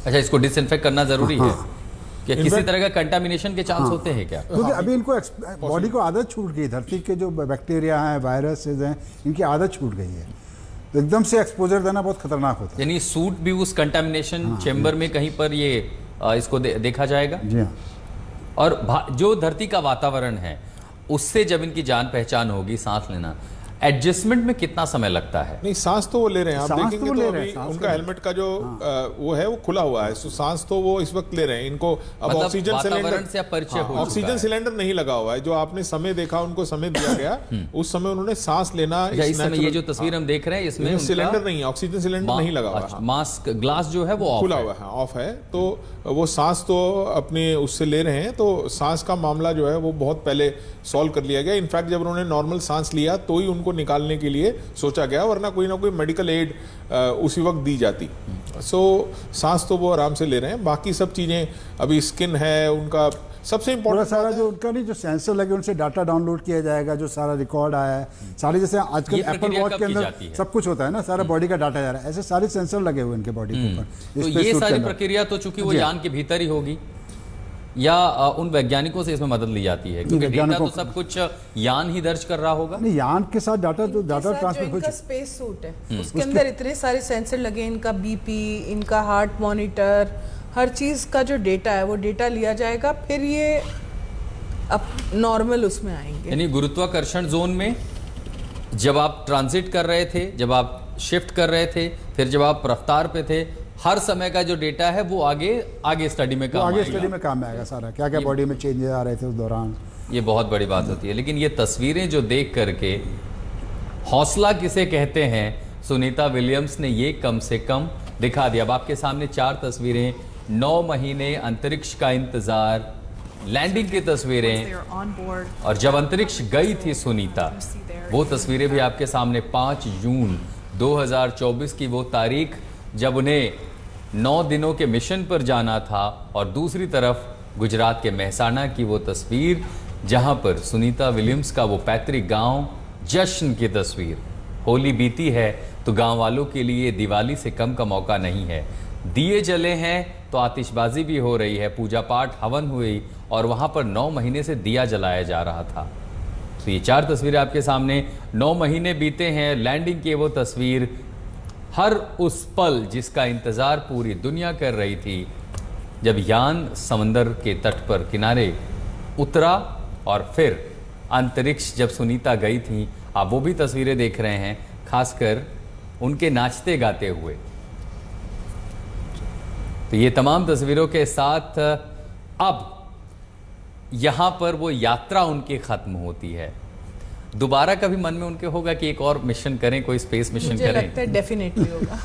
अच्छा, इसको डिसइंफेक्ट करना जरूरी है हाँ। क्या? किसी तरह का कंटामिनेशन के चांस होते हैं क्या? क्योंकि अभी इनको बॉडी को आदत छूट गई, धरती के जो बैक्टीरिया हैं, वायरसेस हैं, इनकी आदत छूट गई है, तो एकदम से एक्सपोजर देना बहुत खतरनाक होता है। यानी सूट भी उस कंटामिनेशन चेंबर में कहीं पर ये इसको देखा जाएगा। जी हाँ। और जो धरती का वातावरण है उससे जब इनकी जान पहचान होगी, सांस लेना, एडजस्टमेंट में कितना समय लगता है? नहीं, सांस तो वो ले रहे हैं, आप सांस देखेंगे तो तो ले अभी रहे हैं, सांस उनका तो हेलमेट का जो वो है वो खुला हुआ है, सो सांस तो वो इस वक्त ले रहे हैं। इनको अब मतलब ऑक्सीजन वातावरण सिलेंडर से अब परिचय हो चुका ऑक्सीजन है। सिलेंडर नहीं लगा हुआ है। जो आपने समय देखा, उनको समय दिया गया, उस समय उन्होंने सांस लेना, इस समय ये जो तस्वीर हम देख रहे हैं इसमें सिलेंडर नहीं है, ऑक्सीजन सिलेंडर नहीं लगा हुआ है, मास्क ग्लास जो है वो खुला हुआ है, ऑफ है। तो वो सांस तो अपने उससे ले रहे हैं। तो सांस का मामला जो है वो बहुत पहले सॉल्व कर लिया गया। इनफैक्ट जब उन्होंने नॉर्मल सांस लिया तो ही उनको निकालने के लिए सोचा गया, वरना कोई ना कोई मेडिकल एड उसी वक्त दी जाती। सो सांस तो वो आराम से ले रहे हैं। बाकी सब चीज़ें अभी स्किन है उनका सबसे पूरा इम्पोर्टेंट सारा जो उनका नहीं जो सेंसर लगे उनसे डाटा डाउनलोड किया जाएगा, जो सारा रिकॉर्ड आया है सारी, जैसे आजकल ये एप्पल प्रक्रिया वॉच कब के की अंदर जाती है? सब कुछ होता है ना, सारा बॉडी का डाटा जा रहा है, ऐसे सारे सेंसर लगे हुए इनके बॉडी के ऊपर। तो space ये suit के सारी अंदर। प्रक्रिया तो चूंकि वो जी। यान के भीतर ही होगी या उन वैज्ञानिकों से इसमें मदद ली जाती है? क्योंकि डेटा तो सब कुछ यान ही दर्ज कर रहा होगा। नहीं, यान के साथ डाटा तो डाटा ट्रांसफर हो इनका चुका स्पेस सूट है, उसके अंदर इतने सारे सेंसर लगे, इनका बीपी, इनका हार्ट मॉनिटर, हर चीज का जो डेटा है वो डेटा लिया जाएगा, फिर ये अब नॉर्मल उसमें आएंगे। यानी गुरुत्वाकर्षण जोन में जब आप ट्रांजिट कर रहे थे, जब आप शिफ्ट कर रहे थे, फिर जब आप रफ्तार पे थे, हर समय का जो डेटा है वो आगे स्टडी में काम आगे आएगा। स्टडी में काम आएगा सारा, क्या क्या बॉडी में चेंजेस आ रहे थे उस दौरान। ये बहुत बड़ी बात होती है। लेकिन ये तस्वीरें जो देख करके हौसला किसे कहते हैं, सुनीता विलियम्स ने ये कम से कम दिखा दिया। अब आपके सामने 4 तस्वीरें, 9 महीने अंतरिक्ष का इंतजार, लैंडिंग की तस्वीरें, और जब अंतरिक्ष गई थी सुनीता, वो तस्वीरें भी आपके सामने। 5 जून 2024 की वो तारीख जब उन्हें 9 दिनों के मिशन पर जाना था, और दूसरी तरफ गुजरात के मेहसाणा की वो तस्वीर जहां पर सुनीता विलियम्स का वो पैतृक गांव, जश्न की तस्वीर। होली बीती है तो गांव वालों के लिए दिवाली से कम का मौका नहीं है। दिए जले हैं तो आतिशबाजी भी हो रही है, पूजा पाठ हवन हुई, और वहां पर 9 महीने से दिया जलाया जा रहा था। तो ये 4 तस्वीरें आपके सामने, 9 महीने बीते हैं, लैंडिंग की वो तस्वीर, हर उस पल जिसका इंतजार पूरी दुनिया कर रही थी, जब यान समंदर के तट पर किनारे उतरा, और फिर अंतरिक्ष जब सुनीता गई थी। आप वो भी तस्वीरें देख रहे हैं, खासकर उनके नाचते गाते हुए। तो ये तमाम तस्वीरों के साथ अब यहाँ पर वो यात्रा उनकी खत्म होती है। दोबारा कभी मन में उनके होगा कि एक और मिशन करें, कोई स्पेस मिशन मुझे करें? लगता है डेफिनेटली होगा।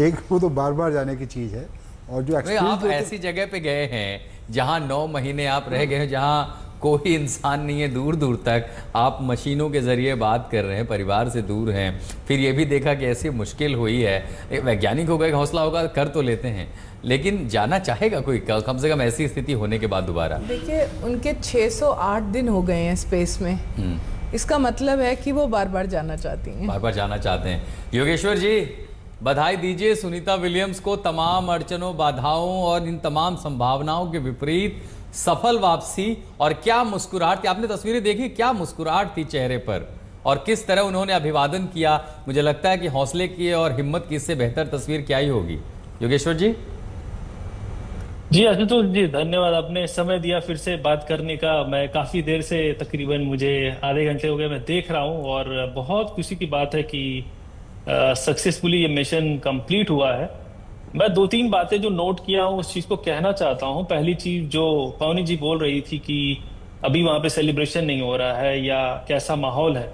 एक वो तो बार बार जाने की चीज़ है, और जो आप ऐसी जगह पे गए हैं जहां 9 महीने आप रह गए हैं, जहां कोई इंसान नहीं है दूर दूर तक, आप मशीनों के जरिए बात कर रहे हैं, परिवार से दूर हैं, फिर ये भी देखा कि ऐसी मुश्किल हुई है। एक वैज्ञानिक होगा, एक हौसला होगा, कर तो लेते हैं, लेकिन जाना चाहेगा कोई कम से कम ऐसी स्थिति होने के बाद दोबारा? देखिए, उनके 608 दिन हो गए हैं स्पेस में, इसका मतलब है कि वो बार बार जाना चाहती हैं। बार बार जाना चाहते हैं। योगेश्वर जी, बधाई दीजिए सुनीता विलियम्स को तमाम अड़चनों, बाधाओं और इन तमाम संभावनाओं के विपरीत सफल वापसी। और क्या मुस्कुराहट थी, आपने तस्वीरें देखी, क्या मुस्कुराहट थी चेहरे पर, और किस तरह उन्होंने अभिवादन किया। मुझे लगता है कि हौसले की और हिम्मत की इससे बेहतर तस्वीर क्या ही होगी। योगेश्वर जी। जी आशुतोष जी, धन्यवाद, आपने समय दिया फिर से बात करने का। मैं काफी देर से, तकरीबन मुझे आधे घंटे हो गए, मैं देख रहा हूँ, और बहुत खुशी की बात है कि सक्सेसफुली ये मिशन कंप्लीट हुआ है। मैं 2-3 बातें जो नोट किया हूँ उस चीज को कहना चाहता हूँ। पहली चीज जो पवनी जी बोल रही थी कि अभी वहां पे सेलिब्रेशन नहीं हो रहा है या कैसा माहौल है।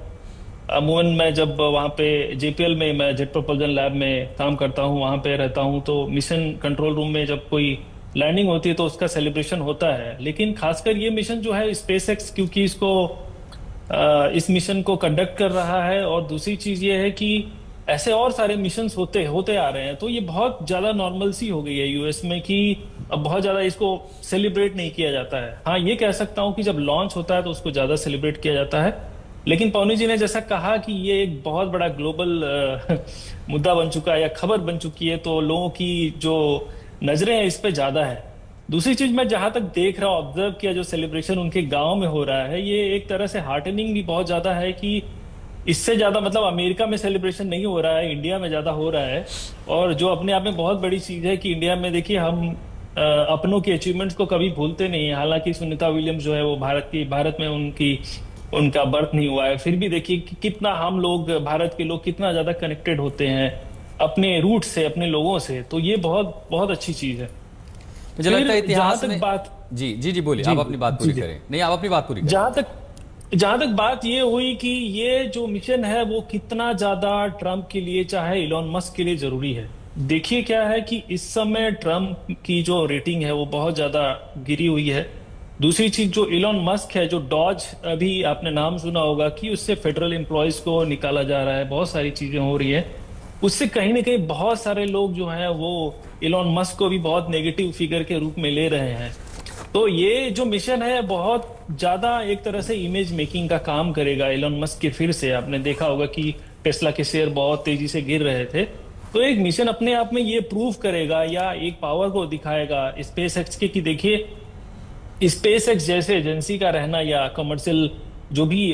अमूमन मैं जब वहाँ पे JPL में, मैं जेट प्रोपल्जन लैब में काम करता हूँ, वहाँ पे रहता हूँ, तो मिशन कंट्रोल रूम में जब कोई लैंडिंग होती है तो उसका सेलिब्रेशन होता है। लेकिन खासकर ये मिशन जो है SpaceX, क्योंकि इस मिशन को कंडक्ट कर रहा है, और दूसरी चीज ये है कि ऐसे और सारे मिशंस होते आ रहे हैं, तो ये बहुत ज्यादा नॉर्मल सी हो गई है यूएस में कि अब बहुत ज्यादा इसको सेलिब्रेट नहीं किया जाता है। हाँ, ये कह सकता हूँ कि जब लॉन्च होता है तो उसको ज्यादा सेलिब्रेट किया जाता है। लेकिन पवनी जी ने जैसा कहा कि ये एक बहुत बड़ा ग्लोबल मुद्दा बन चुका है या खबर बन चुकी है, तो लोगों की जो नजरें हैं इस पे ज्यादा है। दूसरी चीज मैं जहां तक देख रहा हूँ, ऑब्जर्व किया, जो सेलिब्रेशन उनके गांव में हो रहा है, ये एक तरह से हार्टनिंग भी बहुत ज्यादा है कि इससे ज्यादा मतलब अमेरिका में सेलिब्रेशन नहीं हो रहा है, इंडिया में ज्यादा हो रहा है। और जो अपने आप में बहुत बड़ी चीज है कि इंडिया में देखिए हम अपनों के अचीवमेंट्स को कभी भूलते नहीं है। हालांकि सुनीता विलियम्स जो है वो भारत में उनका बर्थ नहीं हुआ है, फिर भी देखिए कि कितना हम लोग, भारत के लोग कितना ज्यादा कनेक्टेड होते हैं अपने रूट से, अपने लोगों से। तो ये बहुत बहुत अच्छी चीज है। मुझे लगता है फिर इतिहास जहां तक में बात, जी बोलिए, आप अपनी बात पूरी करें। नहीं, आप अपनी बात पूरी करें। जहां तक बात ये हुई कि ये जो मिशन है वो कितना ज्यादा ट्रंप के लिए चाहे इलॉन मस्क के लिए जरूरी है। देखिए क्या है कि इस समय ट्रंप की जो रेटिंग है वो बहुत ज्यादा गिरी हुई है। दूसरी चीज, जो इलॉन मस्क है, जो डॉज, अभी आपने नाम सुना होगा कि उससे फेडरल एम्प्लॉयज को निकाला जा रहा है, बहुत सारी चीजें हो रही है। उससे कहीं ना कहीं बहुत सारे लोग जो हैं वो इलॉन मस्क को भी बहुत नेगेटिव फिगर के रूप में ले रहे हैं। तो ये जो मिशन है बहुत ज्यादा एक तरह से इमेज मेकिंग का काम करेगा इलॉन मस्क के। फिर से आपने देखा होगा कि टेस्ला के शेयर बहुत तेजी से गिर रहे थे। तो एक मिशन अपने आप में ये प्रूव करेगा या एक पावर को दिखाएगा स्पेस एक्स के कि देखिए स्पेस एक्स जैसे एजेंसी का रहना या कमर्शियल जो भी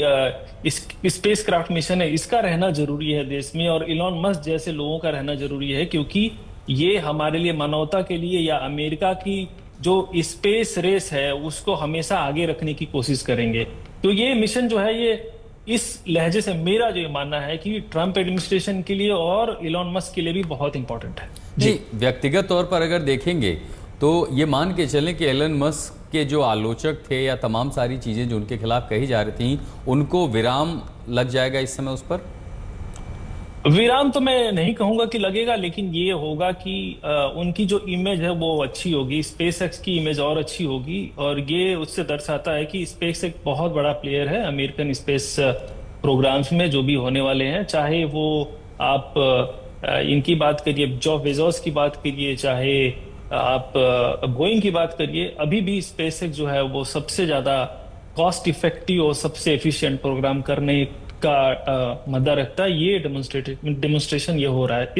स्पेस क्राफ्ट मिशन है, इसका रहना जरूरी है देश में, और इलॉन मस्क जैसे लोगों का रहना जरूरी है, क्योंकि ये हमारे लिए, मानवता के लिए या अमेरिका की जो स्पेस रेस है उसको हमेशा आगे रखने की कोशिश करेंगे। तो ये मिशन जो है ये इस लहजे से मेरा जो ये मानना है कि ट्रंप एडमिनिस्ट्रेशन के लिए और इलॉन मस्क के लिए भी बहुत इंपॉर्टेंट है। जी, व्यक्तिगत तौर पर अगर देखेंगे तो ये मान के चलें कि एलन मस्क के जो आलोचक थे या तमाम सारी चीज़ें जो उनके खिलाफ कही जा रही थी, उनको विराम लग जाएगा इस समय उस पर? विराम तो मैं नहीं कहूंगा कि लगेगा, लेकिन ये होगा कि उनकी जो इमेज है वो अच्छी होगी, स्पेस एक्स की इमेज और अच्छी होगी। और ये उससे दर्शाता है कि स्पेस एक बहुत बड़ा प्लेयर है अमेरिकन स्पेस प्रोग्राम्स में जो भी होने वाले हैं। चाहे वो आप इनकी बात करिए, जॉफ बेजोस की बात करिए, चाहे आप बोइंग की बात करिए, अभी भी स्पेस एक्स जो है वो सबसे ज्यादा कॉस्ट इफेक्टिव और सबसे एफिशिएंट प्रोग्राम करने का मद्दा रखता है। ये डेमोन्स्ट्रेशन ये हो रहा है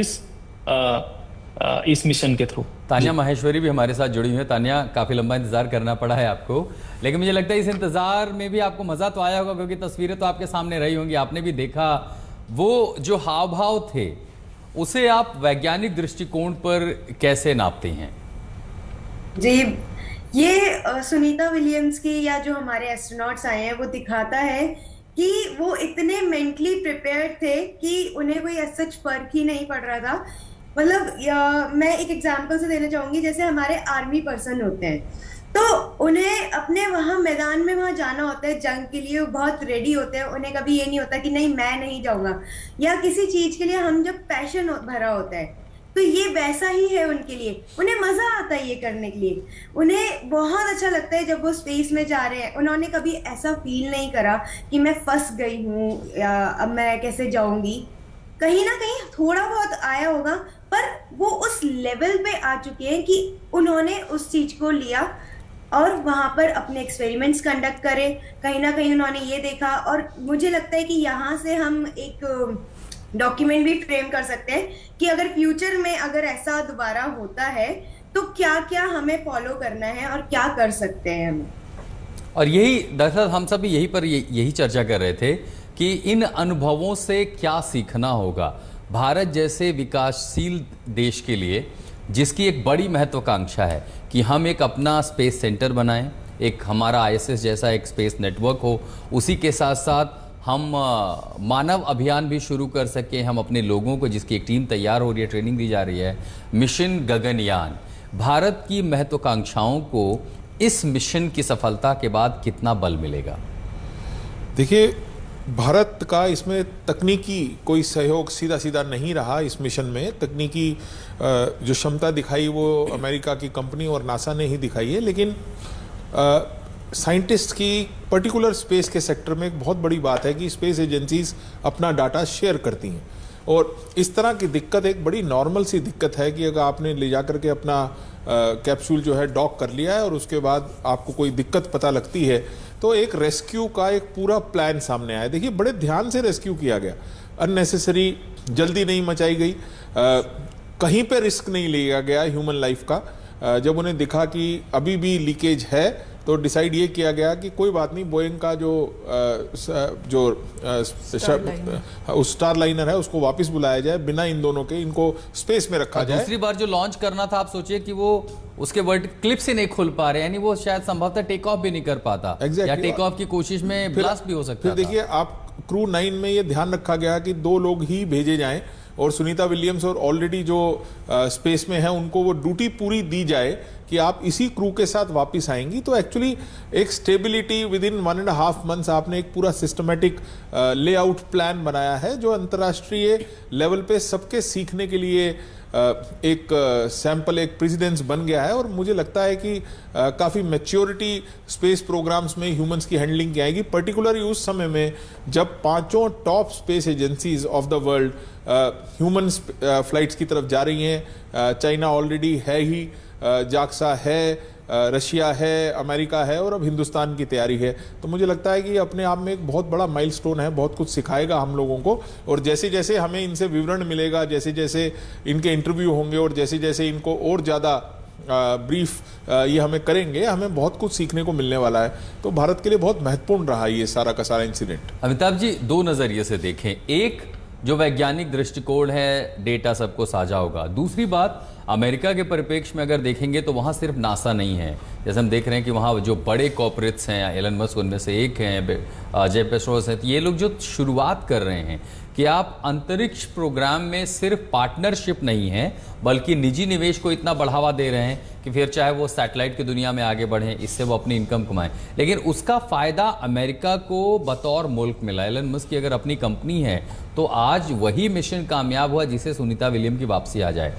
इस मिशन के थ्रू। तान्या माहेश्वरी भी हमारे साथ जुड़ी हुई है। तान्या, काफी लंबा इंतजार करना पड़ा है आपको, लेकिन मुझे लगता है इस इंतजार में भी आपको मजा तो आया होगा, क्योंकि तस्वीरें तो आपके सामने रही होंगी, आपने भी देखा वो जो हाव भाव थे, उसे आप वैज्ञानिक दृष्टिकोण पर कैसे नापते हैं? जी, ये सुनीता विलियम्स की या जो हमारे एस्ट्रोनॉट्स आए हैं वो दिखाता है कि वो इतने मेंटली प्रिपेयर्ड थे कि उन्हें कोई सच फर्क ही नहीं पड़ रहा था। मतलब मैं एक एग्जांपल से देना चाहूंगी, जैसे हमारे आर्मी पर्सन होते हैं तो उन्हें अपने वहां मैदान में वहां जाना होता है जंग के लिए, वो बहुत रेडी होते हैं। उन्हें कभी ये नहीं होता कि नहीं मैं नहीं जाऊंगा, या किसी चीज के लिए हम जब पैशन भरा होता है तो ये वैसा ही है उनके लिए। उन्हें मजा आता है ये करने के लिए, उन्हें बहुत अच्छा लगता है जब वो स्पेस में जा रहे हैं। उन्होंने कभी ऐसा फील नहीं करा कि मैं फंस गई हूँ या अब मैं कैसे जाऊंगी। कहीं ना कहीं थोड़ा बहुत आया होगा, पर वो उस लेवल पे आ चुके हैं कि उन्होंने उस चीज को लिया और वहां पर अपने एक्सपेरिमेंट्स कंडक्ट करे। कहीं ना कहीं उन्होंने ये देखा, और मुझे लगता है कि यहाँ से हम एक डॉक्यूमेंट भी फ्रेम कर सकते हैं कि अगर फ्यूचर में अगर ऐसा दोबारा होता है तो क्या क्या हमें फॉलो करना है और क्या कर सकते हैं हम। और यही दरअसल हम सब भी यही चर्चा कर रहे थे कि इन अनुभवों से क्या सीखना होगा भारत जैसे विकासशील देश के लिए, जिसकी एक बड़ी महत्वाकांक्षा है कि हम एक अपना स्पेस सेंटर बनाएं, एक हमारा ISS जैसा एक स्पेस नेटवर्क हो, उसी के साथ साथ हम मानव अभियान भी शुरू कर सकें, हम अपने लोगों को, जिसकी एक टीम तैयार हो रही है, ट्रेनिंग दी जा रही है, मिशन गगनयान। भारत की महत्वाकांक्षाओं को इस मिशन की सफलता के बाद कितना बल मिलेगा? देखिए, भारत का इसमें तकनीकी कोई सहयोग सीधा सीधा नहीं रहा। इस मिशन में तकनीकी जो क्षमता दिखाई वो अमेरिका की कंपनी और नासा ने ही दिखाई है, लेकिन साइंटिस्ट की पर्टिकुलर स्पेस के सेक्टर में एक बहुत बड़ी बात है कि स्पेस एजेंसीज अपना डाटा शेयर करती हैं, और इस तरह की दिक्कत एक बड़ी नॉर्मल सी दिक्कत है कि अगर आपने ले जा करके अपना कैप्सूल जो है डॉक कर लिया है और उसके बाद आपको कोई दिक्कत पता लगती है तो एक रेस्क्यू का एक पूरा प्लान सामने आया। देखिए, बड़े ध्यान से रेस्क्यू किया गया, अननेसेसरी जल्दी नहीं मचाई गई। कहीं पे रिस्क नहीं लिया गया ह्यूमन लाइफ का। जब उन्हें दिखा कि अभी भी लीकेज है तो डिसाइड ये किया गया कि कोई बात नहीं, बोइंग का उस स्टार लाइनर है उसको वापस बुलाया जाए, बिना इन दोनों के इनको स्पेस में रखा जाए। दूसरी बार जो लॉन्च करना था, आप सोचिए कि वो उसके वर्ड क्लिप से नहीं खुल पा रहे, यानी वो शायद संभवतः टेक ऑफ भी नहीं कर पाता, या टेक ऑफ की कोशिश में ब्लास्ट भी हो सकता फिर देखिए आप क्रू 9 में ये ध्यान रखा गया कि 2 लोग ही भेजे जाएं और सुनीता विलियम्स और ऑलरेडी जो स्पेस में है उनको वो ड्यूटी पूरी दी जाए कि आप इसी क्रू के साथ वापस आएंगी। तो एक्चुअली एक स्टेबिलिटी विद इन 1.5 मंथ्स आपने एक पूरा सिस्टमेटिक लेआउट प्लान बनाया है जो अंतर्राष्ट्रीय लेवल पे सबके सीखने के लिए एक सैंपल, एक प्रेसिडेंस बन गया है। और मुझे लगता है कि काफ़ी मैच्योरिटी स्पेस प्रोग्राम्स में ह्यूमंस की हैंडलिंग की आएगी, पर्टिकुलरली उस समय में जब 5 top space agencies of the world human flights की तरफ जा रही हैं। चाइना ऑलरेडी है ही, जाक्सा है, रशिया है, अमेरिका है और अब हिंदुस्तान की तैयारी है। तो मुझे लगता है कि ये अपने आप में एक बहुत बड़ा माइलस्टोन है, बहुत कुछ सिखाएगा हम लोगों को। और जैसे जैसे हमें इनसे विवरण मिलेगा, जैसे जैसे इनके इंटरव्यू होंगे और जैसे जैसे इनको और ज़्यादा ब्रीफ ये हमें करेंगे, हमें बहुत कुछ सीखने को मिलने वाला है। तो भारत के लिए बहुत महत्वपूर्ण रहा ये सारा का सारा इंसिडेंट। अमिताभ जी, 2 नज़रिए से देखें, एक जो वैज्ञानिक दृष्टिकोण है, डेटा सबको साझा होगा। दूसरी बात, अमेरिका के परिप्रेक्ष्य में अगर देखेंगे तो वहाँ सिर्फ नासा नहीं है, जैसे हम देख रहे हैं कि वहाँ जो बड़े कॉर्पोरेट्स हैं, एलन मस्क उनमें से एक हैं, जेफ बेजोस हैं, ये लोग जो शुरुआत कर रहे हैं कि आप अंतरिक्ष प्रोग्राम में सिर्फ पार्टनरशिप नहीं है बल्कि निजी निवेश को इतना बढ़ावा दे रहे हैं कि फिर चाहे वो सैटेलाइट की दुनिया में आगे बढ़ें, इससे वो अपनी इनकम कमाएं, लेकिन उसका फ़ायदा अमेरिका को बतौर मुल्क मिला। एलन मस्क की अगर अपनी कंपनी है तो आज वही मिशन कामयाब हुआ जिसे सुनीता विलियम की वापसी आ जाए।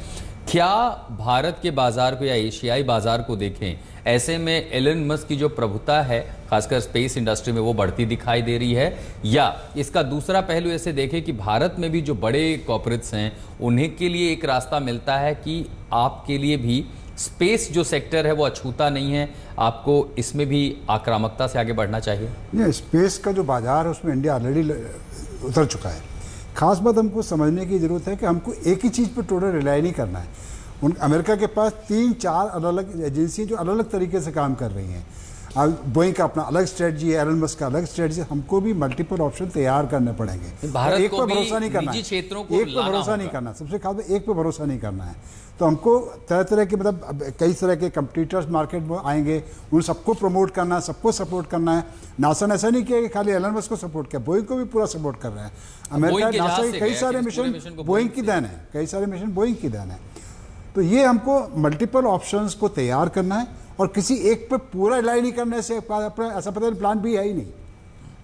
क्या भारत के बाजार को या एशियाई बाजार को देखें, ऐसे में एलन मस्क की जो प्रभुता है खासकर स्पेस इंडस्ट्री में वो बढ़ती दिखाई दे रही है, या इसका दूसरा पहलू ऐसे देखें कि भारत में भी जो बड़े कॉर्पोरेट्स हैं उन्हें के लिए एक रास्ता मिलता है कि आपके लिए भी स्पेस जो सेक्टर है वो अछूता नहीं है, आपको इसमें भी आक्रामकता से आगे बढ़ना चाहिए? नहीं, स्पेस का जो बाजार है उसमें इंडिया ऑलरेडी उतर चुका है। खास बात हमको समझने की ज़रूरत है कि हमको एक ही चीज़ पर टोटल रिलाई नहीं करना है। अमेरिका के पास 3-4 अलग अलग एजेंसियाँ जो अलग अलग तरीके से काम कर रही हैं। अब बोइंग का अपना अलग स्ट्रेटजी है, एलन मस्क का अलग स्ट्रेटजी है, हमको भी मल्टीपल ऑप्शन तैयार करने पड़ेंगे। भारत एक को पर भी भरोसा नहीं करना है, क्षेत्रों को एक पर भरोसा नहीं करना, सबसे खास बात एक पर भरोसा नहीं करना है। तो हमको तरह तरह के मतलब कई तरह के कंपटीटर्स मार्केट में आएंगे, उन सबको प्रमोट करना है, सबको सपोर्ट करना है। नासा ने ऐसा नहीं किया कि खाली एलन मस्क को सपोर्ट किया, बोइंग को भी पूरा सपोर्ट कर रहे हैं। अमेरिका नासा के कई सारे मिशन बोइंग की देन है, कई सारे मिशन बोइंग की देन है। तो ये हमको मल्टीपल ऑप्शंस को तैयार करना है और किसी एक पे पूरा रिलाई नहीं करने से ऐसा पता नहीं प्लान भी है ही नहीं,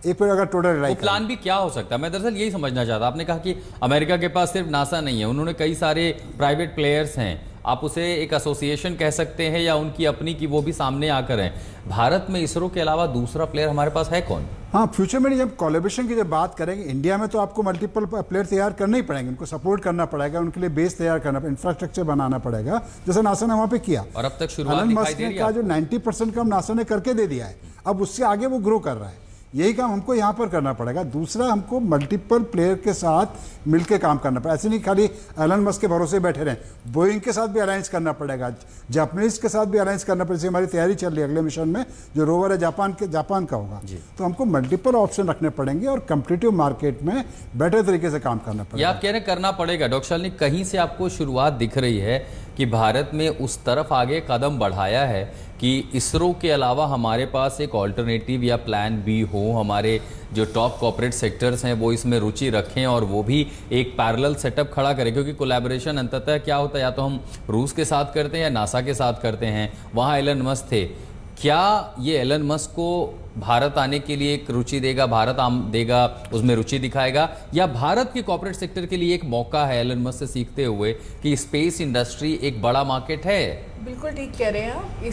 एक पे अगर टोटल रिलाई प्लान भी क्या हो सकता है? मैं दरअसल यही समझना चाहता। आपने कहा कि अमेरिका के पास सिर्फ नासा नहीं है, उन्होंने कई सारे प्राइवेट प्लेयर्स हैं, आप उसे एक एसोसिएशन कह सकते हैं या उनकी अपनी की वो भी सामने आकर हैं। भारत में इसरो के अलावा दूसरा प्लेयर हमारे पास है कौन? हाँ, फ्यूचर में जब कोलैबोरेशन की जब बात करेंगे, इंडिया में तो आपको मल्टीपल प्लेयर तैयार करने ही पड़ेंगे, उनको सपोर्ट करना पड़ेगा, उनके लिए बेस तैयार करना पड़ेगा, इंफ्रास्ट्रक्चर बनाना पड़ेगा, जैसे नासा ने वहाँ पे किया। और अब तक शुरुआत दिखाई दे रही है, जो 90% काम नासा ने करके दे दिया है, अब उससे आगे वो ग्रो कर रहा है। यही काम हमको यहाँ पर करना पड़ेगा। दूसरा, हमको मल्टीपल प्लेयर के साथ मिलकर काम करना पड़ेगा। ऐसे नहीं खाली एलन मस्क के भरोसे बैठे रहें, बोइंग के साथ भी अलायंस करना पड़ेगा, जापानीज के साथ भी अलायंस करना पड़ेगा। हमारी तैयारी चल रही है, अगले मिशन में जो रोवर है जापान का होगा। तो हमको मल्टीपल ऑप्शन रखने पड़ेंगे और कम्पिटिटिव मार्केट में बेटर तरीके से काम करना पड़ेगा। आप कह रहे हैं करना पड़ेगा। डॉक्टर शालिनी, कहीं से आपको शुरुआत दिख रही है कि भारत में उस तरफ आगे कदम बढ़ाया है कि इसरो के अलावा हमारे पास एक ऑल्टरनेटिव या प्लान बी हो, हमारे जो टॉप कॉर्पोरेट सेक्टर्स हैं वो इसमें रुचि रखें और वो भी एक पैरेलल सेटअप खड़ा करें, क्योंकि कोलैबोरेशन अंततः क्या होता है, या तो हम रूस के साथ करते हैं या नासा के साथ करते हैं। वहाँ एलन मस्क थे, क्या ये एलन मस्क को भारत आने के लिए एक रुचि देगा, भारत देगा, उसमें रुचि दिखाएगा, या भारत के कॉर्पोरेट सेक्टर के लिए एक मौका है एलन मस्क से सीखते हुए कि स्पेस इंडस्ट्री एक बड़ा मार्केट है? बिल्कुल ठीक कह रहे हैं आप।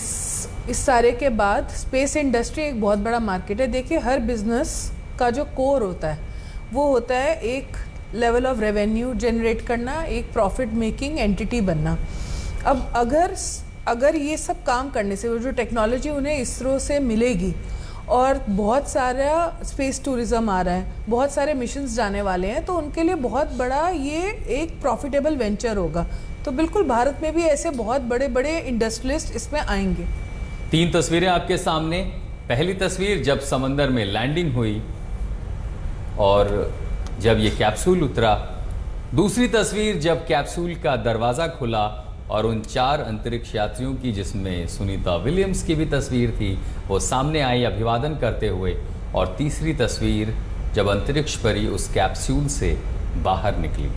इस सारे के बाद स्पेस इंडस्ट्री एक बहुत बड़ा मार्केट है। देखिए, हर बिजनेस का जो कोर होता है वो होता है एक लेवल ऑफ रेवेन्यू जनरेट करना, एक प्रॉफिट मेकिंग एंटिटी बनना। अब अगर ये सब काम करने से, वो जो टेक्नोलॉजी उन्हें इसरो से मिलेगी और बहुत सारा स्पेस टूरिज्म आ रहा है, बहुत सारे मिशंस जाने वाले हैं, तो उनके लिए बहुत बड़ा ये एक प्रॉफिटेबल वेंचर होगा। तो बिल्कुल भारत में भी ऐसे बहुत बड़े बड़े इंडस्ट्रियलिस्ट इसमें आएंगे। 3 तस्वीरें आपके सामने। पहली तस्वीर जब समंदर में लैंडिंग हुई और जब ये कैप्सूल उतरा। दूसरी तस्वीर जब कैप्सूल का दरवाज़ा खुला और उन 4 अंतरिक्ष यात्रियों की, जिसमें सुनीता विलियम्स की भी तस्वीर थी, वो सामने आई अभिवादन करते हुए। और तीसरी तस्वीर जब अंतरिक्ष परी उस कैप्सूल से बाहर निकली।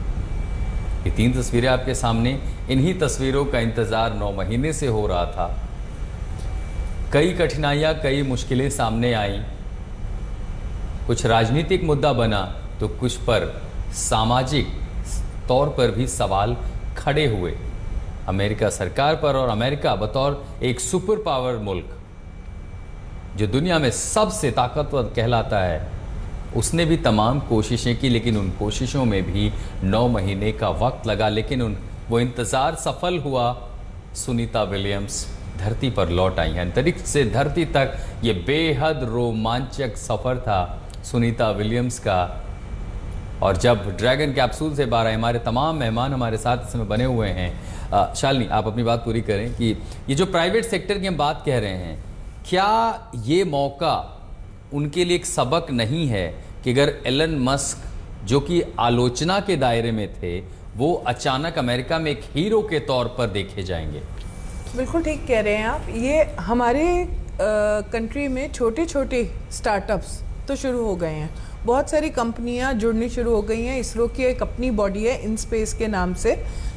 ये 3 तस्वीरें आपके सामने। इन्हीं तस्वीरों का इंतज़ार 9 महीने से हो रहा था। कई कठिनाइयाँ, कई मुश्किलें सामने आई। कुछ राजनीतिक मुद्दा बना तो कुछ पर सामाजिक तौर पर भी सवाल खड़े हुए अमेरिका सरकार पर। और अमेरिका बतौर एक सुपर पावर मुल्क जो दुनिया में सबसे ताकतवर कहलाता है, उसने भी तमाम कोशिशें की, लेकिन उन कोशिशों में भी 9 महीने का वक्त लगा। लेकिन वो इंतज़ार सफल हुआ। सुनीता विलियम्स धरती पर लौट आई हैं। अंतरिक्ष से धरती तक ये बेहद रोमांचक सफ़र था सुनीता विलियम्स का। और जब ड्रैगन कैप्सूल से बाहर आए, हमारे तमाम मेहमान हमारे साथ इसमें बने हुए हैं। शालिनी, आप अपनी बात पूरी करें कि ये जो प्राइवेट सेक्टर की हम बात कह रहे हैं, क्या ये मौका उनके लिए एक सबक नहीं है कि अगर एलन मस्क, जो कि आलोचना के दायरे में थे, वो अचानक अमेरिका में एक हीरो के तौर पर देखे जाएंगे? बिल्कुल ठीक कह रहे हैं आप। ये हमारे कंट्री में छोटे छोटे स्टार्टअप्स तो शुरू हो गए हैं। बहुत सारी कंपनियां जुड़नी शुरू हो गई हैं। इसरो की एक अपनी बॉडी है इन स्पेस के नाम से,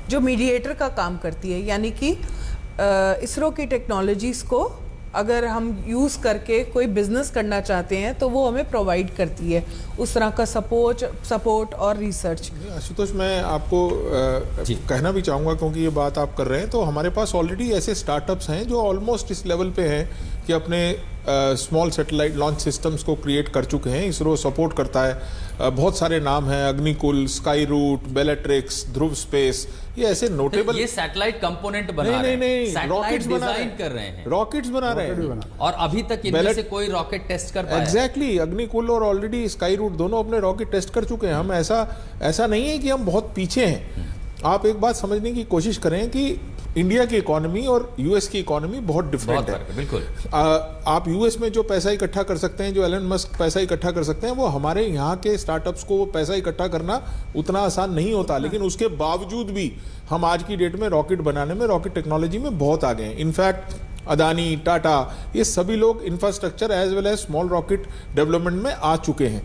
जो मीडिएटर का काम करती है। यानी कि इसरो की टेक्नोलॉजीज़ को अगर हम यूज़ करके कोई बिजनेस करना चाहते हैं तो वो हमें प्रोवाइड करती है उस तरह का सपोर्ट और रिसर्च। आशुतोष, मैं आपको कहना भी चाहूँगा, क्योंकि ये बात आप कर रहे हैं, तो हमारे पास ऑलरेडी ऐसे स्टार्टअप्स हैं जो ऑलमोस्ट इस लेवल पे हैं कि अपने स्मॉल सैटेलाइट लॉन्च सिस्टम्स को क्रिएट कर चुके हैं। इसरो सपोर्ट करता है। बहुत सारे नाम हैं, अग्निकुल, स्काई रूट, बेलेट्रिक्स, ध्रुव स्पेस, ये ऐसे नोटेबल। ये सैटेलाइट कंपोनेंट बना रहे हैं, नहीं, रॉकेट्स डिजाइन कर रहे हैं, रॉकेट्स बना रहे हैं। और अभी तक इनमें से कोई रॉकेट टेस्ट कर पाया? एग्जैक्टली, अग्निकुल और ऑलरेडी स्काई रूट दोनों अपने रॉकेट टेस्ट कर चुके हैं। हम ऐसा नहीं है कि हम बहुत पीछे हैं। आप एक बात समझने की कोशिश करें कि इंडिया की इकोनॉमी और यूएस की इकोनॉमी बहुत डिफरेंट है। बिल्कुल। आप यूएस में जो पैसा इकट्ठा कर सकते हैं, जो एलन मस्क पैसा इकट्ठा कर सकते हैं, वो हमारे यहाँ के स्टार्टअप्स को वो पैसा इकट्ठा करना उतना आसान नहीं होता। लेकिन उसके बावजूद भी हम आज की डेट में रॉकेट बनाने में, रॉकेट टेक्नोलॉजी में बहुत आगे हैं। इनफैक्ट अदानी, टाटा, ये सभी लोग infrastructure as well as small rocket development में आ चुके हैं।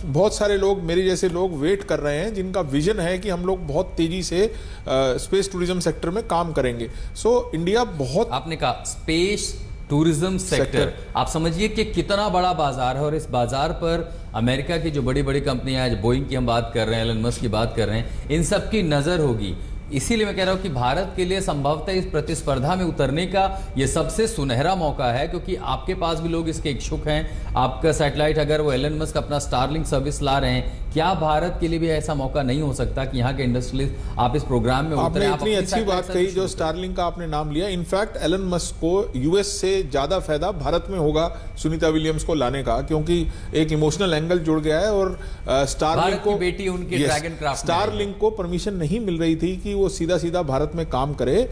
बहुत सारे लोग, मेरे जैसे लोग वेट कर रहे हैं, जिनका विजन है कि हम लोग बहुत तेजी से स्पेस टूरिज्म सेक्टर में काम करेंगे। सो इंडिया बहुत, आपने कहा स्पेस टूरिज्म सेक्टर, आप समझिए कि कितना बड़ा बाजार है। और इस बाजार पर अमेरिका की जो बड़ी बड़ी कंपनियां, आज बोइंग की हम बात कर रहे हैं, एलन मस्क की बात कर रहे हैं, इन सब की नज़र होगी। इसीलिए मैं कह रहा हूं कि भारत के लिए संभवतः इस प्रतिस्पर्धा में उतरने का ये सबसे सुनहरा मौका है, क्योंकि आपके पास भी लोग इसके इच्छुक हैं। आपका सैटेलाइट, अगर वो एलन मस्क अपना स्टारलिंक सर्विस ला रहे हैं, क्या भारत के लिए भी ऐसा मौका नहीं हो सकता कि यहाँ के इंडस्ट्रियलिस्ट आप इस प्रोग्राम में उतरे? आपने इतनी अच्छी बात कही जो स्टारलिंक का आपने नाम लिया। इनफैक्ट एलन मस्क को यूएस से ज्यादा फायदा भारत में होगा सुनीता विलियम्स को लाने का, क्योंकि एक इमोशनल एंगल जुड़ गया है। और स्टारलिंक को, बेटी उनकी ड्रैगन क्राफ्ट, स्टारलिंक को परमिशन नहीं मिल रही थी कि वो सीधा सीधा भारत में काम करे।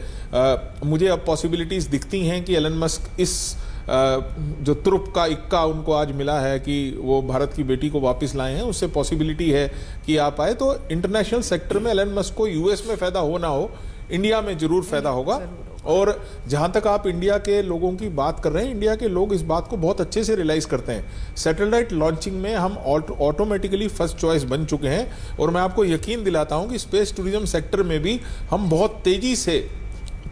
मुझे अब पॉसिबिलिटीज दिखती हैं कि एलन मस्क इस जो तुरुप का इक्का उनको आज मिला है कि वो भारत की बेटी को वापस लाए हैं, उससे पॉसिबिलिटी है कि आप आए। तो इंटरनेशनल सेक्टर में एलन मस्क को यूएस में फायदा हो ना हो, इंडिया में जरूर फायदा होगा। और जहां तक आप इंडिया के लोगों की बात कर रहे हैं, इंडिया के लोग इस बात को बहुत अच्छे से रियलाइज करते हैं। सैटेलाइट लॉन्चिंग में हम ऑटोमेटिकली फर्स्ट चॉइस बन चुके हैं। और मैं आपको यकीन दिलाता हूं कि स्पेस टूरिज्म सेक्टर में भी हम बहुत तेजी से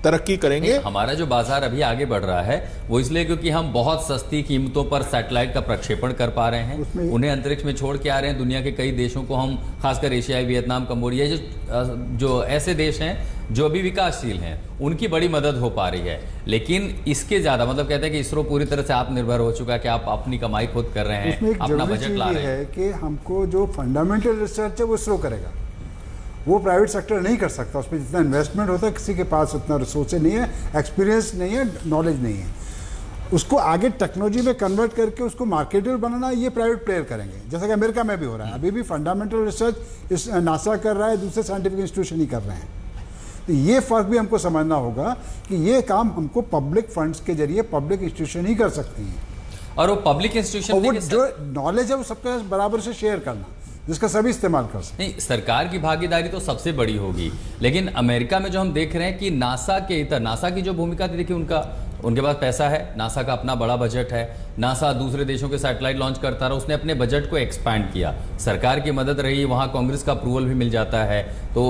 तरक्की करेंगे। हमारा जो बाजार अभी आगे बढ़ रहा है वो इसलिए क्योंकि हम बहुत सस्ती कीमतों पर सैटेलाइट का प्रक्षेपण कर पा रहे हैं, उन्हें अंतरिक्ष में छोड़ के आ रहे हैं। दुनिया के कई देशों को हम, खासकर एशिया, वियतनाम, कंबोडिया, जो ऐसे देश हैं जो अभी विकासशील हैं, उनकी बड़ी मदद हो पा रही है। लेकिन इसके ज़्यादा, मतलब कहते हैं कि इसरो पूरी तरह से आत्मनिर्भर हो चुका है कि आप अपनी कमाई खुद कर रहे हैं, अपना बजट ला रहे हैं। है कि हमको जो फंडामेंटल रिसर्च है वो इसरो करेगा, वो प्राइवेट सेक्टर नहीं कर सकता। उसमें जितना इन्वेस्टमेंट होता है, किसी के पास उतना रिसोर्सेज नहीं है, एक्सपीरियंस नहीं है, नॉलेज नहीं है। उसको आगे टेक्नोलॉजी में कन्वर्ट करके उसको मार्केटेबल बनाना, ये प्राइवेट प्लेयर करेंगे, जैसा कि अमेरिका में भी हो रहा है। अभी भी फंडामेंटल रिसर्च नासा कर रहा है, दूसरे साइंटिफिक इंस्टीट्यूशन ही कर रहे हैं। तो ये फ़र्क भी हमको समझना होगा कि ये काम हमको पब्लिक फंड्स के जरिए पब्लिक इंस्टीट्यूशन ही कर सकती हैं, और वो पब्लिक और इंस्टीट्यूशन वो देखिए, जो नॉलेज है वो सबके साथ बराबर से शेयर करना, जिसका सभी इस्तेमाल कर सकते नहीं, सरकार की भागीदारी तो सबसे बड़ी होगी, लेकिन अमेरिका में जो हम देख रहे हैं कि नासा के इतर नासा की जो भूमिका थी, देखिए उनके पास पैसा है, नासा का अपना बड़ा बजट है, नासा दूसरे देशों के सैटेलाइट लॉन्च करता रहा, उसने अपने बजट को एक्सपैंड किया, सरकार की मदद रही, वहाँ कांग्रेस का अप्रूवल भी मिल जाता है, तो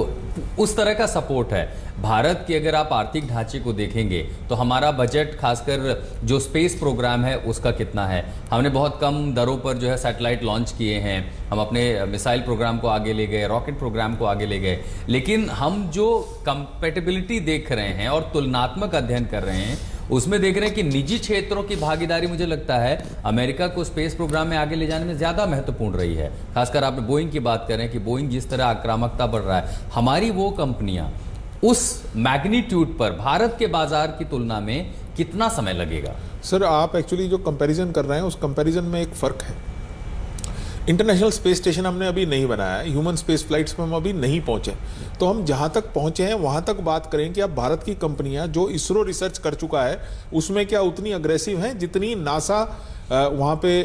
उस तरह का सपोर्ट है। भारत की अगर आप आर्थिक ढांचे को देखेंगे तो हमारा बजट, खासकर जो स्पेस प्रोग्राम है उसका कितना है, हमने बहुत कम दरों पर जो है सैटेलाइट लॉन्च किए हैं, हम अपने मिसाइल प्रोग्राम को आगे ले गए, रॉकेट प्रोग्राम को आगे ले गए, लेकिन हम जो कंपैटिबिलिटी देख रहे हैं और तुलनात्मक अध्ययन कर रहे हैं उसमें देख रहे हैं कि निजी क्षेत्रों की भागीदारी, मुझे लगता है अमेरिका को स्पेस प्रोग्राम में आगे ले जाने में ज़्यादा महत्वपूर्ण रही है। खासकर आप बोइंग की बात करें कि बोइंग जिस तरह आक्रामकता बढ़ रहा है, हमारी वो कंपनियां उस मैग्नीट्यूड पर भारत के बाजार की तुलना में कितना समय लगेगा? सर, आप एक्चुअली जो कंपैरिजन कर रहे हैं उस कंपैरिजन में एक फ़र्क है। इंटरनेशनल स्पेस स्टेशन हमने अभी नहीं बनाया है, ह्यूमन स्पेस फ्लाइट्स में हम अभी नहीं पहुंचे, तो हम जहां तक पहुंचे हैं वहां तक बात करें कि अब भारत की कंपनियां जो इसरो रिसर्च कर चुका है उसमें क्या उतनी अग्रेसिव हैं जितनी नासा वहां पे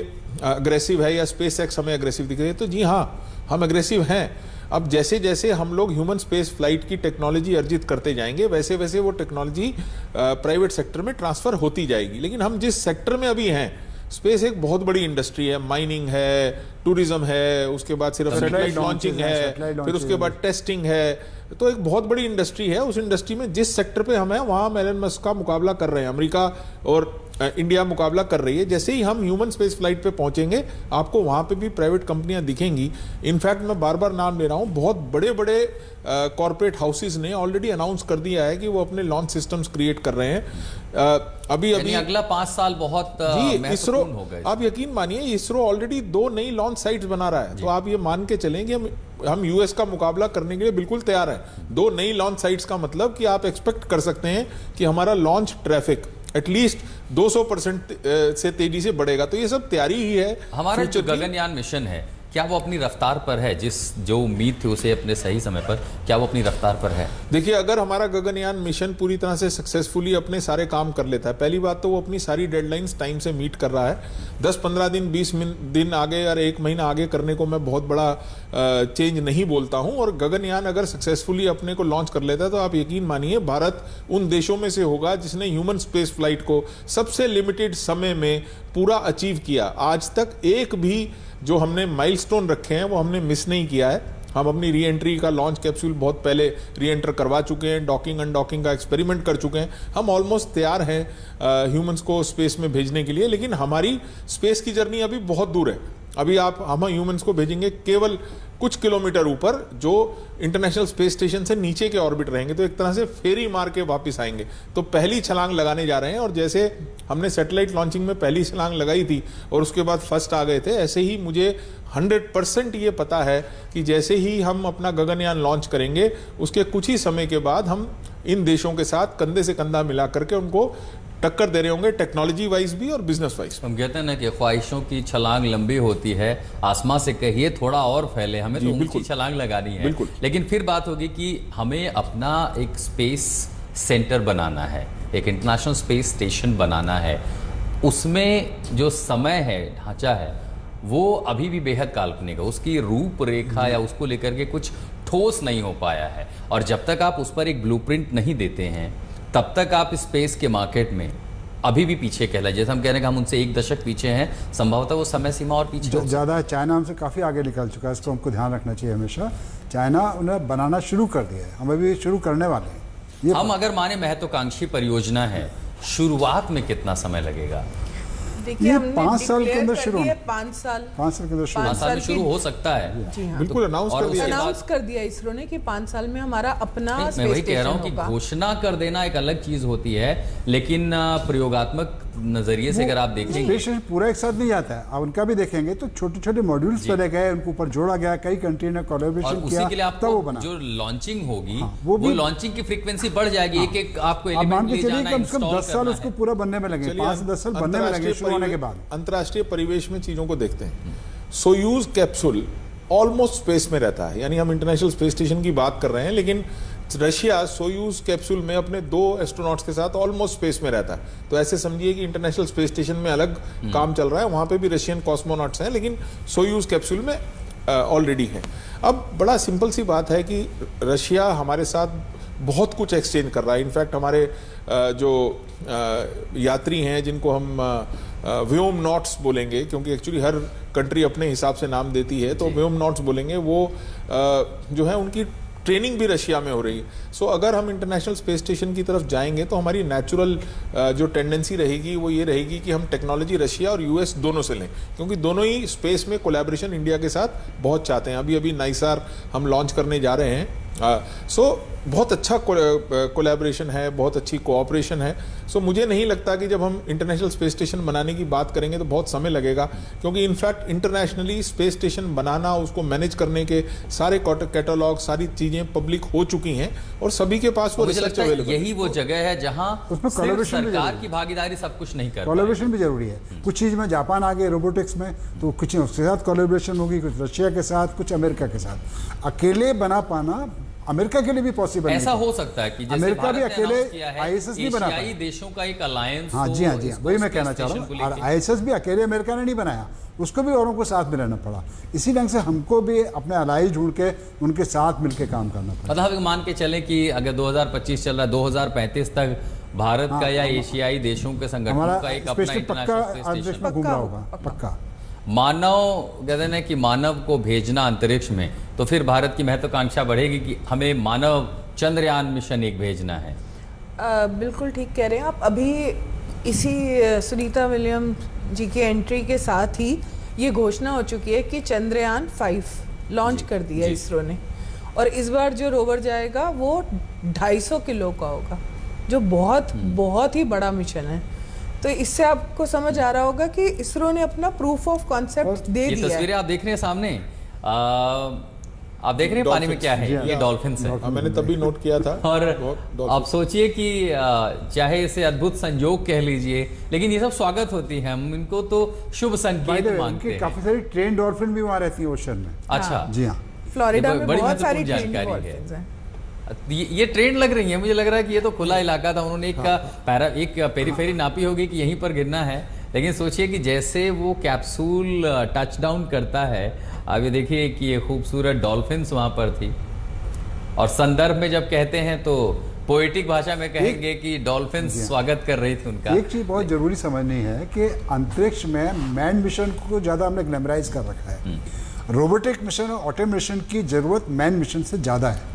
अग्रेसिव है, या स्पेस एक्स हमें अग्रेसिव दिख रही है? तो जी हाँ, हम अग्रेसिव हैं। अब जैसे जैसे हम लोग ह्यूमन स्पेस फ्लाइट की टेक्नोलॉजी अर्जित करते जाएंगे वैसे वैसे वो टेक्नोलॉजी प्राइवेट सेक्टर में ट्रांसफ़र होती जाएगी। लेकिन हम जिस सेक्टर में अभी हैं, स्पेस एक बहुत बड़ी इंडस्ट्री है, माइनिंग है, टूरिज्म है, उसके बाद सिर्फ सैटेलाइट लॉन्चिंग है, फिर उसके बाद टेस्टिंग है, तो एक बहुत बड़ी इंडस्ट्री है। उस इंडस्ट्री में जिस सेक्टर पे हम हैं वहाँ हम एलन मस्क का मुकाबला कर रहे हैं, अमेरिका और इंडिया मुकाबला कर रही है। जैसे ही हम ह्यूमन स्पेस फ्लाइट पे पहुंचेंगे आपको वहाँ पे भी प्राइवेट कंपनियां दिखेंगी। इनफैक्ट मैं बार बार नाम ले रहा हूँ, बहुत बड़े बड़े कॉर्पोरेट हाउसेस ने ऑलरेडी अनाउंस कर दिया है कि वो अपने लॉन्च सिस्टम्स क्रिएट कर रहे हैं। अभी अगला 5 साल बहुत जी, इसरो, होगा। आप यकीन मानिए इसरो ऑलरेडी 2 नई लॉन्च साइट्स बना रहा है, तो आप ये मान के चलें कि हम यूएस का मुकाबला करने के लिए बिल्कुल तैयार हैं। 2 नई लॉन्च साइट्स का मतलब कि आप एक्सपेक्ट कर सकते हैं कि हमारा लॉन्च ट्रैफिक एटलीस्ट 200% से तेजी से बढ़ेगा। तो ये सब तैयारी ही है। हमारा जो गगनयान मिशन है, क्या वो अपनी रफ्तार पर है? जो उम्मीद थी उसे अपने सही समय पर, क्या वो अपनी रफ्तार पर है? देखिए, अगर हमारा गगनयान मिशन पूरी तरह से सक्सेसफुली अपने सारे काम कर लेता है, पहली बात तो वो अपनी सारी डेडलाइंस टाइम से मीट कर रहा है। 10-15 दिन 20 दिन आगे और 1 महीना आगे करने को मैं बहुत बड़ा चेंज नहीं बोलता हूं। और गगनयान अगर सक्सेसफुली अपने को लॉन्च कर लेता है तो आप यकीन मानिए भारत उन देशों में से होगा जिसने ह्यूमन स्पेस फ्लाइट को सबसे लिमिटेड समय में पूरा अचीव किया। आज तक एक भी जो हमने माइलस्टोन रखे हैं वो हमने मिस नहीं किया है। हम अपनी री एंट्री का लॉन्च कैप्सूल बहुत पहले री एंटर करवा चुके हैं, डॉकिंग अनडॉकिंग का एक्सपेरिमेंट कर चुके हैं, हम ऑलमोस्ट तैयार हैं ह्यूमंस को स्पेस में भेजने के लिए। लेकिन हमारी स्पेस की जर्नी अभी बहुत दूर है। अभी हम ह्यूमंस को भेजेंगे केवल कुछ किलोमीटर ऊपर, जो इंटरनेशनल स्पेस स्टेशन से नीचे के ऑर्बिट रहेंगे, तो एक तरह से फेरी मार के वापस आएंगे। तो पहली छलांग लगाने जा रहे हैं, और जैसे हमने सैटेलाइट लॉन्चिंग में पहली छलांग लगाई थी और उसके बाद फर्स्ट आ गए थे, ऐसे ही मुझे 100% ये पता है कि जैसे ही हम अपना गगनयान लॉन्च करेंगे उसके कुछ ही समय के बाद हम इन देशों के साथ कंधे से कंधा मिला करके उनको टक्कर दे रहे होंगे, टेक्नोलॉजी वाइज भी और बिजनेस वाइज। हम कहते हैं ना कि ख्वाहिशों की छलांग लंबी होती है, आसमां से कहिए थोड़ा और फैले, हमें तो ऊंची छलांग लगानी है। लेकिन फिर बात होगी कि हमें अपना एक स्पेस सेंटर बनाना है, एक इंटरनेशनल स्पेस स्टेशन बनाना है। उसमें जो समय है, ढांचा है, वो अभी भी बेहद काल्पनिक है। उसकी रूपरेखा या उसको लेकर के कुछ ठोस नहीं हो पाया है। और जब तक आप उस पर एक ब्लूप्रिंट नहीं देते हैं तब तक आप स्पेस के मार्केट में अभी भी पीछे कहलाए। जैसे हम कह रहे हैं कि हम उनसे 1 दशक पीछे हैं, संभवतः वो समय सीमा और पीछे ज़्यादा है। चाइना हमसे काफ़ी आगे निकल चुका है, इसको हमको ध्यान रखना चाहिए हमेशा। चाइना उन्हें बनाना शुरू कर दिया है, हम अभी शुरू करने वाले हैं। हम अगर माने महत्वाकांक्षी परियोजना है, शुरुआत में कितना समय लगेगा? देखिए, हमने 5 साल के अंदर शुरू, 5 साल के अंदर शुरू, 5 साल में शुरू हो सकता है। जी हाँ, बिल्कुल अनाउंस कर दिया इसरो ने कि 5 साल में हमारा अपना स्पेस मैं वही कह रहा हूँ कि होगा। घोषणा कर देना एक अलग चीज होती है, लेकिन प्रयोगात्मक नजरिए से अगर आप देखेंगे, स्पेस स्टेशन पूरा एक साथ नहीं जाता है। अब उनका भी देखेंगे तो छोटे छोटे मॉड्यूल्स बने गए, उनके ऊपर जोड़ा गया, कई कंट्री ने कोलैबोरेशन किया, उसी के लिए तब वो आपको बना। जो लॉन्चिंग होगी, वो वो लॉन्चिंग की फ्रीक्वेंसी बढ़ जाएगी। एक आपको अब मान एलिमेंट के ले चलिए जाना, कम से कम इंस्टॉल 10 साल उसको पूरा बनने में लगे, 5 से 10 साल बनने में लगे शुरू होने के बाद। अंतर्राष्ट्रीय परिवेश में चीजों को देखते हैं। सोयूज कैप्सूल ऑलमोस्ट स्पेस में रहता है, यानी हम इंटरनेशनल स्पेस स्टेशन की बात कर रहे हैं, लेकिन रशिया सोयूज कैप्सूल में अपने 2 एस्ट्रोनॉट्स के साथ ऑलमोस्ट स्पेस में रहता है। तो ऐसे समझिए कि इंटरनेशनल स्पेस स्टेशन में अलग काम चल रहा है, वहाँ पे भी रशियन कॉस्मोनॉट्स हैं, लेकिन सोयूज कैप्सूल में ऑलरेडी है। अब बड़ा सिंपल सी बात है कि रशिया हमारे साथ बहुत कुछ एक्सचेंज कर रहा है। इनफैक्ट हमारे जो यात्री हैं, जिनको हम व्योम नॉट्स बोलेंगे, क्योंकि एक्चुअली हर कंट्री अपने हिसाब से नाम देती है, तो व्योम नॉट्स बोलेंगे, वो जो है उनकी ट्रेनिंग भी रशिया में हो रही है। सो अगर हम इंटरनेशनल स्पेस स्टेशन की तरफ जाएंगे तो हमारी नेचुरल जो टेंडेंसी रहेगी वो ये रहेगी कि हम टेक्नोलॉजी रशिया और यूएस दोनों से लें, क्योंकि दोनों ही स्पेस में कोलैबोरेशन इंडिया के साथ बहुत चाहते हैं। अभी नाइसार हम लॉन्च करने जा रहे हैं। सो बहुत अच्छा कोलैबोरेशन है, बहुत अच्छी कोऑपरेशन है। सो मुझे नहीं लगता कि जब हम इंटरनेशनल स्पेस स्टेशन बनाने की बात करेंगे तो बहुत समय लगेगा, क्योंकि इनफैक्ट इंटरनेशनली स्पेस स्टेशन बनाना, उसको मैनेज करने के सारे कैटलॉग, सारी चीजें पब्लिक हो चुकी हैं और सभी के पास वो मुझे रिसर्च लगता है अवेलेबल। यही वो जगह है जहां उसमें सिर्फ collaboration भी सरकार जरूरी की भागीदारी सब कुछ नहीं कर कोलैबोरेशन भी जरूरी है। कुछ चीज़ में जापान आ गए रोबोटिक्स में, तो कुछ उसके साथ कोलैबोरेशन होगी, कुछ रशिया के साथ, कुछ अमेरिका के साथ। अकेले बना पाना अमेरिका के लिए भी पॉसिबल ऐसा नहीं हो सकता है कि जैसे अमेरिका भारत भी ने अकेले announce किया है, ISS नहीं बना एशियाई पाया। देशों का एक अलायंस हाँ जी, हाँ जी, वही मैं कहना चाह रहा हूँ। और ISS भी अकेले अमेरिका ने नहीं बनाया, उसको भी औरों को साथ में रहना पड़ा। इसी ढंग से हमको भी अपने अलाई ढूंढ के उनके साथ मिलकर काम करना पड़ा। मतलब मान के चले कि अगर 2025 चल रहा है, 2035 तक भारत का या एशियाई देशों के संगठनों हमारा का एक अपना स्पेशली पक्का इंटरनेशनल स्पेस अंतरिक्ष स्टेशन, में घूम रहा होगा, पक्का। मानव कहते हैं कि मानव को भेजना अंतरिक्ष में, तो फिर भारत की महत्वाकांक्षा बढ़ेगी कि हमें मानव चंद्रयान मिशन एक भेजना है। बिल्कुल ठीक कह रहे हैं आप। अभी इसी सुनीता विलियम्स जी की एंट्री के साथ ही ये घोषणा हो चुकी है कि चंद्रयान 5 लॉन्च कर दिया इसरो ने, और इस बार जो रोवर जाएगा वो 250 किलो का होगा, जो बहुत ही बड़ा मिशन है। तो इससे आपको समझ आ रहा होगा कि इसरो ने अपना प्रूफ ऑफ कॉन्सेप्ट दे ये दिया है। तस्वीरें आप देख रहे हैं सामने, आप देख रहे हैं पानी में क्या है, ये डॉल्फिन है। हाँ, मैंने तभी नोट किया था। और आप सोचिए कि चाहे इसे अद्भुत संयोग कह लीजिए, लेकिन ये सब स्वागत होती है, हम इनको तो शुभ संकेत मानते हैं। काफी सारी ट्रेन डॉल्फिन भी वहाँ रहती है ओशन में। अच्छा, जी हाँ, फ्लोरिडा में बड़ी बहुत सारी महत्वपूर्ण ट्रेन जानकारी है। डॉल्फिन्स हैं। ये ट्रेन लग रही है, मुझे लग रहा है कि ये तो खुला इलाका था, उन्होंने एक पेरीफेरी नापी होगी कि यहीं पर गिरना है। लेकिन सोचिए कि जैसे वो कैप्सूल टच डाउन करता है, अब ये देखिए कि ये खूबसूरत डॉल्फिन्स वहाँ पर थी, और संदर्भ में जब कहते हैं तो पोएटिक भाषा में कहेंगे कि डॉल्फिन्स स्वागत कर रही थी उनका। एक चीज बहुत जरूरी समझनी है कि अंतरिक्ष में मैन मिशन को ज्यादा हमने ग्लैमराइज कर रखा है। रोबोटिक मिशन और ऑटोमेशन की जरूरत मैन मिशन से ज्यादा है।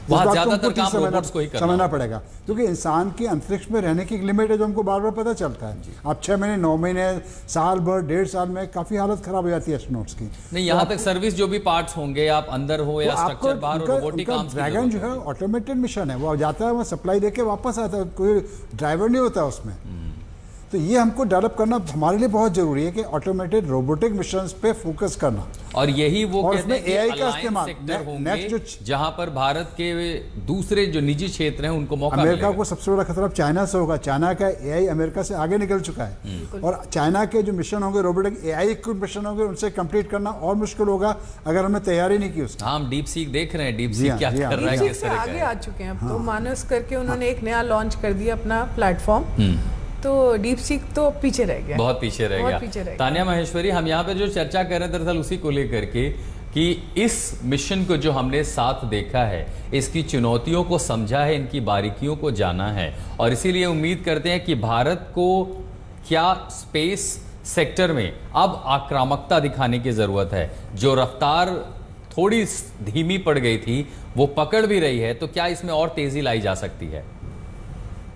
वहाँ ज्यादातर काम रोबोट्स को ही करना समझना पड़ेगा, क्योंकि इंसान की अंतरिक्ष में रहने की एक लिमिट है जो हमको बार बार पता चलता है। आप 6 महीने, 9 महीने, साल भर, 1.5 साल में काफी हालत खराब हो जाती है एस्ट्रोनॉट्स की। नहीं, यहाँ तक सर्विस जो भी पार्ट्स होंगे, आप अंदर हो या स्ट्रक्चर बाहर हो, रोबोटिक काम ड्रैगन जो है ऑटोमेटेड मिशन है, वो जाता है, वो सप्लाई देके वापस आता है, कोई ड्राइवर नहीं होता उसमें। तो ये हमको डेवलप करना हमारे लिए बहुत जरूरी है कि ऑटोमेटेड रोबोटिक मिशंस पे फोकस करना। और यही वो और कहते हैं कि AI का अलायंस इस्तेमाल, सेक्टर होंगे नेक्स्ट जहां पर भारत के दूसरे जो निजी क्षेत्र हैं उनको मौका अमेरिका मिलेगा। को सबसे बड़ा खतरा चाइना से होगा। चाइना का AI अमेरिका से आगे निकल चुका है, और चाइना के जो मिशन होंगे रोबोटिक AI के मिशन होंगे, उनसे कंप्लीट करना और मुश्किल होगा अगर हमने तैयारी नहीं की उसकी। हाँ, हम डीप सीक देख रहे हैं, डीप जी सीक हाँ, क्या जी हाँ। कर रहा है, डीप किस सीक से तरह आगे का आ है। चुके हैं अब तो। मानस करके उन्होंने एक नया लॉन्च कर दिया अपना प्लेटफॉर्म, तो डीप सीक तो पीछे रह गया, बहुत पीछे रह बहुत गया। पीछे रह गया। तानिया माहेश्वरी, हम यहाँ पे जो चर्चा कर रहे हैं दरअसल उसी को लेकर के कि इस मिशन को जो हमने साथ देखा है, इसकी चुनौतियों को समझा है, इनकी बारीकियों को जाना है, और इसीलिए उम्मीद करते हैं कि भारत को क्या स्पेस सेक्टर में अब आक्रामकता दिखाने की जरूरत है। जो रफ्तार थोड़ी धीमी पड़ गई थी वो पकड़ भी रही है, तो क्या इसमें और तेजी लाई जा सकती है?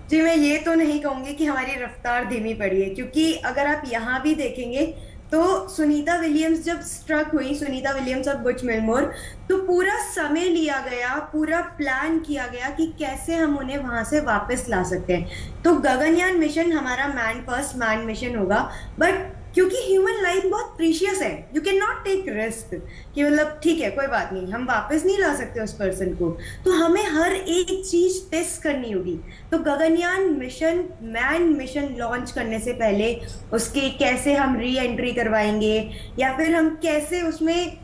जी, मैं ये तो नहीं कहूंगी कि हमारी रफ्तार धीमी पड़ी है, क्योंकि अगर आप यहाँ भी देखेंगे तो सुनीता विलियम्स जब स्ट्रक हुई, सुनीता विलियम्स और बुच मिलमोर, तो पूरा समय लिया गया, पूरा प्लान किया गया कि कैसे हम उन्हें वहां से वापस ला सकते हैं। तो गगनयान मिशन हमारा मैन फर्स्ट मैन मिशन होगा, बट क्योंकि ह्यूमन लाइफ बहुत प्रीशियस है, you can not take risk कि मतलब ठीक है कोई बात नहीं, हम वापस नहीं ला सकते उस पर्सन को, तो हमें हर एक चीज टेस्ट करनी होगी। तो Gaganyaan mission, man mission launch करने से पहले उसके कैसे हम री एंट्री करवाएंगे, या फिर हम कैसे उसमें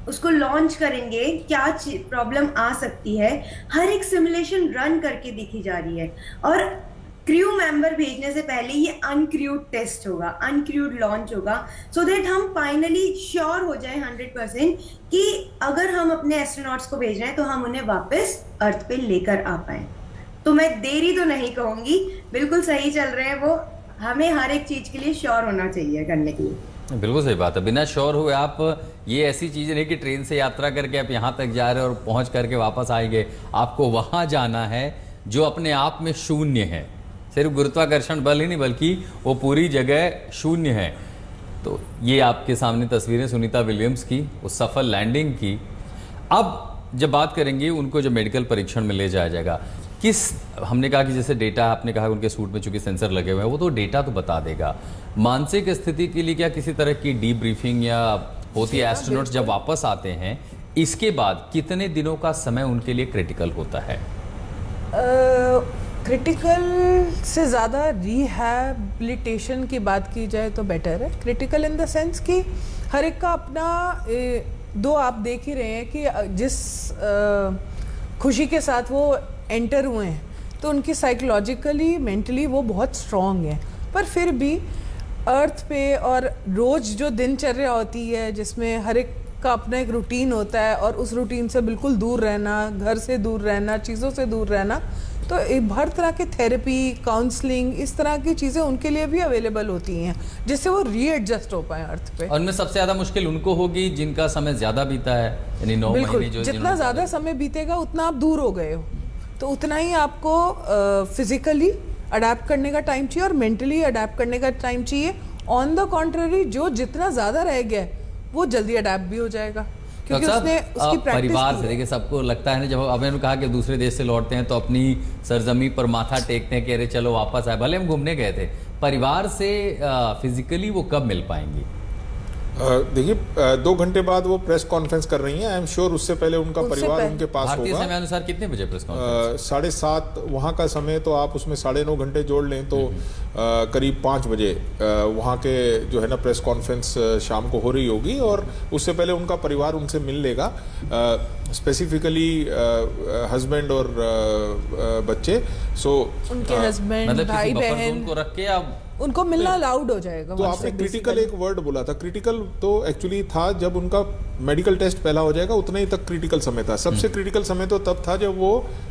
उसको लॉन्च करेंगे, क्या प्रॉब्लम आ सकती है, हर एक सिमुलेशन रन करके दिखी जा रही है। और क्रू मेंबर भेजने से पहले ये अनक्रूड टेस्ट होगा, अनक्रूड लॉन्च होगा, सो दैट हम फाइनली श्योर हो जाए 100% कि अगर हम अपने एस्ट्रोनॉट्स को भेज रहे हैं तो हम उन्हें वापस अर्थ पे लेकर आ पाए। तो मैं देरी तो नहीं कहूंगी, बिल्कुल सही चल रहे हैं वो। हमें हर एक चीज के लिए श्योर होना चाहिए करने के लिए। बिल्कुल सही बात है। बिना श्योर हुए आप, ये ऐसी चीज़ नहीं कि ट्रेन से यात्रा करके आप यहाँ तक जा रहे हो और पहुँच करके वापस आएंगे। आपको वहाँ जाना है जो अपने आप में शून्य है, सिर्फ गुरुत्वाकर्षण बल ही नहीं बल्कि वो पूरी जगह शून्य है। तो ये आपके सामने तस्वीरें सुनीता विलियम्स की उस सफल लैंडिंग की। अब जब बात करेंगे उनको जब मेडिकल परीक्षण में ले जाया जाएगा, किस, हमने कहा कि जैसे डेटा आपने कहा उनके सूट में चूंकि सेंसर लगे हुए हैं, वो तो डेटा तो बता देगा। मानसिक स्थिति के लिए क्या किसी तरह की डीब्रीफिंग या होती है? एस्ट्रोनॉट्स जब वापस आते हैं इसके बाद कितने दिनों का समय उनके लिए क्रिटिकल होता है? क्रिटिकल से ज़्यादा रिहैबिलिटेशन की बात की जाए तो बेटर है। क्रिटिकल इन द सेंस कि हर एक का अपना दो आप देख ही रहे हैं कि जिस खुशी के साथ वो एंटर हुए हैं तो उनकी साइकोलॉजिकली मेंटली वो बहुत स्ट्रॉन्ग है। पर फिर भी अर्थ पे और रोज़ जो दिनचर्या होती है जिसमें हर एक का अपना एक रूटीन होता है और उस रूटीन से बिल्कुल दूर रहना, घर से दूर रहना, चीज़ों से दूर रहना, तो हर तरह के थेरेपी, काउंसलिंग, इस तरह की चीज़ें उनके लिए भी अवेलेबल होती हैं जिससे वो रीएडजस्ट हो पाए अर्थ पे। और उनमें सबसे ज़्यादा मुश्किल उनको होगी जिनका समय ज़्यादा बीता है, यानी 9 महीने जो जितना ज़्यादा समय बीतेगा उतना आप दूर हो गए हो, तो उतना ही आपको फिजिकली अडेप्ट करने का टाइम चाहिए और मेंटली अडेप्ट करने का टाइम चाहिए। ऑन द कॉन्ट्ररी जो जितना ज़्यादा रह गया वो जल्दी अडेप्ट भी हो जाएगा क्योंकि उसने उसकी प्रैक्टिस परिवार की से देखिए, सबको लगता है ना, जब अभी कहा कि दूसरे देश से लौटते हैं तो अपनी सरजमी पर माथा टेकते हैं कि अरे चलो वापस आए, भले हम घूमने गए थे। परिवार से फिजिकली वो कब मिल पाएंगी? देखिए 2 घंटे बाद वो प्रेस कॉन्फ्रेंस कर रही हैं। आई एम श्योर उससे पहले उनका परिवार उनके पास भारतीय होगा। समय अनुसार कितने बजे प्रेस कॉन्फ्रेंस? 7:30 वहाँ का समय, तो आप उसमें 9.5 घंटे जोड़ लें तो करीब 5 बजे वहाँ के जो है ना प्रेस कॉन्फ्रेंस शाम को हो रही होगी और उससे पहले उनका परिवार उनसे मिल लेगा, स्पेसिफिकली हस्बैंड और बच्चे। सो उनके हस्बैंड, मतलब भाई किसी बफर बहन, जोन को रख के आप उनको मिलना अलाउड हो जाएगा। तो आपने क्रिटिकल एक वर्ड बोला था, क्रिटिकल तो एक्चुअली था जब उनका मेडिकल टेस्ट पहला हो जाएगा उतना ही तक क्रिटिकल समय था। सबसे क्रिटिकल समय तो तब था जब वो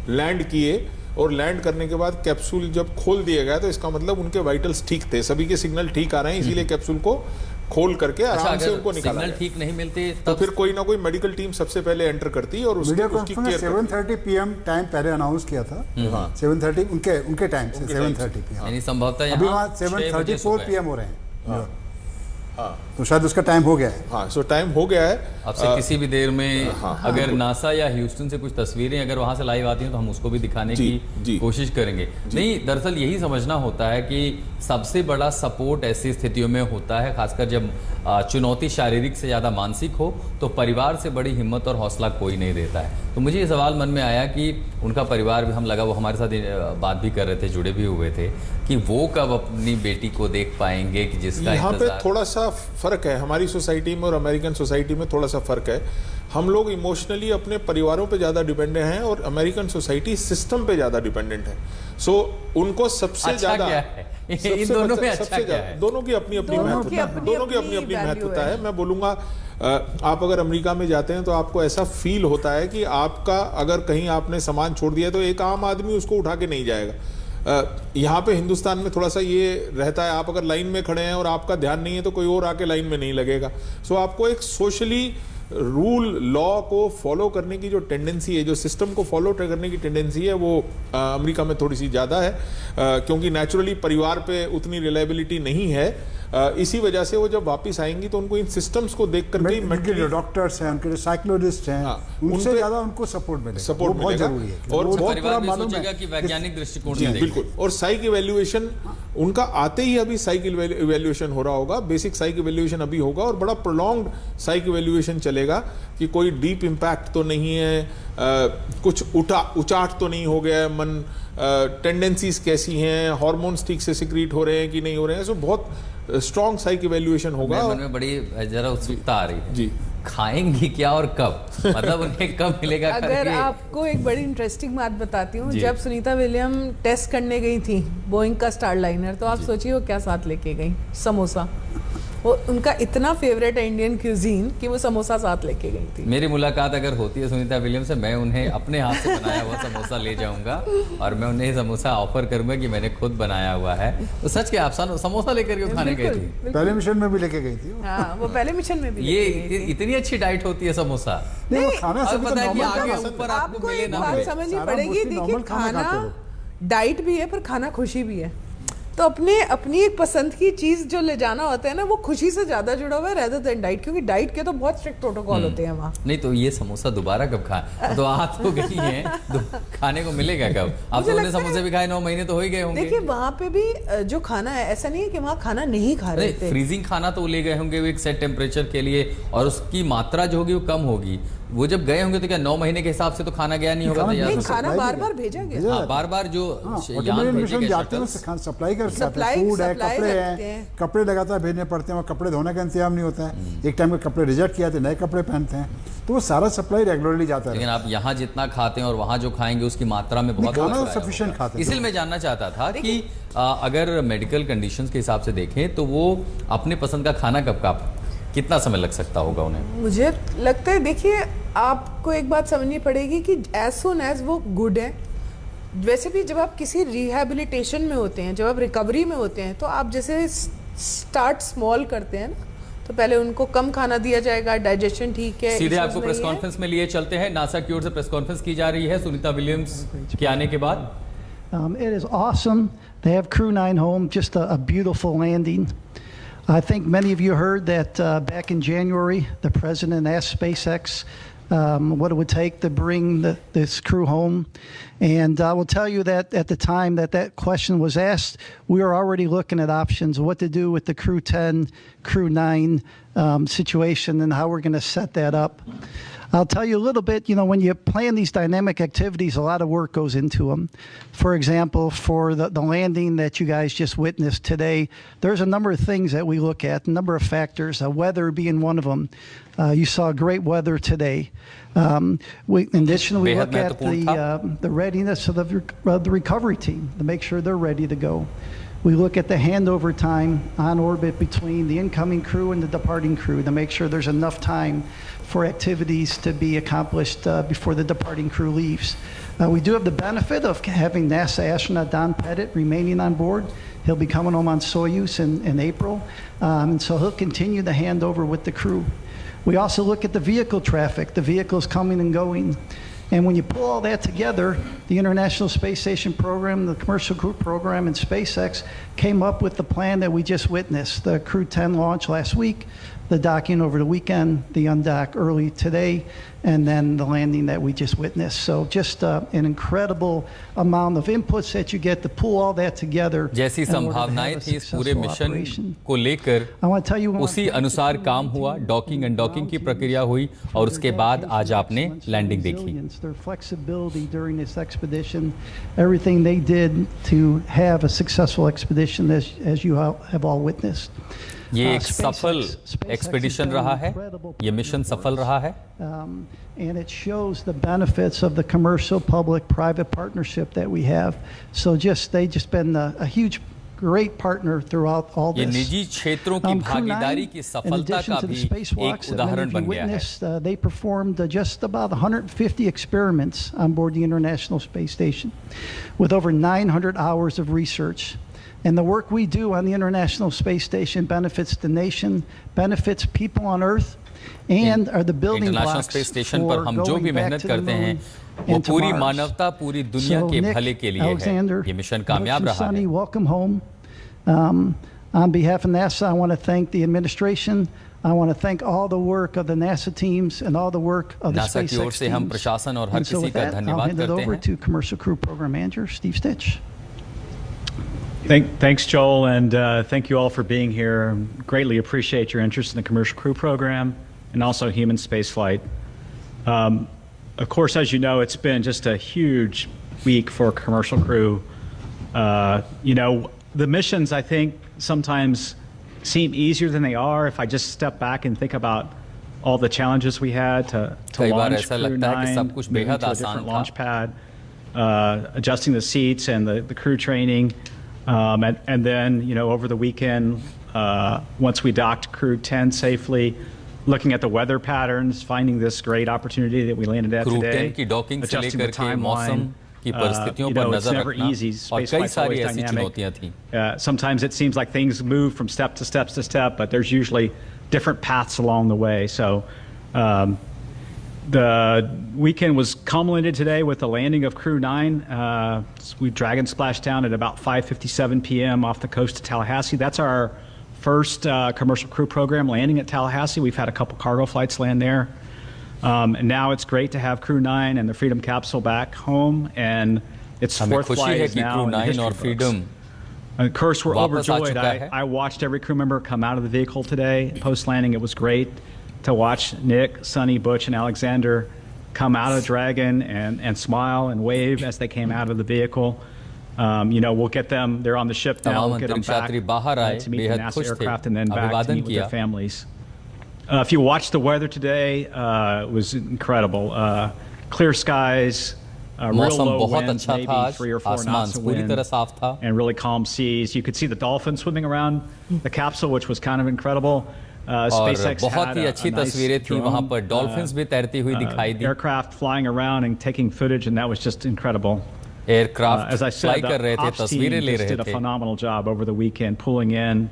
लैंड किए और लैंड करने के बाद कैप्सूल जब खोल दिया गया, तो इसका मतलब उनके वाइटल्स ठीक थे, सभी के सिग्नल ठीक आ रहे हैं, इसीलिए कैप्सूल को खोल करके आराम से उनको निकाला। सिग्नल ठीक नहीं मिलते तो फिर कोई ना कोई मेडिकल टीम सबसे पहले एंटर करती और उसकी केयर करती। 7:30 PM टाइम पहले अनाउंस किया था। 7:30 उनके टाइम से 7:30 PM, यानी संभवतः अभी यहाँ वहाँ 7:34 PM हो रहे हैं। हाँ तो शायद उसका टाइम हो गया है। हाँ, सो टाइम हो गया है। अब से किसी भी देर में अगर नासा या ह्यूस्टन से कुछ तस्वीरें अगर वहां से लाइव आती हैं तो हम उसको भी दिखाने की कोशिश करेंगे। नहीं, दरअसल यही समझना होता है कि सबसे बड़ा सपोर्ट ऐसी स्थितियों में होता है, खासकर जब चुनौती शारीरिक से ज़्यादा मानसिक हो, तो परिवार से बड़ी हिम्मत और हौसला कोई नहीं देता है। तो मुझे ये सवाल मन में आया कि उनका परिवार भी, हम लगा वो हमारे साथ बात भी कर रहे थे, जुड़े भी हुए थे, कि वो कब अपनी बेटी को देख पाएंगे कि जिसका यहाँ पे थोड़ा सा फर्क है हमारी सोसाइटी में और अमेरिकन सोसाइटी में, थोड़ा सा फर्क है। हम लोग इमोशनली अपने परिवारों पे ज़्यादा डिपेंडेंट हैं और अमेरिकन सोसाइटी सिस्टम पे ज़्यादा डिपेंडेंट है। सो उनको सबसे अच्छा ज़्यादा इन दोनों में अच्छा क्या है? दोनों की अपनी अपनी महत्वता है। मैं बोलूँगा आप अगर अमेरिका में जाते हैं तो आपको ऐसा फील होता है कि आपका अगर कहीं आपने सामान छोड़ दिया तो एक आम आदमी उसको उठा के नहीं जाएगा। यहाँ पे हिंदुस्तान में थोड़ा सा ये रहता है, आप अगर लाइन में खड़े हैं और आपका ध्यान नहीं है तो कोई और आके लाइन में नहीं लगेगा। सो आपको एक सोशली रूल लॉ को फॉलो करने की जो टेंडेंसी है, जो सिस्टम को फॉलो करने की टेंडेंसी है, वो अमेरिका में थोड़ी सी ज़्यादा है, क्योंकि नेचुरली परिवार पे उतनी रिलायबिलिटी नहीं है। इसी वजह से वो जब वापस आएंगी तो उनको इन सिस्टम्स को देख करके उनके जो डॉक्टर्स हैं, उनके जो साइकोलॉजिस्ट हैं, उनसे ज़्यादा उनको सपोर्ट मिलेगा, सपोर्ट बहुत जरूरी है। और परिवार भी सोचेगा कि वैज्ञानिक दृष्टिकोण से देखेंगे। बिल्कुल। और साइक इवैल्यूएशन उनका आते ही अभी साइक इवैल्यूएशन हो रहा होगा, बेसिक साइक इवैल्यूएशन अभी होगा और बड़ा प्रोलॉन्ग्ड साइक इवैल्यूएशन चलेगा कि कोई डीप इम्पैक्ट तो नहीं है, कुछ उचाट तो नहीं हो गया है मन, टेंडेंसीज कैसी हैं, हार्मोन्स ठीक से सिक्रीट हो रहे हैं कि नहीं हो रहे हैं। सो बहुत स्ट्रॉन्ग साइक इवैल्यूएशन होगा। मन में बड़ी जरा उत्सुकता आ रही है जी। खाएंगी क्या और कब, मतलब उन्हें कब मिलेगा अगर करके। आपको एक बड़ी इंटरेस्टिंग बात बताती हूँ, जी। जब सुनीता विलियम टेस्ट करने गई थी बोइंग का स्टारलाइनर, तो आप सोचिए वो क्या साथ लेके गई, समोसा। वो उनका इतना फेवरेट है इंडियन क्यूजीन कि वो समोसा साथ लेके गई थी। मेरी मुलाकात अगर होती है सुनीता विलियम्स से, मैं उन्हें अपने हाथ से बनाया हुआ समोसा ले जाऊंगा और मैं उन्हें समोसा ऑफर करूंगा कि मैंने खुद बनाया हुआ है। तो सच के आप समोसा लेकर के खाने गए थी? पहले मिशन में भी लेके गई थी वो। हाँ, वो पहले मिशन में भी ये लेके गई थी। इतनी अच्छी डाइट होती है समोसा? नहीं वो खाना और सभी तो पता है कि normal आगे खाना- ऊपर आपको आपको मिले एक ना बात मिले। समझनी सारा पड़ेगी, mostly देखिए normal खाना खाते खाना डाइट भी है पर खाना खुशी भी है। तो अपनी एक पसंद की चीज जो ले जाना होता है ना, वो खुशी से ज्यादा जुड़ा हुआ है रेदर देन डाइट, क्योंकि डाइट के तो बहुत स्ट्रिक्ट प्रोटोकॉल होते हैं वहाँ। नहीं तो ये समोसा दोबारा कब खाए? तो आप तो गई हैं, खाने को मिलेगा कब? आप मुझे तो उन्हें लगता है- समोसे भी खाए 9 महीने तो हो ही गए होंगे। देखिए वहाँ पे भी जो खाना है, ऐसा नहीं है कि वहाँ खाना नहीं खा रहे नहीं, थे। फ्रीजिंग खाना तो ले गए होंगे एक सेट टेम्परेचर के लिए, और उसकी मात्रा जो होगी वो कम होगी। वो जब गए होंगे तो क्या 9 महीने के हिसाब से तो खाना गया नहीं होगा खाना तैयार नहीं, होकर? खाना supply बार भी बार है। भेजा गया। भेजा हाँ, बार बार जो हाँ, यान ऑटोमेटिक भेजे मिशन गए जाते हैं, shuttles। खाना सप्लाई करते हैं, सप्लाई फूड है, सप्लाई कपड़े करते हैं, हैं। कपड़े लगातार भेजने पड़ते हैं और कपड़े धोने का इंतजाम नहीं होता है। एक टाइम में कपड़े रिजेक्ट किया तो नए कपड़े पहनते हैं, तो वो सारा सप्लाई रेगुलरली जाता है। लेकिन आप यहाँ जितना खाते हैं और वहाँ जो खाएंगे उसकी मात्रा में बहुत खाना फर्क तो आया sufficient होगा। खाते हैं। इसलिए मैं जानना चाहता था कि अगर मेडिकल कंडीशंस के हिसाब से देखें तो वो अपने पसंद का खाना कब कितना समय लग सकता होगा उन्हें? मुझे लगता है, देखिए आपको एक बात समझनी पड़ेगी कि एज सुन एज वो गुड है, वैसे भी जब आप किसी रिहैबिलिटेशन में होते हैं, जब आप रिकवरी में होते हैं, तो आप जैसे स्टार्ट स्मॉल करते हैं ना, तो पहले उनको कम खाना दिया जाएगा, डाइजेशन ठीक है, सीधे issues आपको प्रेस नहीं है। कॉन्फ्रेंस में लिए चलते हैं। नासा की ओर से प्रेस कॉन्फ्रेंस की जा रही है सुनीता विलियम्स के आने के बाद। It is awesome to have Crew 9 home, just a beautiful landing. I think many of you heard that back in January, the president asked SpaceX what it would take to bring this crew home. And I will tell you that at the time that question was asked, we were already looking at options, what to do with the Crew 10, Crew 9 situation and how we're going to set that up. I'll tell you a little bit, when you plan these dynamic activities, a lot of work goes into them. For example, for the landing that you guys just witnessed today, there's a number of things that we look at, a number of factors, weather being one of them. You saw great weather today. In addition, we look at the readiness of the recovery team to make sure they're ready to go. We look at the handover time on orbit between the incoming crew and the departing crew to make sure there's enough time for activities to be accomplished before the departing crew leaves. We do have the benefit of having NASA astronaut Don Pettit remaining on board. He'll be coming home on Soyuz in April, and so he'll continue the handover with the crew. We also look at the vehicle traffic, the vehicles coming and going. And when you pull all that together, the International Space Station program, the Commercial Crew program, and SpaceX came up with the plan that we just witnessed. The Crew 10 launch last week, the docking over the weekend, the undock early today, and then the landing that we just witnessed. So just an incredible amount of inputs that you get to pull all that together. जैसी संभावनाएं थी इस पूरे mission को लेकर उसी अनुसार काम हुआ। डॉकिंग एंड डॉकिंग की प्रक्रिया हुई और उसके बाद आज आपने लैंडिंग देखी। Their flexibility during this expedition, everything they did to have a successful expedition as you have all witnessed. ये एक सफल एक्सपीडिशन रहा है, ये मिशन सफल रहा है। And it shows the benefits of the commercial public-private partnership that we have. So they just been a huge great partner throughout all ये this. निजी क्षेत्रों की भागीदारी की सफलता का भी एक उदाहरण बन गया है। They performed just about 150 experiments on board the International Space Station with over 900 hours of research. And the work we do on the International Space Station benefits the nation, benefits people on Earth, and are the building blocks international space station पर for हम जो भी going back मेहनत to the करते हैं moon वो and to पूरी Mars. मानवता, पूरी दुनिया So, के Nick, भले के लिए है। Alexander, ये मिशन कामयाब Brooks and रहा Sonny, है। welcome home. On behalf of NASA, I want to thank the administration. I want to thank all the work of the NASA teams and all the work of the NASA की ओर SpaceX से हम teams. प्रशासन और हर And so किसी with का that, I'll धन्यवाद hand it करते over हैं। to Commercial Crew Program Manager Steve Stitch. Thanks, Joel, and thank you all for being here. Greatly appreciate your interest in the Commercial Crew Program and also human spaceflight. Of course, as you know, it's been just a huge week for Commercial Crew. The missions, I think, sometimes seem easier than they are. If I just step back and think about all the challenges we had to कई बार launch ऐसा Crew लगता है कि 9, सब कुछ moving बेहद to a आसान different था। launch pad, adjusting the seats and the crew training, and then over the weekend, once we docked Crew 10 safely, looking at the weather patterns, finding this great opportunity that we landed at Crew today, 10 की docking से adjusting the लेकर के मौसम timeline. की परिस्थितियों पर It's नजर never रखना easy. और Space कई flight's सारी always ऐसी dynamic. चुनौतियां थी। Sometimes it seems like things move from step to step to step, but there's usually different paths along the way. So the weekend was culminated today with the landing of Crew 9. We Dragon splashed down at about 5:57 p.m. off the coast of Tallahassee. That's our first commercial crew program landing at Tallahassee. We've had a couple cargo flights land there. And now it's great to have Crew 9 and the Freedom capsule back home, and its हमें fourth खुशी flight है is कि now Crew in the 9 history और books. Freedom Of course, we're वापस आ overjoyed. चुका है। I watched every crew member come out of the vehicle today. Post-landing, it was great to watch Nick, Sonny, Butch, and Alexander come out of Dragon and smile and wave as they came out of the vehicle. We'll get them, they're on the ship now, तमाम we'll get them अंतरिक्ष back यात्री बाहर आए, to meet the बेहद NASA खुश थे, aircraft and then back to अभिवादन meet with their किया। families. If you watch the weather today, it was incredible. Clear skies, real मौसम low बहुत winds, अच्छा था maybe आज, 3 or 4 आसमान knots of पूरी wind, तरह साफ था। and really calm seas. You could see the dolphins swimming around the capsule, which was kind of incredible. और SpaceX बहुत had ही a अच्छी nice तस्वीरें थी वहां drone, पर डॉल्फिन्स भी तैरती हुई दिखाई दी aircraft flying around and taking footage, and that was just incredible. Aircraft As I fly said, कर रहे the थे ops team तस्वीरें ले just रहे did a थे phenomenal job over the weekend, pulling in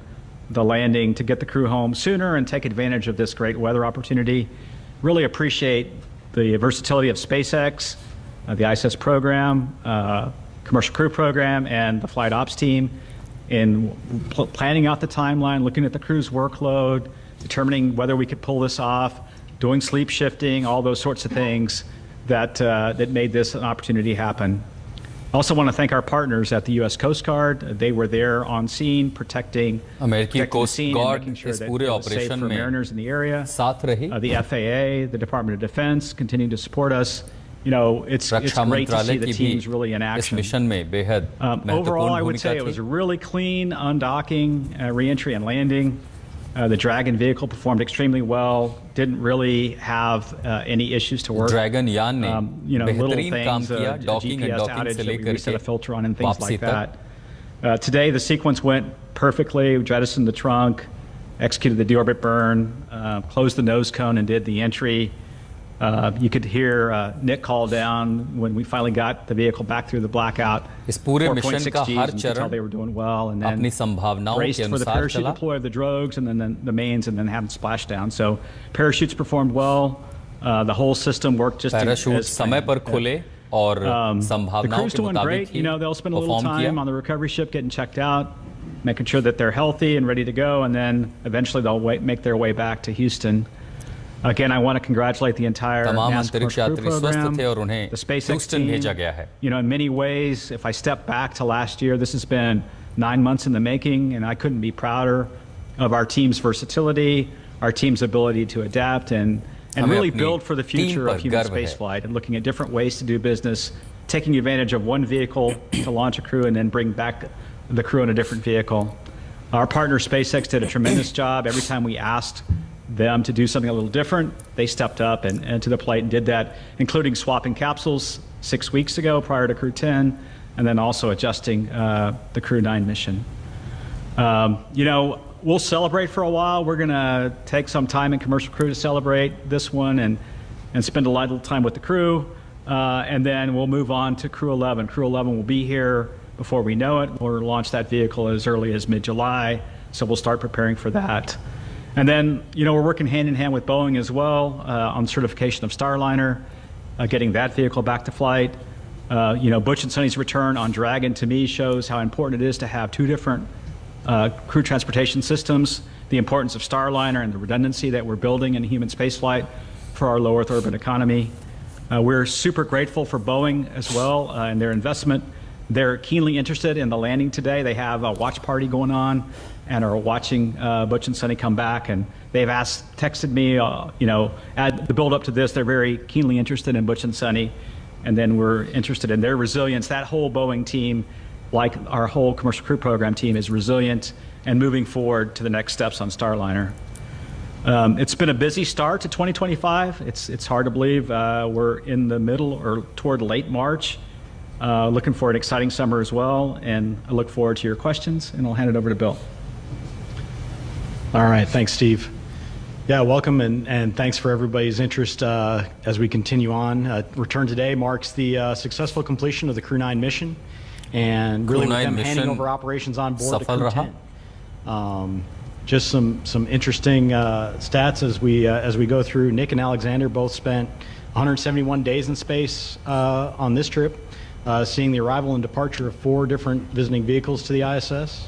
the landing to get the crew home sooner and take advantage of this great weather opportunity. Really appreciate the versatility of SpaceX, the ISS program, commercial crew program, and the flight ops team in planning out the timeline, looking at the crew's workload, determining whether we could pull this off, doing sleep shifting, all those sorts of things that made this an opportunity happen. I also want to thank our partners at the U.S. Coast Guard. They were there on scene, protecting अमेरिकी the coast scene and guard making sure इस that पूरे it was safe operation for में mariners in the area. साथ रही The FAA, the Department of Defense, continue to support us. It's Raksha great to see मंत्रालय the की teams really in भी इस action. Mission में बेहद Overall, I महत्वपूर्ण would say भूमिका it was थी really clean undocking, re-entry, and landing. The Dragon vehicle performed extremely well. Didn't really have any issues to work. Dragon यान ने Little बेहतरीन काम things, किया a docking and GPS docking outage से that we लेकर reset a filter on and के things वापसी like तक that. Today, the sequence went perfectly. We jettisoned the trunk, executed the deorbit burn, closed the nose cone, and did the entry. You could hear Nick call down when we finally got the vehicle back through the blackout. इस पूरे 4.6 mission का Gs, her and you could tell चरण they were doing well, and then अपनी संभावनाओं raced के for the अनुसार parachute चला deploy of the drogues and then the mains, and then had them splash down. So parachutes performed well. The whole system worked just parachute as समय planned. पर खुले और The संभावनाओं crew's के doing great. मुताबिक ही They'll spend a little perform time किया on the recovery ship getting checked out, making sure that they're healthy and ready to go, and then eventually they'll make their way back to Houston. Again, I want to congratulate the entire तमाम NASA अंतरिक्ष commercial crew यात्री स्वस्थ program, थे और उन्हें the SpaceX Houston team. भेजा गया है In many ways, if I step back to last year, this has been 9 months in the making, and I couldn't be prouder of our team's versatility, our team's ability to adapt, and हमें really अपनी build for the team future पर of human गर्व है। spaceflight and looking at different ways to do business, taking advantage of one vehicle to launch a crew and then bring back the crew in a different vehicle. Our partner SpaceX did a tremendous job. Every time we asked them to do something a little different, they stepped up and to the plate and did that, including swapping capsules 6 weeks ago prior to Crew 10, and then also adjusting the Crew 9 mission. We'll celebrate for a while. We're going to take some time in Commercial Crew to celebrate this one and spend a lot of time with the crew. And then we'll move on to Crew 11. Crew 11 will be here before we know it. We'll launch that vehicle as early as mid-July, so we'll start preparing for that. And then, we're working hand in hand with Boeing as well on certification of Starliner, getting that vehicle back to flight. Butch and Sonny's return on Dragon, to me, shows how important it is to have 2 different crew transportation systems, the importance of Starliner and the redundancy that we're building in human spaceflight for our low Earth orbit economy. We're super grateful for Boeing as well and their investment. They're keenly interested in the landing today. They have a watch party going on and are watching Butch and Sonny come back. And they've texted me, at the build up to this, they're very keenly interested in Butch and Sonny. And then we're interested in their resilience. That whole Boeing team, like our whole commercial crew program team, is resilient and moving forward to the next steps on Starliner. It's been a busy start to 2025. It's hard to believe we're in the middle or toward late March. Looking for an exciting summer as well, and I look forward to your questions, and I'll hand it over to Bill. All right, thanks, Steve. Yeah, welcome, and thanks for everybody's interest as we continue on. Return today marks the successful completion of the Crew 9 mission, and really with them handing over operations on board to Crew 10. Just some interesting stats as we go through. Nick and Alexander both spent 171 days in space on this trip, seeing the arrival and departure of 4 different visiting vehicles to the ISS.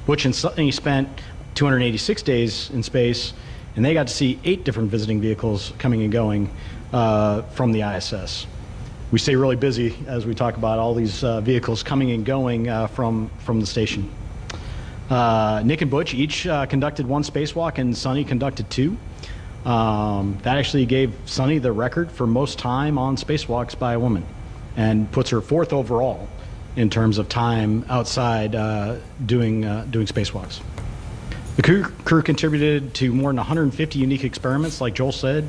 Butch and Sunny spent 286 days in space, and they got to see 8 different visiting vehicles coming and going from the ISS. We stay really busy as we talk about all these vehicles coming and going from the station. Nick and Butch each conducted 1 spacewalk, and Sunny conducted 2. That actually gave Sunny the record for most time on spacewalks by a woman, and puts her 4th overall in terms of time outside doing spacewalks. The crew contributed to more than 150 unique experiments, like Joel said,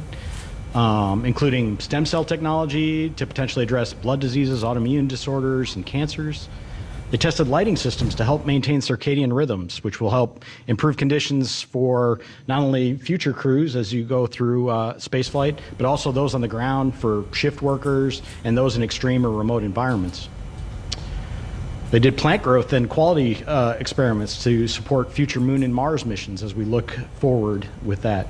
including stem cell technology to potentially address blood diseases, autoimmune disorders, and cancers. They tested lighting systems to help maintain circadian rhythms, which will help improve conditions for not only future crews as you go through spaceflight, but also those on the ground for shift workers and those in extreme or remote environments. They did plant growth and quality experiments to support future Moon and Mars missions as we look forward with that.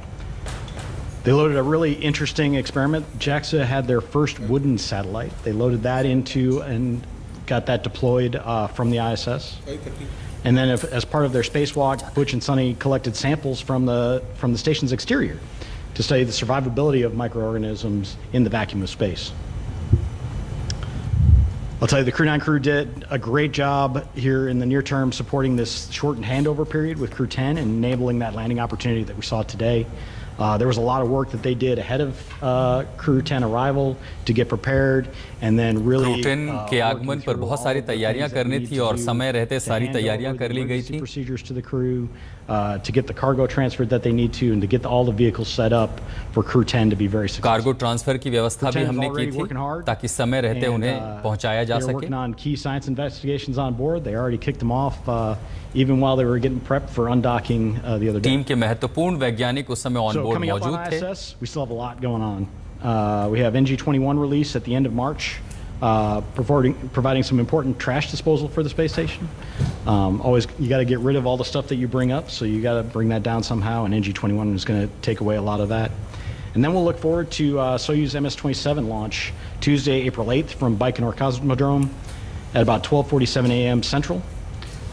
They loaded a really interesting experiment. JAXA had their first wooden satellite. They loaded that into and got that deployed from the ISS. And then as part of their spacewalk, Butch and Sunny collected samples from the station's exterior to study the survivability of microorganisms in the vacuum of space. I'll tell you, the Crew 9 crew did a great job here in the near term supporting this shortened handover period with Crew 10 and enabling that landing opportunity that we saw today. There was a lot of work that they did ahead of Crew 10 arrival to get prepared, and then really Crew 10 के आगमन पर बहुत सारी तैयारियां करनी थी और समय रहते सारी तैयारियां कर ली गई थी. Procedures to the crew to get the cargo transferred that they need to, and to get all the vehicles set up for Crew 10 to be very successful. Cargo transfer की व्यवस्था भी हमने की थी ताकि समय रहते उन्हें पहुंचाया जा सके. They're working on key science investigations on board. They already kicked them off even while they were getting prepped for undocking the other day. Team के महत्वपूर्ण वैज्ञानिक उस समय ऑन बोर्ड मौजूद थे. ISS, we still have a lot going on. We have NG-21 release at the end of March, providing some important trash disposal for the space station. Always, you got to get rid of all the stuff that you bring up, so you got to bring that down somehow, and NG-21 is going to take away a lot of that. And then we'll look forward to Soyuz MS-27 launch Tuesday, April 8th from Baikonur Cosmodrome at about 12:47 a.m. Central.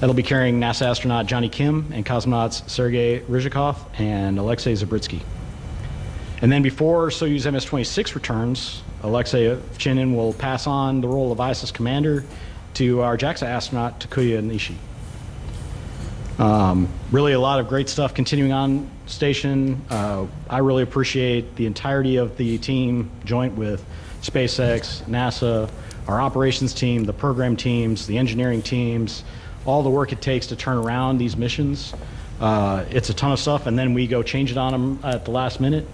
That'll be carrying NASA astronaut Johnny Kim and cosmonauts Sergei Ryzhikov and Alexei Zabritsky. And then before Soyuz MS-26 returns, Alexei Ovchinin will pass on the role of ISS commander to our JAXA astronaut Takuya Nishi. Really a lot of great stuff continuing on station. I really appreciate the entirety of the team, joint with SpaceX, NASA, our operations team, the program teams, the engineering teams, all the work it takes to turn around these missions. It's a ton of stuff, and then we go change it on them at the last minute,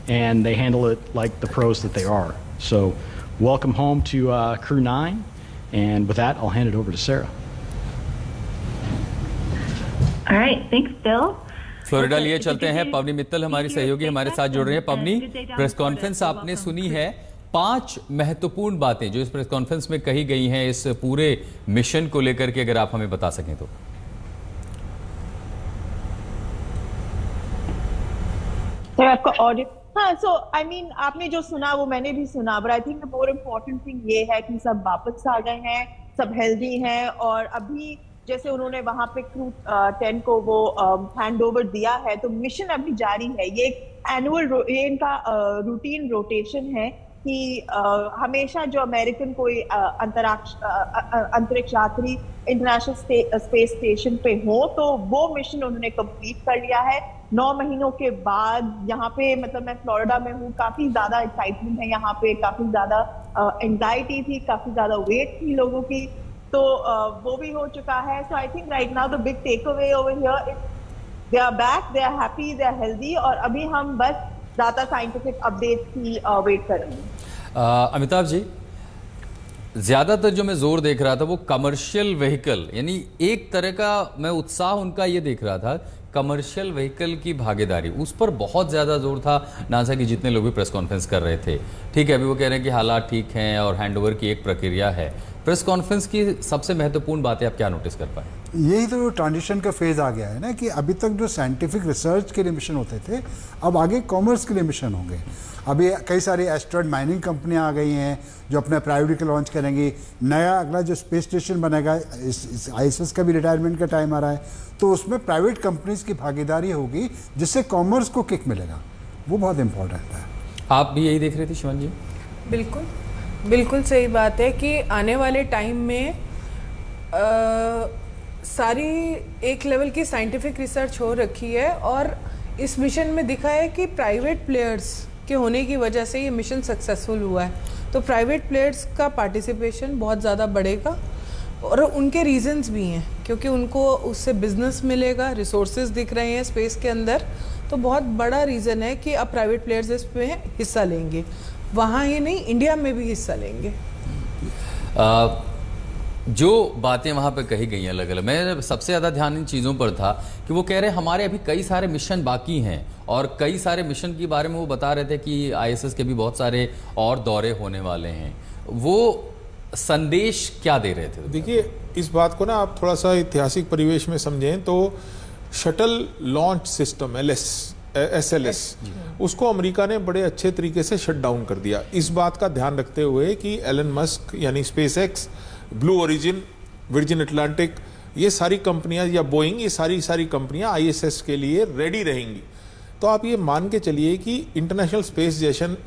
and they handle it like the pros that they are. So welcome home to Crew 9, and with that, I'll hand it over to Sarah. All right, thanks, Bill. Florida लिए चलते हैं. पवनी मित्तल हमारी सहयोगी हमारे साथ जुड़ रहे हैं. पवनी, प्रेस कॉन्फ्रेंस आपने सुनी है. 5 महत्वपूर्ण बातें जो इस प्रेस कॉन्फ्रेंस में कही गई हैं इस पूरे मिशन को लेकर के, अगर आप हमें बता सकें तो. सर आपका ऑडियो. हाँ, सो आई मीन आपने जो सुना वो मैंने भी सुना, but I think the more important thing ये है कि सब वापस आ गए हैं, सब हेल्दी हैं, और अभी जैसे उन्होंने वहां पे क्रू 10 को वो हैंड ओवर दिया है, तो मिशन अभी जारी है. ये एनुअल ये इनका रूटीन रोटेशन है कि हमेशा जो अमेरिकन कोई अंतरिक्ष यात्री इंटरनेशनल स्पेस स्टेशन पे हो, तो वो मिशन उन्होंने कंप्लीट कर लिया है 9 महीनों के बाद. यहाँ पे मतलब मैं फ्लोरिडा में हूँ, काफी ज्यादा एक्साइटमेंट है यहाँ पे, काफी ज्यादा एंजाइटी थी, काफी ज्यादा वेट थी लोगों की, तो वो भी हो चुका है. So I think right now the big takeaway over here is they are back, they are happy, they are healthy, और अभी हम बस डाटा साइंटिफिक अपडेट की वेट करेंगे। अमिताभ जी, ज्यादातर जो मैं जोर देख रहा था वो कमर्शियल व्हीकल, यानी एक तरह का मैं उत्साह उनका ये देख रहा था, कमर्शियल व्हीकल की भागीदारी, उस पर बहुत ज़्यादा जोर था नासा की जितने लोग भी प्रेस कॉन्फ्रेंस कर रहे थे। ठीक है, अभी वो कह रहे हैं कि हालात ठीक हैं और हैंडओवर की एक प्रक्रिया है। प्रेस कॉन्फ्रेंस की सबसे महत्वपूर्ण बातें आप क्या नोटिस कर पाए? यही तो ट्रांजिशन का फेज़ आ गया है ना, कि अभी तक जो साइंटिफिक रिसर्च के लिए मिशन होते थे, अब आगे कॉमर्स के लिए मिशन होंगे। अभी कई सारी एस्ट्रॉयड माइनिंग कंपनियां आ गई हैं जो अपने प्राइवेट व्हीकल लॉन्च करेंगी। नया अगला जो स्पेस स्टेशन बनेगा, इस ISS का भी रिटायरमेंट का टाइम आ रहा है, तो उसमें प्राइवेट कंपनीज की भागीदारी होगी जिससे कॉमर्स को किक मिलेगा। वो बहुत इंपॉर्टेंट है। आप भी यही देख रहे थे शिवन जी? बिल्कुल बिल्कुल सही बात है कि आने वाले टाइम में सारी एक लेवल की साइंटिफिक रिसर्च हो रखी है, और इस मिशन में दिखा है कि प्राइवेट प्लेयर्स के होने की वजह से ये मिशन सक्सेसफुल हुआ है। तो प्राइवेट प्लेयर्स का पार्टिसिपेशन बहुत ज़्यादा बढ़ेगा, और उनके रीजंस भी हैं, क्योंकि उनको उससे बिजनेस मिलेगा, रिसोर्सेज दिख रहे हैं स्पेस के अंदर। तो बहुत बड़ा रीज़न है कि अब प्राइवेट प्लेयर्स इसमें हिस्सा लेंगे, वहाँ ही नहीं इंडिया में भी हिस्सा लेंगे। जो बातें वहाँ पे कही गई हैं अलग अलग, मैं सबसे ज़्यादा ध्यान इन चीज़ों पर था कि वो कह रहे हमारे अभी कई सारे मिशन बाकी हैं, और कई सारे मिशन के बारे में वो बता रहे थे कि ISS के भी बहुत सारे और दौरे होने वाले हैं। वो संदेश क्या दे रहे थे? देखिए, इस बात को ना आप थोड़ा सा ऐतिहासिक परिवेश में समझें तो शटल लॉन्च सिस्टम SLS, उसको अमेरिका ने बड़े अच्छे तरीके से शट डाउन कर दिया, इस बात का ध्यान रखते हुए कि एलन मस्क यानी SpaceX, blue origin, virgin Atlantic, ये सारी कंपनियां, या बोइंग, ये सारी कंपनियां ISS के लिए रेडी रहेंगी। तो आप ये मान के चलिए कि इंटरनेशनल स्पेस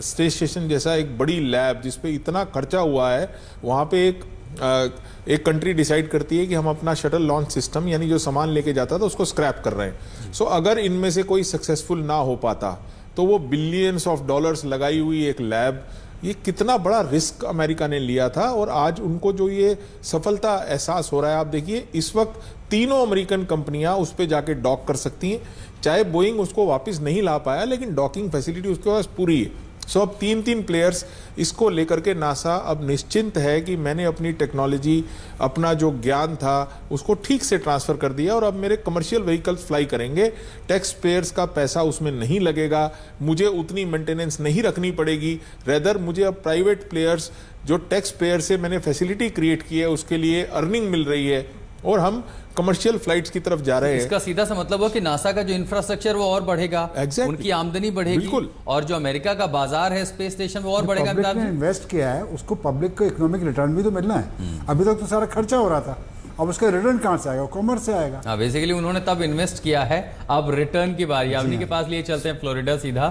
स्टेशन जैसा एक बड़ी लैब जिस पे इतना खर्चा हुआ है, वहाँ पे एक कंट्री डिसाइड करती है कि हम अपना शटल लॉन्च सिस्टम, यानी जो सामान लेके जाता था, उसको स्क्रैप कर रहे हैं। सो अगर इनमें से कोई सक्सेसफुल ना हो पाता तो वो बिलियंस ऑफ डॉलर्स लगाई हुई एक लैब, ये कितना बड़ा रिस्क अमेरिका ने लिया था, और आज उनको जो ये सफलता एहसास हो रहा है, आप देखिए इस वक्त तीनों अमेरिकन कंपनियां उस पर जाके डॉक कर सकती हैं। चाहे बोइंग उसको वापस नहीं ला पाया, लेकिन डॉकिंग फैसिलिटी उसके पास पूरी है। सो अब तीन प्लेयर्स, इसको लेकर के नासा अब निश्चिंत है कि मैंने अपनी टेक्नोलॉजी, अपना जो ज्ञान था उसको ठीक से ट्रांसफ़र कर दिया, और अब मेरे कमर्शियल व्हीकल्स फ्लाई करेंगे, टैक्स पेयर्स का पैसा उसमें नहीं लगेगा, मुझे उतनी मेंटेनेंस नहीं रखनी पड़ेगी। रेदर मुझे अब प्राइवेट प्लेयर्स, जो टैक्स पेयर से मैंने फैसिलिटी क्रिएट की है, उसके लिए अर्निंग मिल रही है, और हम कमर्शियल फ्लाइट्स की तरफ जा रहे हैं। इसका सीधा सा मतलब हो कि नासा का जो इंफ्रास्ट्रक्चर वो और बढ़ेगा, उनकी आमदनी बढ़ेगी, और जो अमेरिका का बाजार है स्पेस स्टेशन वो और बढ़ेगा। पब्लिक ने इन्वेस्ट किया है, उसको पब्लिक को इकोनॉमिक रिटर्न भी तो मिलना है। अभी तक तो सारा खर्चा हो रहा था, अब उसका रिटर्न कहाँ से आएगा? कॉमर्स से आएगा। हाँ, बेसिकली उन्होंने तब इन्वेस्ट किया है, अब रिटर्न की बारी। अवनी के पास लिए चलते हैं फ्लोरिडा सीधा।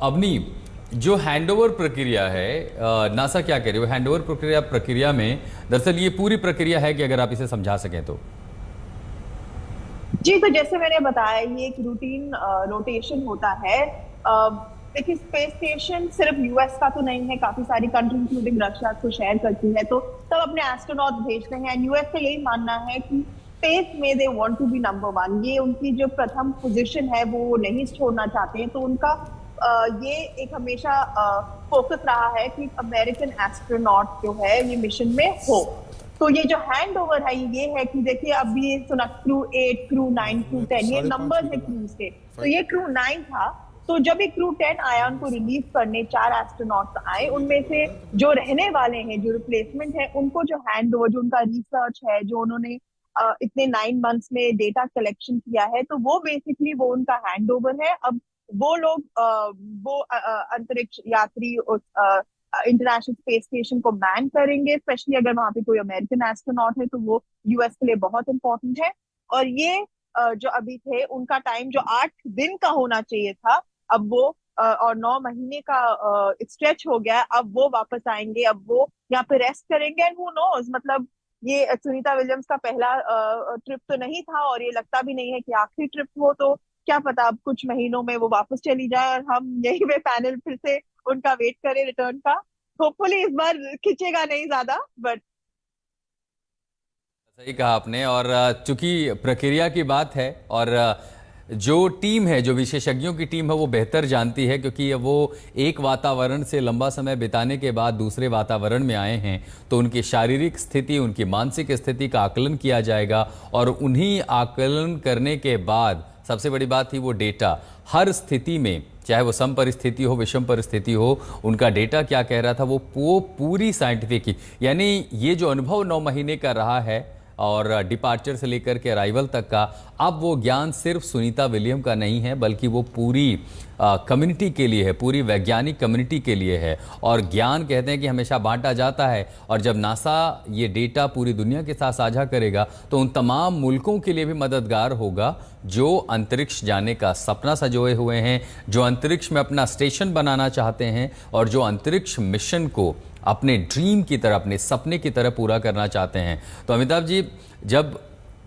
अवनी, जो हैंडओवर प्रक्रिया है, नासा क्या कह रही है? हैंडओवर प्रक्रिया में दरअसल ये पूरी प्रक्रिया है कि अगर आप इसे समझा सकें तो। जी, तो जैसे मैंने बताया, ये एक रूटीन रोटेशन होता है। देखिए, स्पेस स्टेशन सिर्फ यूएस का तो नहीं है, काफी सारी कंट्री इंक्लूडिंग रशिया को शेयर करती है, तो सब अपने एस्ट्रोनॉट भेजते हैं। यूएस का यही मानना है कि स्पेस में they want to be number 1, ये उनकी जो प्रथम पोजीशन है वो नहीं छोड़ना चाहते हैं। तो उनका ये एक हमेशा फोकस रहा है कि अमेरिकन एस्ट्रोनॉट जो है ये मिशन में हो। तो ये जो हैंड ओवर है ये है कि देखिए, अब ये सुना क्रू 8, क्रू 9, क्रू 10, ये नंबर्स है क्रूज के। तो ये क्रू 9 था। तो जब ये क्रू 10 आया, उनको रिलीव करने 4 एस्ट्रोनॉट्स आए, उनमें से जो रहने वाले हैं, जो रिप्लेसमेंट है, उनको जो हैंड ओवर, जो उनका रिसर्च है, जो उन्होंने इतने 9 मंथ्स में डेटा कलेक्शन किया है, तो वो बेसिकली वो उनका हैंड ओवर है। अब वो लोग वो अंतरिक्ष यात्री इंटरनेशनल स्पेस स्टेशन को मैन करेंगे, स्पेशली अगर वहां पे कोई अमेरिकन एस्ट्रोनॉट है तो वो यूएस के लिए बहुत इंपॉर्टेंट है। और ये जो अभी थे, उनका टाइम जो 8 दिन का होना चाहिए था, अब वो और 9 महीने का स्ट्रेच हो गया। अब वो वापस आएंगे, अब वो यहाँ पे रेस्ट करेंगे। एंड हू नोज, मतलब ये सुनीता विलियम्स का पहला ट्रिप तो नहीं था, और ये लगता भी नहीं है कि आखिरी ट्रिप हो। तो क्या पता अब कुछ महीनों में वो वापस चली जाए और हम यही पे पैनल फिर से उनका वेट करें रिटर्न का। होपफुली इस बार खिंचेगा नहीं ज्यादा, बट सही कहा आपने। और चूंकि प्रक्रिया की बात है और जो टीम है, जो विशेषज्ञों की टीम है, वो बेहतर जानती है, क्योंकि वो एक वातावरण से लंबा समय बिताने के बाद दूसरे वातावरण में आए हैं, तो उनकी शारीरिक स्थिति, उनकी मानसिक स्थिति का आकलन किया जाएगा और उन्हीं आकलन करने के बाद सबसे बड़ी बात थी वो डेटा हर स्थिति में, चाहे वो सम परिस्थिति हो, विषम परिस्थिति हो, उनका डेटा क्या कह रहा था वो पूरी साइंटिफिक, यानी ये जो अनुभव 9 महीने का रहा है और डिपार्चर से लेकर के अराइवल तक का, अब वो ज्ञान सिर्फ सुनीता विलियम का नहीं है, बल्कि वो पूरी कम्युनिटी के लिए है, पूरी वैज्ञानिक कम्युनिटी के लिए है। और ज्ञान कहते हैं कि हमेशा बांटा जाता है, और जब नासा ये डेटा पूरी दुनिया के साथ साझा करेगा तो उन तमाम मुल्कों के लिए भी मददगार होगा जो अंतरिक्ष जाने का सपना सजोए हुए हैं, जो अंतरिक्ष में अपना स्टेशन बनाना चाहते हैं और जो अंतरिक्ष मिशन को अपने ड्रीम की तरह, अपने सपने की तरह पूरा करना चाहते हैं। तो अमिताभ जी, जब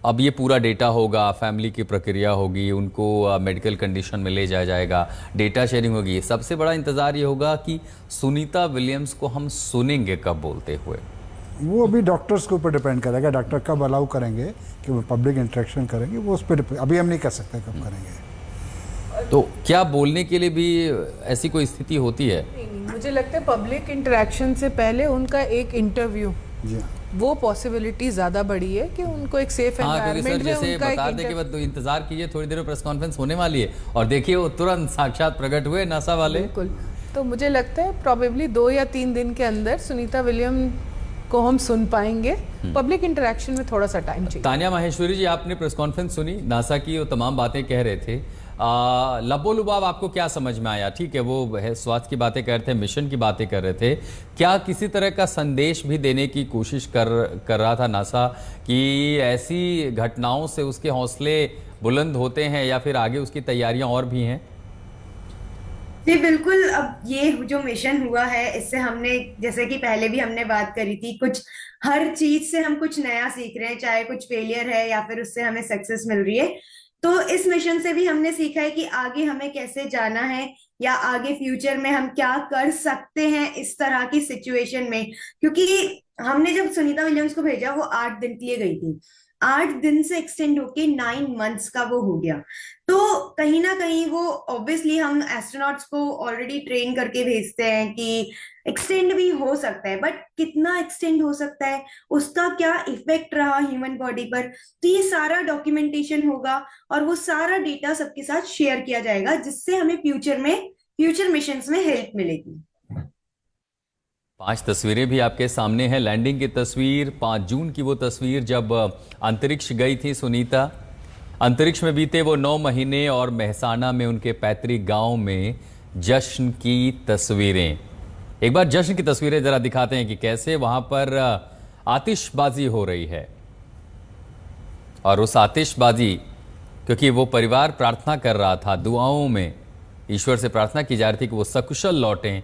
अब ये पूरा डेटा होगा, फैमिली की प्रक्रिया होगी, उनको मेडिकल कंडीशन में ले जाया जाएगा, डेटा शेयरिंग होगी, सबसे बड़ा इंतज़ार ये होगा कि सुनीता विलियम्स को हम सुनेंगे कब बोलते हुए। वो अभी डॉक्टर्स के ऊपर डिपेंड करेगा, डॉक्टर कब अलाउ करेंगे कि वो पब्लिक इंटरेक्शन करेंगे, वो उस पर अभी हम नहीं कर सकते कब करेंगे। तो क्या बोलने के लिए भी ऐसी कोई स्थिति होती है? नहीं, मुझे लगता है पब्लिक इंटरेक्शन से पहले उनका एक इंटरव्यू, वो पॉसिबिलिटी ज्यादा बड़ी है कि उनको एक सेफ एनवायरनमेंट में जैसे बता दें कि बस इंतजार कीजिए, थोड़ी देर में प्रेस कॉन्फ्रेंस होने वाली है और देखिए वो तुरंत साक्षात प्रकट हुए नासा वाले। बिल्कुल। तो मुझे लगता है प्रोबेबली 2 या 3 दिन के अंदर सुनीता विलियम को हम सुन पाएंगे। पब्लिक इंटरेक्शन में थोड़ा सा टाइम चाहिए। तान्या माहेश्वरी जी, आपने प्रेस कॉन्फ्रेंस सुनी, नासा की वो तमाम बातें कह रहे थे, लबोलुबाब आपको क्या समझ में आया? ठीक है, वो है स्वास्थ्य की बातें कर रहे थे, मिशन की बातें कर रहे थे, क्या किसी तरह का संदेश भी देने की कोशिश कर रहा था नासा कि ऐसी घटनाओं से उसके हौसले बुलंद होते हैं या फिर आगे उसकी तैयारियां और भी हैं? जी बिल्कुल। अब ये जो मिशन हुआ है, इससे हमने, जैसे कि पहले भी हमने बात करी थी, कुछ हर चीज से हम कुछ नया सीख रहे हैं, चाहे कुछ फेलियर है या फिर उससे हमें सक्सेस मिल रही है। तो इस मिशन से भी हमने सीखा है कि आगे हमें कैसे जाना है या आगे फ्यूचर में हम क्या कर सकते हैं इस तरह की सिचुएशन में। क्योंकि हमने जब सुनीता विलियम्स को भेजा, वो 8 दिन के लिए गई थी, 8 दिन से एक्सटेंड होके 9 मंथ्स का वो हो गया। तो कहीं ना कहीं वो, ऑब्वियसली हम एस्ट्रोनॉट्स को ऑलरेडी ट्रेन करके भेजते हैं कि एक्सटेंड भी हो सकता है, बट कितना एक्सटेंड हो सकता है, उसका क्या इफेक्ट रहा ह्यूमन बॉडी पर, तो ये सारा डॉक्यूमेंटेशन होगा और वो सारा डेटा सबके साथ शेयर किया जाएगा, जिससे हमें फ्यूचर मिशंस में हेल्प मिलेगी। 5 तस्वीरें भी आपके सामने हैं। लैंडिंग की तस्वीर, 5 जून की वो तस्वीर जब अंतरिक्ष गई थी सुनीता। अंतरिक्ष में बीते वो 9 महीने और मेहसाना में उनके पैतृक गांव में जश्न की तस्वीरें। एक बार जश्न की तस्वीरें जरा दिखाते हैं कि कैसे वहां पर आतिशबाजी हो रही है। और उस आतिशबाजी, क्योंकि वो परिवार प्रार्थना कर रहा था, दुआओं में ईश्वर से प्रार्थना की जा रही थी कि वो सकुशल लौटें।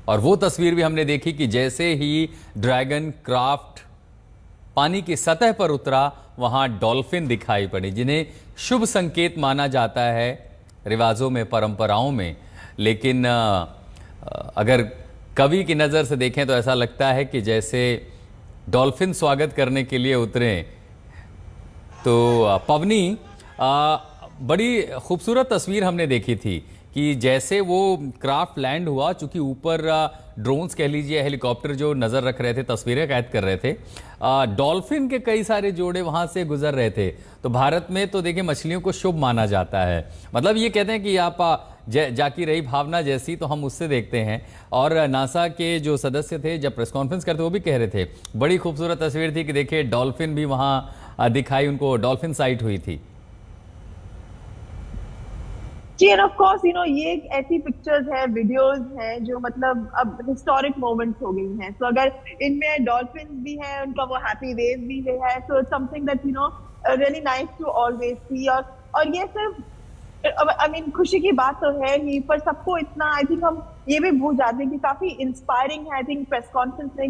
और वो तस्वीर भी हमने देखी कि जैसे ही ड्रैगन क्राफ्ट पानी की सतह पर उतरा, वहां डॉल्फिन दिखाई पड़ी, जिन्हें शुभ संकेत माना जाता है रिवाजों में, परंपराओं में। लेकिन अगर कवि की नज़र से देखें तो ऐसा लगता है कि जैसे डॉल्फिन स्वागत करने के लिए उतरे। तो पवनी, बड़ी खूबसूरत तस्वीर हमने देखी थी कि जैसे वो क्राफ्ट लैंड हुआ, चूंकि ऊपर ड्रोन्स कह लीजिए, हेलीकॉप्टर जो नज़र रख रहे थे, तस्वीरें कैद कर रहे थे, डॉल्फिन के कई सारे जोड़े वहाँ से गुजर रहे थे। तो भारत में तो देखिए मछलियों को शुभ माना जाता है, मतलब ये कहते हैं कि आप जाकी रही भावना जैसी, तो हम उससे देखते हैं। और नासा के जो सदस्य थे जब प्रेस कॉन्फ्रेंस करते वो भी कह रहे थे, बड़ी खूबसूरत तस्वीर थी कि देखिए डॉल्फिन भी वहाँ दिखाई, उनको डॉल्फिन साइट हुई थी। जी, एंड ऑफ कोर्स ये एक ऐसी पिक्चर्स है, वीडियोस हैं जो मतलब अब हिस्टोरिक मोमेंट्स हो गई हैं। तो अगर इनमें डॉल्फिन्स भी हैं, उनका वो हैप्पी वेव भी है, so it's something that really nice to always see. और ये सिर्फ खुशी की बात तो है ही, पर सबको इतना, आई थिंक हम ये भी भूल जाते हैं कि काफी इंस्पायरिंग है। आई थिंक प्रेस कॉन्फ्रेंस में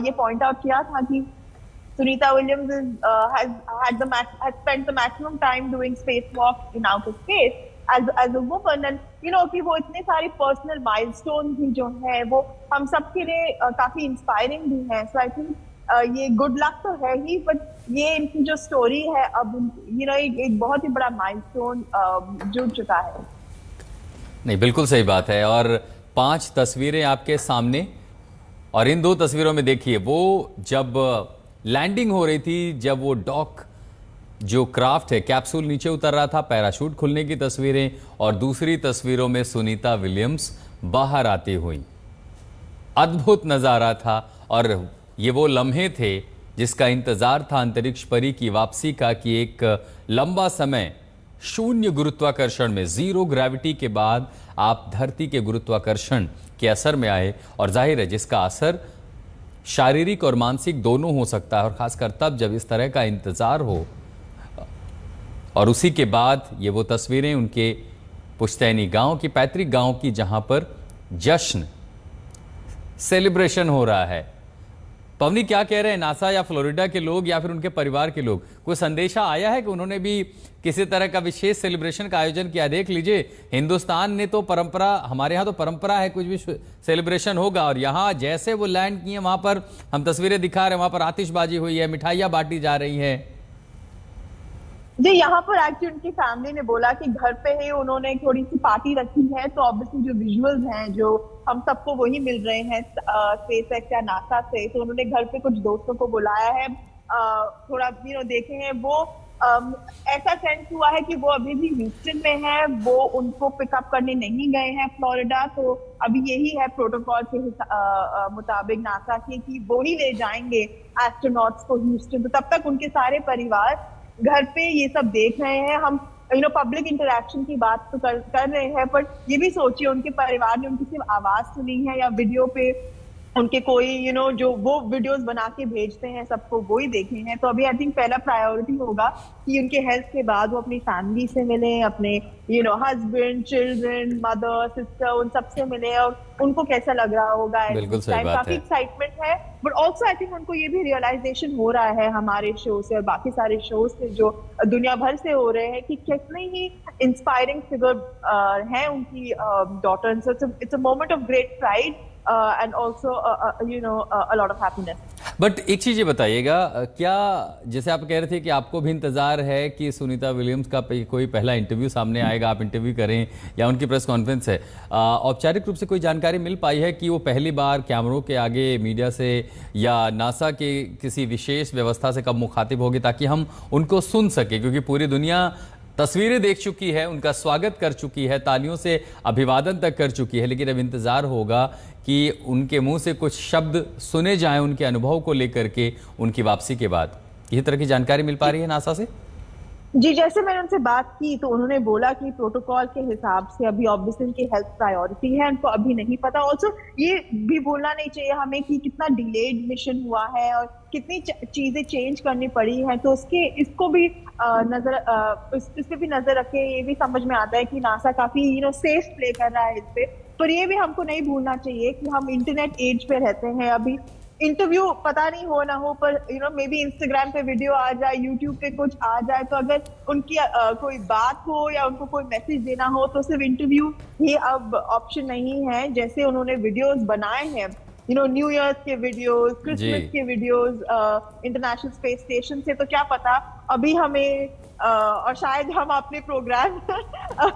ये पॉइंट आउट किया था कि Sunita Williams has spent the maximum time doing spacewalk in outer space as a woman, and कि वो इतने सारे पर्सनल माइलस्टोन भी जो है वो हम सबके लिए काफी इंस्पायरिंग भी हैं। सो आई थिंक ये गुड लक तो है ही, बट ये इनकी जो स्टोरी है अब एक बहुत ही बड़ा माइलस्टोन जुड़ चुका है। नहीं, बिल्कुल सही बात है। और 5 तस्वीरें आपके सामने, और इन 2 तस्वीरों में देखिए वो जब लैंडिंग हो रही थी, जब वो डॉक जो क्राफ्ट है कैप्सूल नीचे उतर रहा था, पैराशूट खुलने की तस्वीरें, और दूसरी तस्वीरों में सुनीता विलियम्स बाहर आती हुई। अद्भुत नज़ारा था, और ये वो लम्हे थे जिसका इंतजार था अंतरिक्ष परी की वापसी का, कि एक लंबा समय शून्य गुरुत्वाकर्षण में, जीरो ग्रेविटी के बाद आप धरती के गुरुत्वाकर्षण के असर में आए, और जाहिर है जिसका असर शारीरिक और मानसिक दोनों हो सकता है, और खासकर तब जब इस तरह का इंतजार हो। और उसी के बाद ये वो तस्वीरें उनके पुश्तैनी गांव की, पैतृक गांव की, जहां पर जश्न, सेलिब्रेशन हो रहा है। पवनी, क्या कह रहे हैं नासा या फ्लोरिडा के लोग या फिर उनके परिवार के लोग? कोई संदेशा आया है कि उन्होंने भी किसी तरह का विशेष सेलिब्रेशन का आयोजन किया? देख लीजिए, हिंदुस्तान ने तो परंपरा, हमारे यहाँ तो परंपरा है कुछ भी सेलिब्रेशन होगा, और यहाँ जैसे वो लैंड किए वहां पर हम तस्वीरें दिखा रहे हैं, वहां पर आतिशबाजी हुई है, मिठाइयाँ बांटी जा रही हैं। जी, यहाँ पर एक्चुअली उनकी फैमिली ने बोला कि घर पे ही उन्होंने थोड़ी सी पार्टी रखी है, तो ऑब्वियसली जो विजुअल्स हैं जो हम सबको वही मिल रहे हैं स्पेसएक्स या नासा से, तो उन्होंने घर पे कुछ दोस्तों को बुलाया है, थोड़ा देखे हैं वो। ऐसा सेंस हुआ है कि वो अभी भी ह्यूस्टन में है, वो उनको पिकअप करने नहीं गए हैं फ्लोरिडा, तो अभी यही है प्रोटोकॉल के मुताबिक नासा के कि वो ही ले जाएंगे एस्ट्रोनॉट्स को ह्यूस्टन, तो तब तक उनके सारे परिवार घर पे ये सब देख रहे हैं। हम पब्लिक इंटरेक्शन की बात तो कर रहे हैं, पर ये भी सोचिए उनके परिवार ने उनकी सिर्फ आवाज सुनी है या वीडियो पे उनके कोई जो वो वीडियोस बना के भेजते हैं सबको वो ही देखे हैं। तो अभी आई थिंक पहला प्रायोरिटी होगा कि उनके हेल्थ के बाद वो अपनी फैमिली से मिले, अपने हस्बैंड, चिल्ड्रन, मदर, सिस्टर, उन सबसे मिले, और उनको कैसा लग रहा होगा। बिल्कुल सही बात है। काफी एक्साइटमेंट है, बट ऑल्सो आई थिंक उनको ये भी रियलाइजेशन हो रहा है हमारे शो से और बाकी सारे शो से जो दुनिया भर से हो रहे हैं कि कितनी ही इंस्पायरिंग फिगर है उनकी daughter. So it's a moment of great pride and also a lot of happiness. But एक चीज ये बताइएगा, क्या जैसे आप कह रहे थे कि आपको भी इंतजार है कि सुनीता विलियम्स का कोई पहला इंटरव्यू सामने आएगा, आप इंटरव्यू करें या उनकी प्रेस कॉन्फ्रेंस है, औपचारिक रूप से कोई जानकारी मिल पाई है कि वो पहली बार कैमरों के आगे मीडिया से या नासा के किसी विशेष व्यवस्था से कब मुखातिब होगी, ताकि हम उनको सुन सके? क्योंकि पूरी दुनिया तस्वीरें देख चुकी है, उनका स्वागत कर चुकी है, तालियों से अभिवादन तक कर चुकी है, लेकिन अब इंतजार होगा कि उनके मुंह से कुछ शब्द सुने जाएं उनके अनुभव को लेकर के उनकी वापसी के बाद। इस तरह की जानकारी मिल पा रही है नासा से? जी, जैसे मैंने उनसे बात की तो उन्होंने बोला कि प्रोटोकॉल के हिसाब से अभी ऑब्वियसली उनकी हेल्थ प्रायोरिटी है, उनको अभी नहीं पता। ऑल्सो ये भी भूलना नहीं चाहिए हमें कि कितना डिलेड मिशन हुआ है और कितनी चीजें चेंज करनी पड़ी हैं, तो इसको भी इस पे भी नजर रखे। ये भी समझ में आता है कि नासा काफी सेफ प्ले कर रहा है इस पे, पर ये भी हमको नहीं भूलना चाहिए कि हम इंटरनेट एज पे रहते हैं। अभी इंटरव्यू पता नहीं हो ना हो, पर मे बी इंस्टाग्राम पे वीडियो आ जाए, यूट्यूब पे कुछ आ जाए, तो अगर उनकी कोई बात हो या उनको कोई मैसेज देना हो तो सिर्फ इंटरव्यू ही अब ऑप्शन नहीं है। जैसे उन्होंने वीडियोस बनाए हैं, न्यू ईयर के वीडियोस, क्रिसमस के वीडियोस, इंटरनेशनल स्पेस स्टेशन से, तो क्या पता अभी हमें और शायद हम अपने प्रोग्राम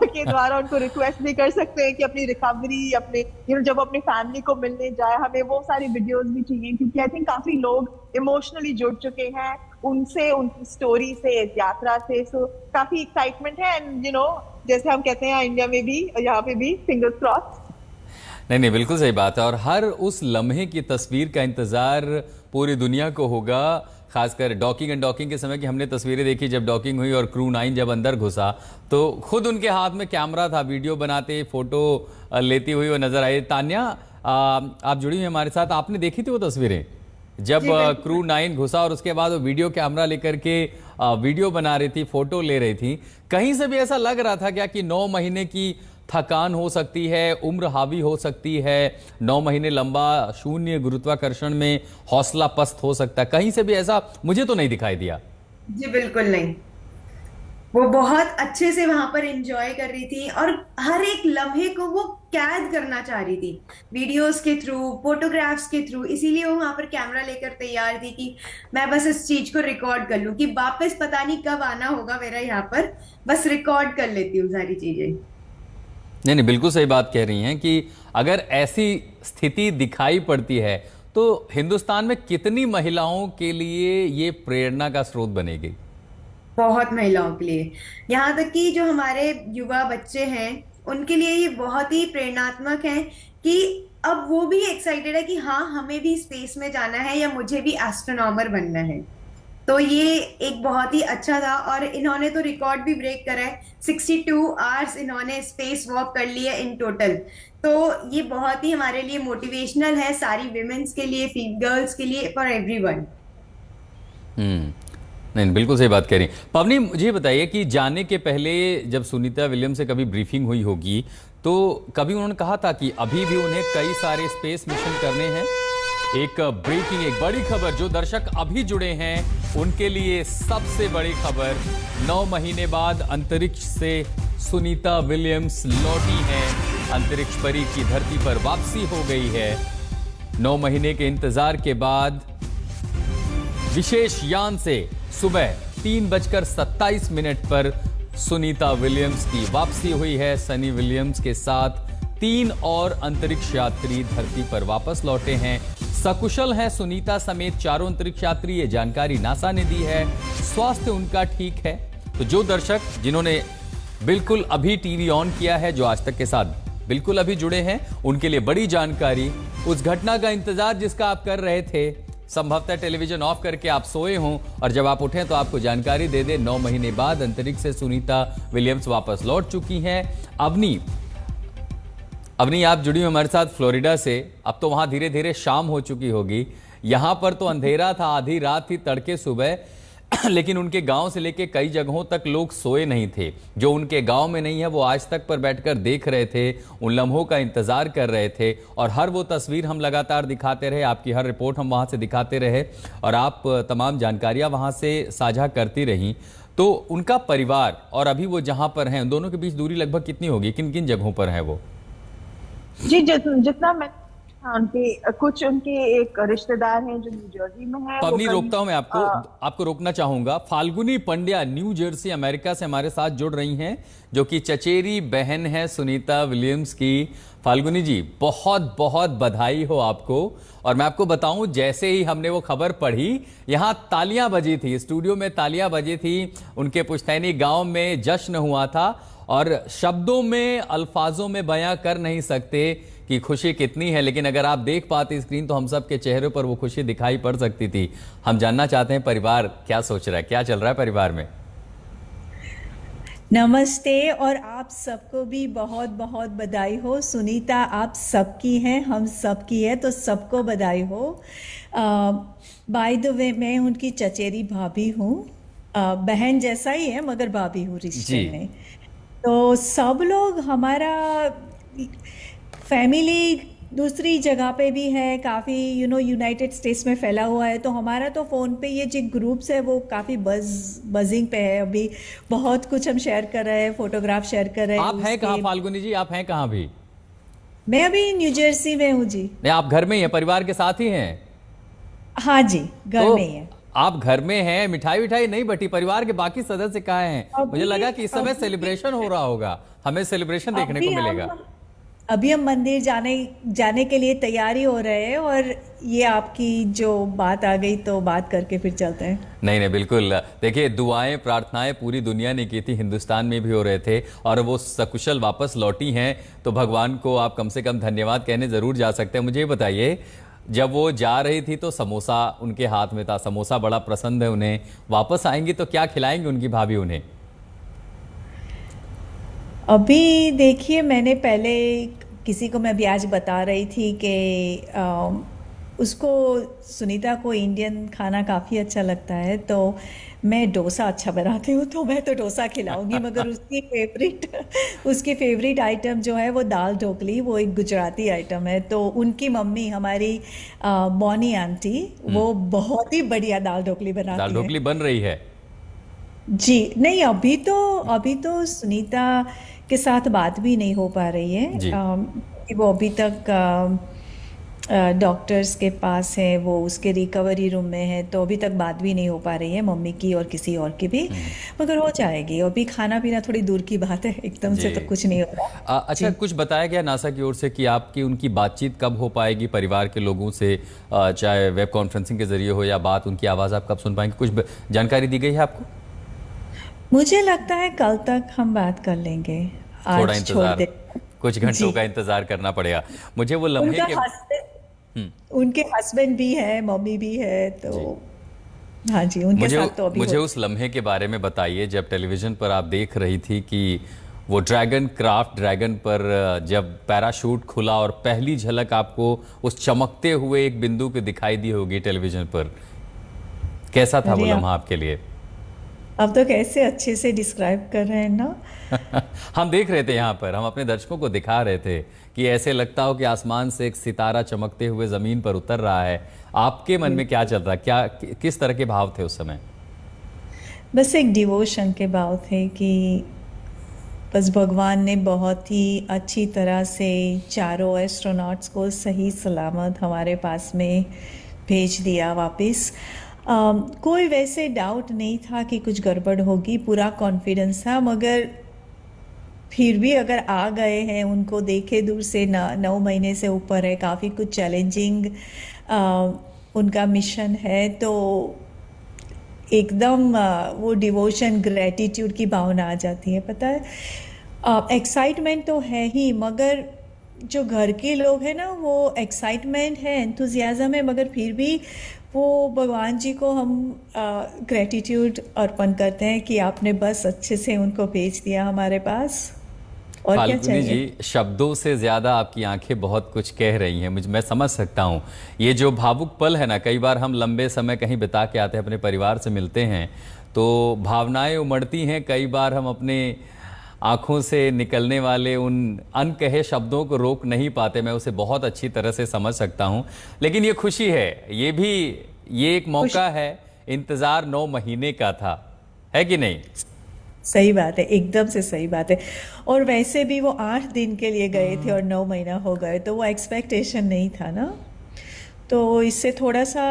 के द्वारा उनको रिक्वेस्ट भी कर सकते हैं कि अपनी रिकवरी, अपने जब अपनी फैमिली को मिलने जाए, हमें वो सारी वीडियोस भी चाहिए, क्योंकि आई थिंक काफी लोग इमोशनली जुड़ चुके हैं उनसे, उनकी स्टोरी से, इस यात्रा से। सो काफी एक्साइटमेंट है, एंड जैसे हम कहते हैं इंडिया में भी, यहाँ पे भी फिंगर्स क्रॉस। नहीं, बिल्कुल सही बात है। और हर उस लम्हे की तस्वीर का इंतजार पूरी दुनिया को होगा, खासकर डॉकिंग एंड डॉकिंग के समय की हमने तस्वीरें देखी जब डॉकिंग हुई और क्रू 9 जब अंदर घुसा, तो खुद उनके हाथ में कैमरा था, वीडियो बनाते, फोटो लेती हुई वो नजर आई। तान्या, आप जुड़ी हुई हमारे साथ, आपने देखी थी वो तस्वीरें जब क्रू 9 घुसा और उसके बाद वो वीडियो कैमरा लेकर के वीडियो बना रही थी, फोटो ले रही थी? कहीं से भी ऐसा लग रहा था क्या कि 9 महीने की थकान हो सकती है, उम्र हावी हो सकती है, 9 महीने लंबा शून्य गुरुत्वाकर्षण में हौसला पस्त हो सकता है? कहीं से भी ऐसा मुझे तो नहीं दिखाई दिया। जी बिल्कुल नहीं, वो बहुत अच्छे से वहां पर एंजॉय कर रही थी और हर एक लम्हे को वो कैद करना चाह रही थी, वीडियोस के थ्रू, फोटोग्राफ्स के थ्रू। इसीलिए वो वहां पर कैमरा लेकर तैयार थी कि मैं बस इस चीज को रिकॉर्ड कर लूं, कि वापस पता नहीं कब आना होगा मेरा यहाँ पर, बस रिकॉर्ड कर लेती हूँ सारी चीजें। नहीं नहीं, बिल्कुल सही बात कह रही हैं कि अगर ऐसी स्थिति दिखाई पड़ती है तो हिंदुस्तान में कितनी महिलाओं के लिए ये प्रेरणा का स्रोत बनेगी? बहुत महिलाओं के लिए, यहाँ तक कि जो हमारे युवा बच्चे हैं उनके लिए ये बहुत ही प्रेरणात्मक है कि अब वो भी एक्साइटेड है कि हाँ हमें भी स्पेस में जाना है या मुझे भी एस्ट्रोनॉमर बनना है। तो ये एक बहुत ही अच्छा था, और इन्होंने तो रिकॉर्ड भी ब्रेक करा है, 62 आवर्स इन्होंने स्पेस वॉक कर लिया इन टोटल। तो ये बहुत ही हमारे लिए मोटिवेशनल है, सारी विमेन्स के लिए, गर्ल्स के लिए, फॉर एवरीवन। नहीं, बिल्कुल सही बात कह रही हैं। पवनी, मुझे बताइए कि जाने के पहले जब सुनीता विलियम्स से कभी ब्रीफिंग हुई होगी तो कभी उन्होंने कहा था कि अभी भी उन्हें कई सारे स्पेस मिशन करने हैं? एक ब्रेकिंग, एक बड़ी खबर जो दर्शक अभी जुड़े हैं उनके लिए सबसे बड़ी खबर, 9 महीने बाद अंतरिक्ष से सुनीता विलियम्स लौटी हैं। अंतरिक्ष परी की धरती पर वापसी हो गई है। 9 महीने के इंतजार के बाद विशेष यान से सुबह 3:27 पर सुनीता विलियम्स की वापसी हुई है। सनी विलियम्स के साथ 3 और अंतरिक्ष यात्री धरती पर वापस लौटे हैं। सकुशल हैं सुनीता समेत 4 अंतरिक्ष यात्री, ये जानकारी नासा ने दी है। स्वास्थ्य उनका ठीक है। तो जो दर्शक जिन्होंने बिल्कुल अभी टीवी ऑन किया है, जो आज तक के साथ बिल्कुल अभी जुड़े हैं, उनके लिए बड़ी जानकारी। उस घटना का इंतजार जिसका आप कर रहे थे, संभवतः टेलीविजन ऑफ करके आप सोए हों और जब आप उठें तो आपको जानकारी दे दे, 9 महीने बाद अंतरिक्ष से सुनीता विलियम्स वापस लौट चुकी हैं। अवनी, आप जुड़ी हुई हमारे साथ फ्लोरिडा से। अब तो वहां धीरे धीरे शाम हो चुकी होगी, यहां पर तो अंधेरा था, आधी रात थी, तड़के सुबह, लेकिन उनके गांव से लेके कई जगहों तक लोग सोए नहीं थे। जो उनके गांव में नहीं है वो आज तक पर बैठकर देख रहे थे, उन लम्हों का इंतजार कर रहे थे, और हर वो तस्वीर हम लगातार दिखाते रहे, आपकी हर रिपोर्ट हम वहां से दिखाते रहे, और आप तमाम जानकारियां वहां से साझा करती रहीं। तो उनका परिवार और अभी वो जहां पर हैं, उन दोनों के बीच दूरी लगभग कितनी होगी? किन किन जगहों पर है वो? जी, जितना मैं कुछ उनके एक रिश्तेदार हैं जो न्यू जर्सी में है। पवनी, रोकता हूं मैं आपको रोकना चाहूंगा। Falguni Pandya new Jersey America से हमारे साथ जुड़ रही हैं, जो कि चचेरी बहन है सुनीता विलियम्स की। फाल्गुनी जी, बहुत बहुत बधाई हो आपको। और मैं आपको बताऊं, जैसे ही हमने वो खबर पढ़ी, यहाँ तालियां बजी थी, स्टूडियो में तालियां बजी थी, उनके पुश्तैनी गांव में जश्न हुआ था, और शब्दों में, अल्फाजों में बयां कर नहीं सकते कि खुशी कितनी है, लेकिन अगर आप देख पाते स्क्रीन तो हम सब के चेहरों पर वो खुशी दिखाई पड़ सकती थी। हम जानना चाहते हैं परिवार क्या सोच रहा है, क्या चल रहा है परिवार में? नमस्ते, और आप सबको भी बहुत बहुत बधाई हो। सुनीता आप सबकी हैं, हम सबकी है, तो सबको बधाई हो। बाय द वे, मैं उनकी चचेरी भाभी हूँ, बहन जैसा ही है मगर भाभी हूँ रिश्ते में। तो सब लोग, हमारा फैमिली दूसरी जगह पे भी है, काफ़ी यूनाइटेड स्टेट्स में फैला हुआ है, तो हमारा तो फ़ोन पे ये जो ग्रुप्स है वो काफ़ी बजिंग पे है। अभी बहुत कुछ हम शेयर कर रहे हैं, फोटोग्राफ शेयर कर रहे हैं। आप हैं कहाँ फाल्गुनी जी, आप हैं कहाँ भी? मैं अभी न्यू जर्सी में हूँ जी। नहीं, आप घर में ही हैं, परिवार के साथ ही हैं? हाँ जी, घर में ही है। आप घर में हैं, मिठाई विठाई नहीं बटी, परिवार के बाकी सदस्य कहाँ हैं? मुझे लगा कि इस समय सेलिब्रेशन हो रहा होगा, हमें सेलिब्रेशन देखने को मिलेगा। अभी हम मंदिर जाने के लिए तैयारी हो रहे हैं, और ये आपकी जो बात आ गई तो बात करके फिर चलते हैं। नहीं, बिल्कुल। देखिए, दुआएं, प्रार्थनाएं पूरी दुनिया ने की थी, हिंदुस्तान में भी हो रहे थे, और वो सकुशल वापस लौटी हैं, तो भगवान को आप कम से कम धन्यवाद कहने ज़रूर जा सकते हैं। मुझे बताइए, जब वो जा रही थी तो समोसा उनके हाथ में था, समोसा बड़ा पसंद है उन्हें, वापस आएंगी तो क्या खिलाएंगी उनकी भाभी उन्हें? अभी देखिए, मैंने पहले किसी को मैं अभी आज बता रही थी कि उसको, सुनीता को इंडियन खाना काफ़ी अच्छा लगता है, तो मैं डोसा अच्छा बनाती हूँ, तो मैं तो डोसा खिलाऊंगी, मगर उसकी फेवरेट आइटम जो है वो दाल ढोकली, वो एक गुजराती आइटम है। तो उनकी मम्मी, हमारी बॉनी आंटी, वो बहुत ही बढ़िया दाल ढोकली बनाती है। दाल ढोकली बन रही है जी? नहीं, अभी तो सुनीता के साथ बात भी नहीं हो पा रही है जी। कि वो अभी तक डॉक्टर्स के पास है, वो उसके रिकवरी रूम में है, तो अभी तक बात भी नहीं हो पा रही है मम्मी की और किसी और की भी, मगर हो जाएगी। अभी खाना पीना थोड़ी दूर की बात है, एकदम से जी। तो कुछ नहीं हो रहा। अच्छा, कुछ बताया गया नासा की ओर से कि आपकी उनकी बातचीत कब हो पाएगी परिवार के लोगों से, चाहे वेब कॉन्फ्रेंसिंग के जरिए हो या बात, उनकी आवाज़ आप कब सुन पाएंगे? कुछ जानकारी दी गई है आपको? मुझे लगता है कल तक हम बात कर लेंगे। थोड़ा आज छोड़ इंतजार, दे। कुछ घंटों जी। का इंतजार करना पड़ेगा। मुझे वो लम्हे के उनके हस्बैंड भी है, मम्मी भी है, तो हाँ जी, उनके साथ तो अभी मुझे उस लम्हे के बारे में बताइए जब टेलीविजन पर आप देख रही थी कि वो ड्रैगन पर जब पैराशूट खुला और पहली झलक आपको उस चमकते हुए एक बिंदु पे दिखाई दी होगी टेलीविजन पर, कैसा था वो लम्हा आपके लिए? अब तो कैसे अच्छे से डिस्क्राइब कर रहे हैं ना। हम देख रहे थे यहाँ पर, हम अपने दर्शकों को दिखा रहे थे कि ऐसे लगता हो कि आसमान से एक सितारा चमकते हुए जमीन पर उतर रहा है। आपके मन में क्या चल रहा, क्या किस तरह के भाव थे उस समय? बस एक डिवोशन के भाव थे कि बस भगवान ने बहुत ही अच्छी तरह से चारों एस्ट्रोनॉट्स को सही सलामत हमारे पास में भेज दिया वापस। कोई वैसे डाउट नहीं था कि कुछ गड़बड़ होगी, पूरा कॉन्फिडेंस था, मगर फिर भी अगर आ गए हैं, उनको देखे दूर से, 9 महीने से ऊपर है, काफ़ी कुछ चैलेंजिंग उनका मिशन है, तो एकदम वो डिवोशन, ग्रेटिट्यूड की भावना आ जाती है। पता है, एक्साइटमेंट तो है ही, मगर जो घर के लोग हैं ना, वो एक्साइटमेंट है, एंथुजियाज्म है, मगर फिर भी वो भगवान जी को हम ग्रेटिट्यूड अर्पण करते हैं कि आपने बस अच्छे से उनको भेज दिया हमारे पास। और क्या फाल्गुनी चाहिए? जी, शब्दों से ज्यादा आपकी आंखें बहुत कुछ कह रही हैं। मैं समझ सकता हूँ ये जो भावुक पल है ना, कई बार हम लंबे समय कहीं बिता के आते हैं, अपने परिवार से मिलते हैं तो भावनाएं उमड़ती हैं। कई बार हम अपने आंखों से निकलने वाले उन अनकहे शब्दों को रोक नहीं पाते। मैं उसे बहुत अच्छी तरह से समझ सकता हूं, लेकिन ये खुशी है, ये एक मौका है। इंतजार 9 महीने का था, है कि नहीं? सही बात है, एकदम से सही बात है। और वैसे भी वो 8 दिन के लिए गए थे और 9 महीना हो गए, तो वो एक्सपेक्टेशन नहीं था ना, तो इससे थोड़ा सा,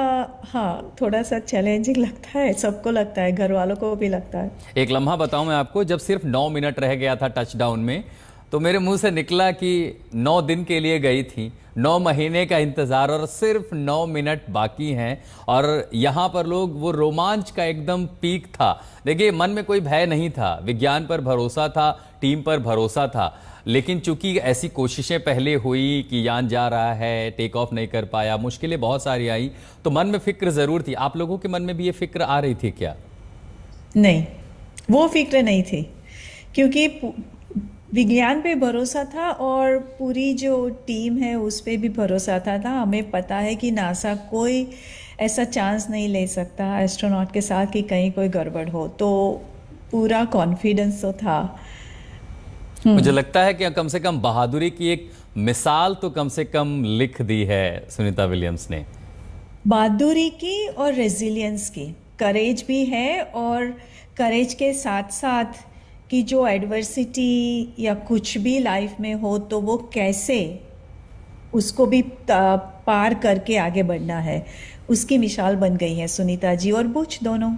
हाँ, थोड़ा सा चैलेंजिंग लगता है, सबको लगता है, घर वालों को भी लगता है। एक लम्हा बताऊं मैं आपको, जब सिर्फ 9 मिनट रह गया था टचडाउन में, तो मेरे मुंह से निकला कि 9 दिन के लिए गई थी, 9 महीने का इंतजार और सिर्फ 9 मिनट बाकी हैं। और यहाँ पर लोग, वो रोमांच का एकदम पीक था। देखिए, मन में कोई भय नहीं था, विज्ञान पर भरोसा था, टीम पर भरोसा था, लेकिन चूंकि ऐसी कोशिशें पहले हुई कि यान जा रहा है, टेक ऑफ नहीं कर पाया, मुश्किलें बहुत सारी आई, तो मन में फिक्र जरूर थी। आप लोगों के मन में भी ये फिक्र आ रही थी क्या? नहीं, वो फिक्र नहीं थी, क्योंकि विज्ञान पे भरोसा था और पूरी जो टीम है उस पे भी भरोसा था। हमें पता है कि नासा कोई ऐसा चांस नहीं ले सकता एस्ट्रोनॉट के साथ कि कहीं कोई गड़बड़ हो, तो पूरा कॉन्फिडेंस तो था। मुझे लगता है कि कम से कम बहादुरी की एक मिसाल तो कम से कम लिख दी है सुनीता विलियम्स ने। बहादुरी की और रेजिलियंस की, करेज भी है, और करेज के साथ साथ कि जो एडवर्सिटी या कुछ भी लाइफ में हो तो वो कैसे उसको भी पार करके आगे बढ़ना है, उसकी मिसाल बन गई है सुनीता जी और बुच दोनों।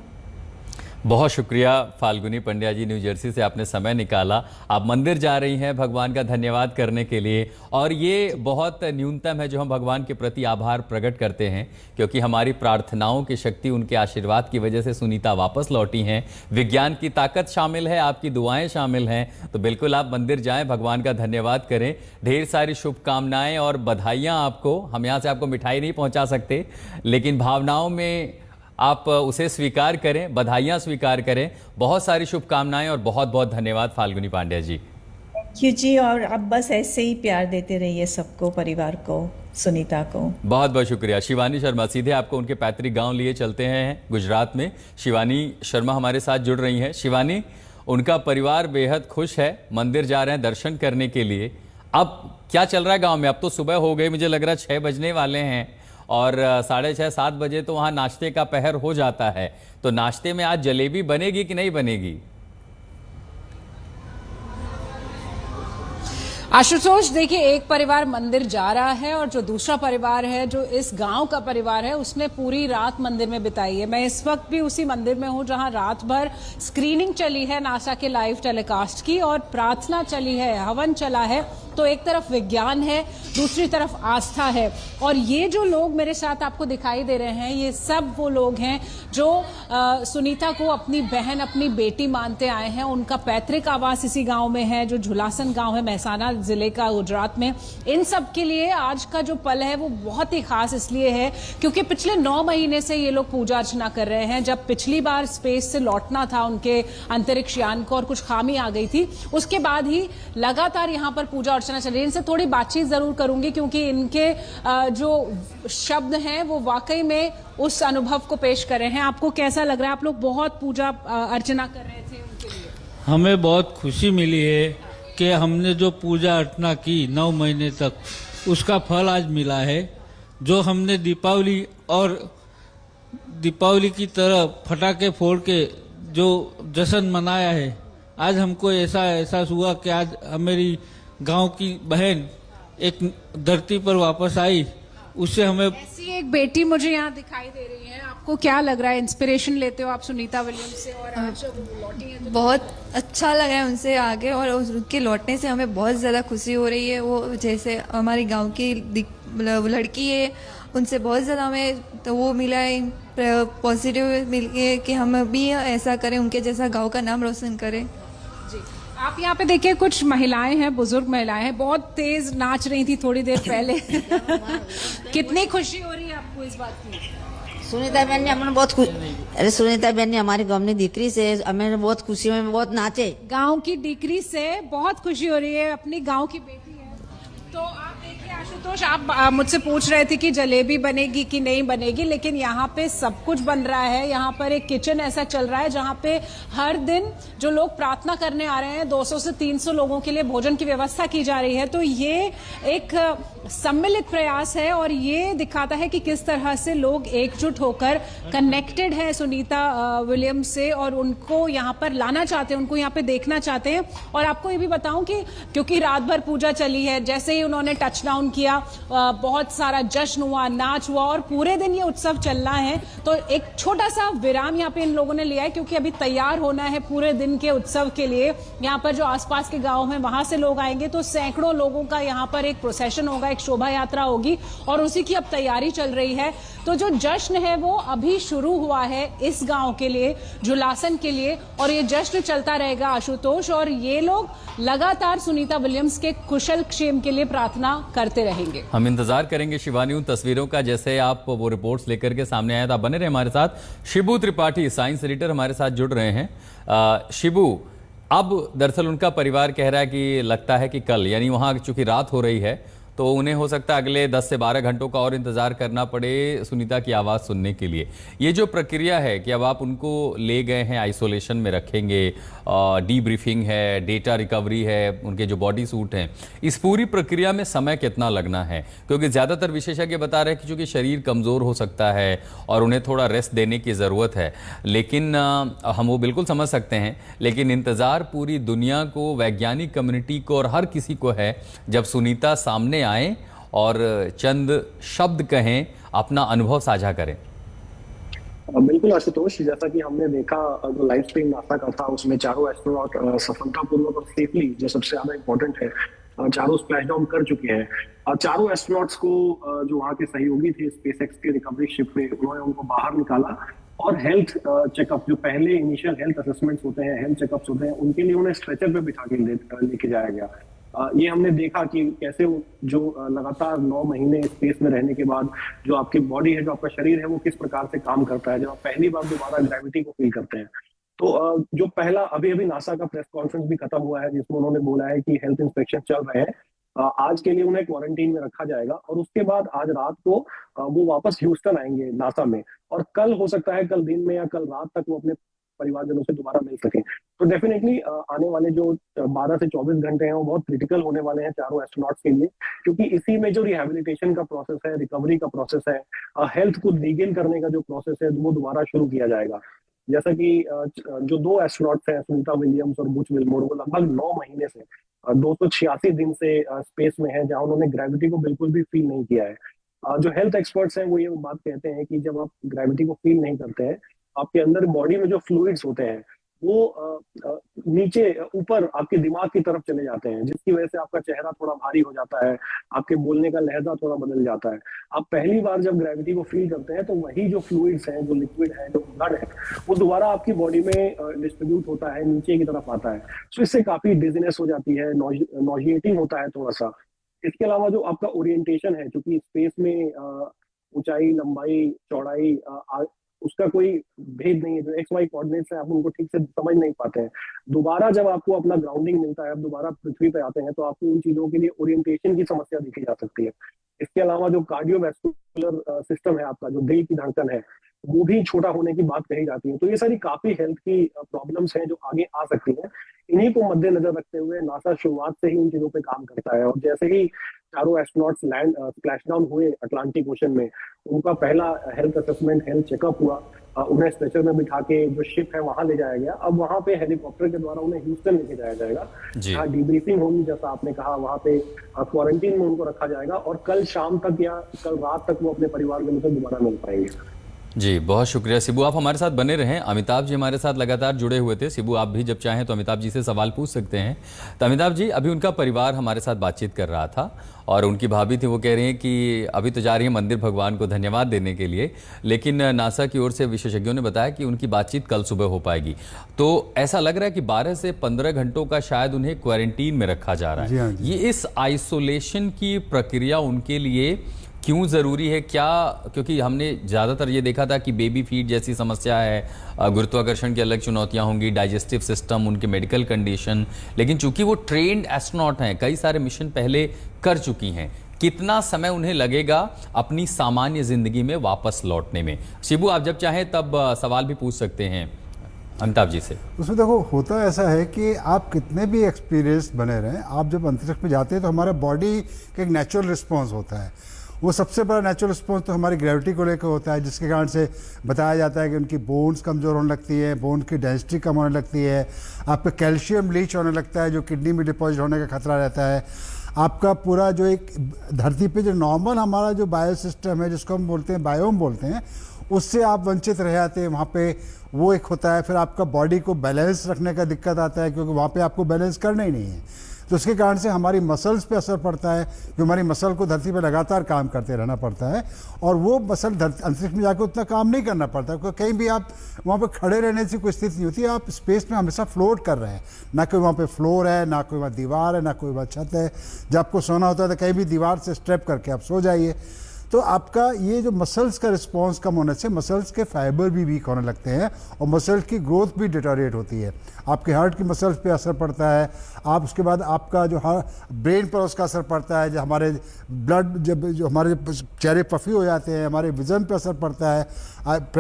बहुत शुक्रिया फाल्गुनी पंड्या जी, न्यू जर्सी से आपने समय निकाला। आप मंदिर जा रही हैं भगवान का धन्यवाद करने के लिए, और ये बहुत न्यूनतम है जो हम भगवान के प्रति आभार प्रकट करते हैं, क्योंकि हमारी प्रार्थनाओं की शक्ति, उनके आशीर्वाद की वजह से सुनीता वापस लौटी हैं। विज्ञान की ताकत शामिल है, आपकी दुआएं शामिल हैं, तो बिल्कुल आप मंदिर जाएं, भगवान का धन्यवाद करें। ढेर सारी शुभकामनाएं और बधाइयाँ आपको। हम यहाँ से आपको मिठाई नहीं पहुँचा सकते, लेकिन भावनाओं में आप उसे स्वीकार करें, बधाइयाँ स्वीकार करें। बहुत सारी शुभकामनाएं और बहुत बहुत धन्यवाद फाल्गुनी पांड्या जी। थैंक यू जी, और अब बस ऐसे ही प्यार देते रहिए सबको, परिवार को, सुनीता को। बहुत बहुत शुक्रिया। शिवानी शर्मा, सीधे आपको उनके पैतृक गांव लिए चलते हैं गुजरात में। शिवानी शर्मा हमारे साथ जुड़ रही हैं। शिवानी, उनका परिवार बेहद खुश है, मंदिर जा रहे हैं दर्शन करने के लिए। अब क्या चल रहा है गाँव में? अब तो सुबह हो गई, मुझे लग रहा है 6 बजने वाले हैं, और 6:30-7 बजे तो वहाँ नाश्ते का पहर हो जाता है। तो नाश्ते में आज जलेबी बनेगी कि नहीं बनेगी? आशुतोष, देखिए, एक परिवार मंदिर जा रहा है और जो दूसरा परिवार है, जो इस गांव का परिवार है, उसने पूरी रात मंदिर में बिताई है। मैं इस वक्त भी उसी मंदिर में हूं जहां रात भर स्क्रीनिंग चली है नासा के लाइव टेलीकास्ट की और प्रार्थना चली है, हवन चला है। तो एक तरफ विज्ञान है, दूसरी तरफ आस्था है। और ये जो लोग मेरे साथ आपको दिखाई दे रहे हैं, ये सब वो लोग हैं जो सुनीता को अपनी बहन, अपनी बेटी मानते आए हैं। उनका पैतृक आवास इसी गांव में है, जो झुलासन गांव है, महसाना जिले का, गुजरात में। इन सब के लिए आज का जो पल है वो बहुत ही खास इसलिए है क्योंकि पिछले 9 महीने से ये लोग पूजा अर्चना कर रहे हैं। जब पिछली बार स्पेस से लौटना था उनके अंतरिक्ष यान को और कुछ खामी आ गई थी, उसके बाद ही लगातार यहाँ पर पूजा अर्चना चल रही है। इनसे थोड़ी बातचीत जरूर करूंगी क्योंकि इनके जो शब्द हैं वो वाकई में उस अनुभव को पेश कर रहे हैं। आपको कैसा लग रहा है? आप लोग बहुत पूजा अर्चना कर रहे थे उनके लिए। हमें बहुत खुशी मिली है कि हमने जो पूजा अर्चना की 9 महीने तक, उसका फल आज मिला है। जो हमने दीपावली की तरह फटाके फोड़ के जो जश्न मनाया है, आज हमको ऐसा एहसास हुआ कि आज हमारी गांव की बहन एक धरती पर वापस आई। उससे हमें ऐसी एक बेटी मुझे यहाँ दिखाई दे रही है। आपको क्या लग रहा है? इंस्पिरेशन लेते हो आप सुनीता विलियम्स से और आज लौटी हैं तो बहुत अच्छा लगा है उनसे आगे, और उनके लौटने से हमें बहुत ज़्यादा खुशी हो रही है। वो जैसे हमारी गांव की लड़की है, उनसे बहुत ज़्यादा हमें तो वो मिला है, पॉजिटिव मिल के कि हम भी ऐसा करें, उनके जैसा गांव का नाम रोशन करें। जी, आप यहाँ पे देखिए, कुछ महिलाएं हैं, बुजुर्ग महिलाएं हैं, बहुत तेज नाच रही थी थोड़ी देर पहले। कितनी खुशी हो रही है आपको इस बात की? सुनीता बहन ने हमें बहुत अरे सुनीता बहन ने हमारी गांव की दीकरी से हमें बहुत खुशी में बहुत नाचे। गांव की दीकरी से बहुत खुशी हो रही है, अपनी गांव की बेटी है। तो आप देखिए आशुतोष, आप मुझसे पूछ रहे थे कि जलेबी बनेगी कि नहीं बनेगी, लेकिन यहाँ पे सब कुछ बन रहा है। यहाँ पर एक किचन ऐसा चल रहा है जहाँ पे हर दिन जो लोग प्रार्थना करने आ रहे हैं, 200 से 300 लोगों के लिए भोजन की व्यवस्था की जा रही है। तो ये एक सम्मिलित प्रयास है और ये दिखाता है कि किस तरह से लोग एकजुट होकर कनेक्टेड है सुनीता विलियम्स से और उनको यहाँ पर लाना चाहते हैं, उनको यहाँ पे देखना चाहते हैं। और आपको ये भी बताऊं कि क्योंकि रात भर पूजा चली है, जैसे ही उन्होंने टच डाउन किया, बहुत सारा जश्न हुआ, नाच हुआ और पूरे दिन ये उत्सव चलना है। तो एक छोटा सा विराम यहाँ पे इन लोगों ने लिया है क्योंकि अभी तैयार होना है पूरे दिन के उत्सव के लिए। यहाँ पर जो आसपास के गाँव हैं वहां से लोग आएंगे, तो सैकड़ों लोगों का यहाँ पर एक प्रोसेशन होगा, एक शोभा यात्रा होगी और उसी की अब तैयारी चल रही है। तो जो जश्न है वो अभी शुरू हुआ है इस गांव के लिए, झुलासन के लिए, और ये जश्न चलता रहेगा आशुतोष। और ये लोग लगातार सुनीता विलियम्स के कुशल क्षेम के लिए प्रार्थना करते रहेंगे। हम इंतजार करेंगे शिवानी उन तस्वीरों का, जैसे आप वो रिपोर्ट्स लेकर के सामने आए। तो आप बने रहे हमारे साथ। शिबू त्रिपाठी, साइंस एडिटर, हमारे साथ जुड़ रहे हैं। शिबू, अब दरअसल उनका परिवार कह रहा है कि लगता है कि कल, यानी वहां चूंकि रात हो रही है तो उन्हें हो सकता है अगले 10 से 12 घंटों का और इंतजार करना पड़े सुनीता की आवाज़ सुनने के लिए। ये जो प्रक्रिया है कि अब आप उनको ले गए हैं, आइसोलेशन में रखेंगे, डीब्रीफिंग है, डेटा रिकवरी है, उनके जो बॉडी सूट हैं, इस पूरी प्रक्रिया में समय कितना लगना है? क्योंकि ज़्यादातर विशेषज्ञ बता रहे हैं कि चूँकि शरीर कमज़ोर हो सकता है और उन्हें थोड़ा रेस्ट देने की ज़रूरत है, लेकिन हम वो बिल्कुल समझ सकते हैं। लेकिन इंतज़ार पूरी दुनिया को, वैज्ञानिक कम्युनिटी को और हर किसी को है जब सुनीता सामने आए और चंद शब्द कहें, अपना अनुभव साझा करें। बिल्कुल आशुतोष, जैसा कि हमने देखा जो लाइव स्ट्रीम नासा का था, उसमें चारों एस्ट्रोनॉट सफलतापूर्वक और सेफली, जो सबसे ज्यादा इम्पोर्टेंट है, चारों स्प्लैश डाउन कर चुके हैं। चारों एस्ट्रोनॉट्स को जो वहाँ के सहयोगी थे स्पेसएक्स के रिकवरी शिप में, उन्होंने उनको बाहर निकाला और हेल्थ चेकअप, जो पहले इनिशियल हेल्थ असेसमेंट्स होते हैं, हेल्थ चेकअप्स होते हैं, उनके लिए उन्हें स्ट्रेचर पे बिठा के लेके जाया गया। ये हमने देखा कि कैसे जो लगातार 9 महीने स्पेस में रहने के बाद जो आपकी बॉडी है, जो आपका शरीर है, वो किस प्रकार से काम करता है जब आप पहली बार दोबारा ग्रेविटी को फील करते हैं। तो जो पहला अभी नासा का प्रेस कॉन्फ्रेंस भी खत्म हुआ है जिसमें उन्होंने बोला है कि हेल्थ इंस्पेक्शन चल रहे हैं। आज के लिए उन्हें क्वारंटीन में रखा जाएगा और उसके बाद आज रात को वो वापस ह्यूस्टन आएंगे नासा में, और कल हो सकता है कल दिन में या कल रात तक वो अपने परिवारजनों से दोबारा मिल सके। तो डेफिनेटली आने वाले जो 12 से 24 घंटे हैं वो बहुत क्रिटिकल होने वाले हैं चारों एस्ट्रोनॉट्स के लिए, क्योंकि इसी में जो रिहेबिलिटेशन का प्रोसेस है, रिकवरी का प्रोसेस है, हेल्थ को रीगेन करने का जो प्रोसेस है, वो दोबारा शुरू किया जाएगा। जैसा कि जो 2 एस्ट्रोनॉट्स हैं, सुनीता विलियम्स और बुच विल्मोर, वो लगभग 9 महीने से 286 दिन से स्पेस में है, जहां उन्होंने ग्रेविटी को बिल्कुल भी फील नहीं किया है। जो हेल्थ एक्सपर्ट्स हैं वो ये बात कहते हैं कि जब आप ग्रेविटी को फील नहीं करते हैं, आपके अंदर बॉडी में जो फ्लूइड्स होते हैं वो नीचे ऊपर आपके दिमाग की तरफ चले जाते हैं, जिसकी वजह से आपका चेहरा थोड़ा भारी हो जाता है, आपके बोलने का लहजा थोड़ा बदल जाता है। आप पहली बार जब ग्रेविटी को फील करते हैं तो वही जो फ्लूइड्स हैं, जो लिक्विड है, जो ब्लड है, वो दोबारा आपकी बॉडी में डिस्ट्रीब्यूट होता है, नीचे की तरफ आता है। तो इससे काफी डिजीनेस हो जाती है, नॉजिएटिंग होता है थोड़ा सा। इसके अलावा जो आपका ओरिएंटेशन है, क्योंकि स्पेस में ऊंचाई, लंबाई, चौड़ाई उसका कोई भेद नहीं है। जो एक्स वाई कोऑर्डिनेट्स हैं आप उनको ठीक से समझ नहीं पाते हैं। दोबारा जब आपको अपना ग्राउंडिंग मिलता है, आप दोबारा पृथ्वी पे आते हैं, तो आपको उन चीजों के लिए ओरिएंटेशन की समस्या देखी जा सकती है। इसके अलावा जो कार्डियोवैस्कुलर सिस्टम है आपका, जो दिल की धड़कन है, वो भी छोटा होने की बात कही जाती है। तो ये सारी काफी हेल्थ की प्रॉब्लम्स हैं जो आगे आ सकती हैं। इन्हीं को मद्देनजर रखते हुए नासा शुरुआत से ही इन चीजों पे काम करता है। और जैसे ही चारों एस्ट्रोनॉट्स लैंड स्प्लैश डाउन हुए अटलांटिक ओशन में, उनका पहला हेल्थ असेसमेंट, हेल्थ चेकअप हुआ, उन्हें स्ट्रेचर में बिठा के जो शिप है वहां ले जाया गया। अब वहां पे हेलीकॉप्टर के द्वारा उन्हें ह्यूस्टन लेके जाया जाएगा, जहाँ डीब्रीफिंग होगी, जैसा आपने कहा, वहां पे क्वारंटीन में उनको रखा जाएगा और कल शाम तक या कल रात तक वो अपने परिवार के लोगों से दोबारा मिल पाएंगे। जी, बहुत शुक्रिया शिबू, आप हमारे साथ बने रहें। अमिताभ जी हमारे साथ लगातार जुड़े हुए थे। शिबू, आप भी जब चाहें तो अमिताभ जी से सवाल पूछ सकते हैं। तो अमिताभ जी, अभी उनका परिवार हमारे साथ बातचीत कर रहा था और उनकी भाभी थी, वो कह रही हैं कि अभी तो जा रही है मंदिर भगवान को धन्यवाद देने के लिए, लेकिन नासा की ओर से विशेषज्ञों ने बताया कि उनकी बातचीत कल सुबह हो पाएगी। तो ऐसा लग रहा है कि 12 से 15 घंटों का शायद उन्हें क्वारंटीन में रखा जा रहा है। ये इस आइसोलेशन की प्रक्रिया उनके लिए क्यों ज़रूरी है? क्या, क्योंकि हमने ज़्यादातर ये देखा था कि बेबी फीड जैसी समस्या है, गुरुत्वाकर्षण की अलग चुनौतियां होंगी, डाइजेस्टिव सिस्टम, उनके मेडिकल कंडीशन, लेकिन चूंकि वो ट्रेंड एस्ट्रोनॉट हैं, कई सारे मिशन पहले कर चुकी हैं, कितना समय उन्हें लगेगा अपनी सामान्य ज़िंदगी में वापस लौटने में? शिबू, आप जब चाहें तब सवाल भी पूछ सकते हैं अमिताभ जी से। उसमें देखो, होता ऐसा है कि आप कितने भी एक्सपीरियंस बने रहें, आप जब अंतरिक्ष में जाते हैं तो हमारा बॉडी का एक नेचुरल रिस्पॉन्स होता है। वो सबसे बड़ा नेचुरल रिस्पॉन्स तो हमारी ग्रेविटी को लेकर होता है, जिसके कारण से बताया जाता है कि उनकी बोन्स कमज़ोर होने लगती है, बोन की डेंसिटी कम होने लगती है, आपका कैल्शियम लीच होने लगता है, जो किडनी में डिपॉजिट होने का खतरा रहता है। आपका पूरा जो एक धरती पे जो नॉर्मल हमारा जो बायो सिस्टम है, जिसको हम बोलते हैं बायोम बोलते हैं, उससे आप वंचित रह जाते हैं। वहाँ पे वो एक होता है। फिर आपका बॉडी को बैलेंस रखने का दिक्कत आता है, क्योंकि वहाँ पे आपको बैलेंस करना ही नहीं है। तो उसके कारण से हमारी मसल्स पे असर पड़ता है, कि हमारी मसल को धरती पे लगातार काम करते रहना पड़ता है, और वो मसल अंतरिक्ष में जाकर उतना काम नहीं करना पड़ता, क्योंकि कहीं भी आप वहाँ पे खड़े रहने से कोई स्थिति नहीं होती। आप स्पेस में हमेशा फ्लोट कर रहे हैं, ना कोई वहाँ पे फ्लोर है, ना कोई वहाँ दीवार है, ना कोई वहाँ छत है। जब आपको सोना होता है तो कहीं भी दीवार से स्ट्रैप करके आप सो जाइए। तो आपका ये जो मसल्स का रिस्पांस कम होने से मसल्स के फाइबर भी वीक होने लगते हैं, और मसल्स की ग्रोथ भी डिटोरिएट होती है। आपके हार्ट की मसल्स पे असर पड़ता है। आप उसके बाद आपका जो ब्रेन पर उसका असर पड़ता है, जो हमारे ब्लड जो हमारे चेहरे पफी हो जाते हैं, हमारे विजन पे असर पड़ता है,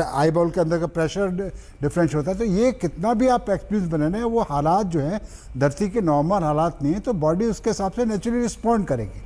आई बॉल के अंदर का प्रेशर डिफरेंस होता है। तो ये कितना भी आप एक्सपीरियंस बने हैं, वो हालात जो हैं धरती के नॉर्मल हालात नहीं है, तो बॉडी उसके हिसाब से नेचुरली रिस्पॉन्ड करेगी।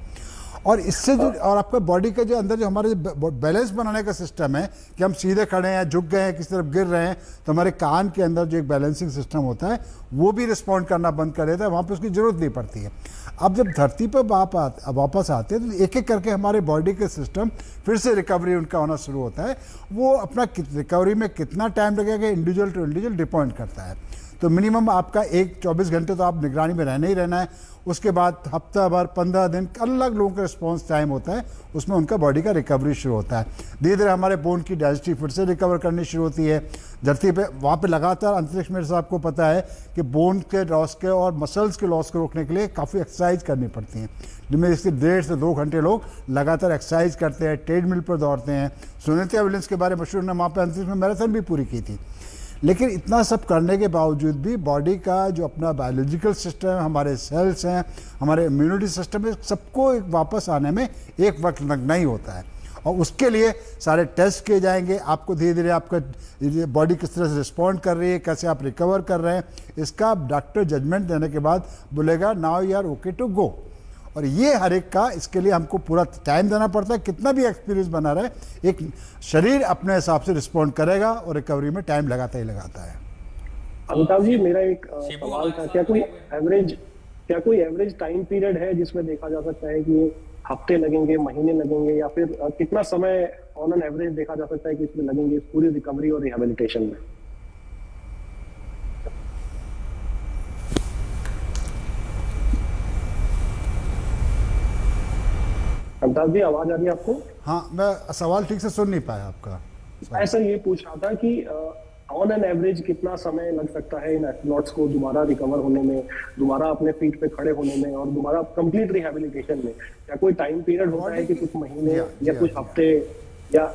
और इससे जो और आपका बॉडी का जो अंदर जो हमारे बैलेंस बनाने का सिस्टम है, कि हम सीधे खड़े हैं, झुक गए हैं, किसी तरफ गिर रहे हैं, तो हमारे कान के अंदर जो एक बैलेंसिंग सिस्टम होता है वो भी रिस्पॉन्ड करना बंद कर देता है। वहाँ पे उसकी ज़रूरत नहीं पड़ती है। अब जब धरती पर वापस आते हैं तो एक एक करके हमारे बॉडी के सिस्टम फिर से रिकवरी उनका होना शुरू होता है। वो अपना रिकवरी में कितना टाइम लगेगा, इंडिविजुअल टू इंडिविजुअल डिपेंड करता है। तो मिनिमम आपका 24 घंटे तो आप निगरानी में रहना ही रहना है। उसके बाद हफ्ता भर, 15 दिन, अलग लोगों का रिस्पॉन्स टाइम होता है, उसमें उनका बॉडी का रिकवरी शुरू होता है। धीरे धीरे हमारे बोन की डेंसिटी फिर से रिकवर करनी शुरू होती है। धरती पे वहाँ पे लगातार अंतरिक्ष में आपको पता है कि बोन के लॉस के और मसल्स के लॉस को रोकने के लिए काफ़ी एक्सरसाइज करनी पड़ती है, जिनमें इसके 1.5 से 2 घंटे लोग लगातार एक्सरसाइज करते हैं, ट्रेडमिल पर दौड़ते हैं। सुनीता विलियम्स के बारे में मशहूर ने वहाँ पर अंतरिक्ष में मैराथन भी पूरी की थी। लेकिन इतना सब करने के बावजूद भी बॉडी का जो अपना बायोलॉजिकल सिस्टम है, हमारे सेल्स हैं, हमारे इम्यूनिटी सिस्टम है, सबको वापस आने में एक वक्त लगना ही होता है। और उसके लिए सारे टेस्ट किए जाएंगे। आपको धीरे धीरे आपका बॉडी किस तरह से रिस्पॉन्ड कर रही है, कैसे आप रिकवर कर रहे हैं, इसका डॉक्टर जजमेंट देने के बाद बोलेगा now you are okay to go. और ये हर एक का, इसके लिए हमको पूरा टाइम देना पड़ता है। कितना भी एक्सपीरियंस बना रहे, एक शरीर अपने हिसाब से रिस्पॉन्ड करेगा और रिकवरी में टाइम लगाता ही लगाता है। अमिताभ जी, मेरा एक सवाल था, क्या कोई एवरेज क्या कोई एवरेज टाइम पीरियड है जिसमें देखा जा सकता है कि ये हफ्ते लगेंगे, महीने लगेंगे, या फिर कितना समय ऑन एन एवरेज देखा जा सकता है कि इसमें लगेंगे इस पूरी रिकवरी और रिहेबिलिटेशन में? अमिताभ जी, आवाज आ रही है आपको? हाँ, मैं सवाल ठीक से सुन नहीं पाया आपका। मैं सर ये पूछ रहा था कि ऑन एन एवरेज कितना समय लग सकता है इन एस्ट्रोनॉट्स को दोबारा रिकवर होने में, दोबारा अपने फीट पे खड़े होने में और दोबारा कंप्लीट रिहेबिलिटेशन में? क्या कोई टाइम पीरियड होता है कि कुछ महीने या कुछ हफ्ते, या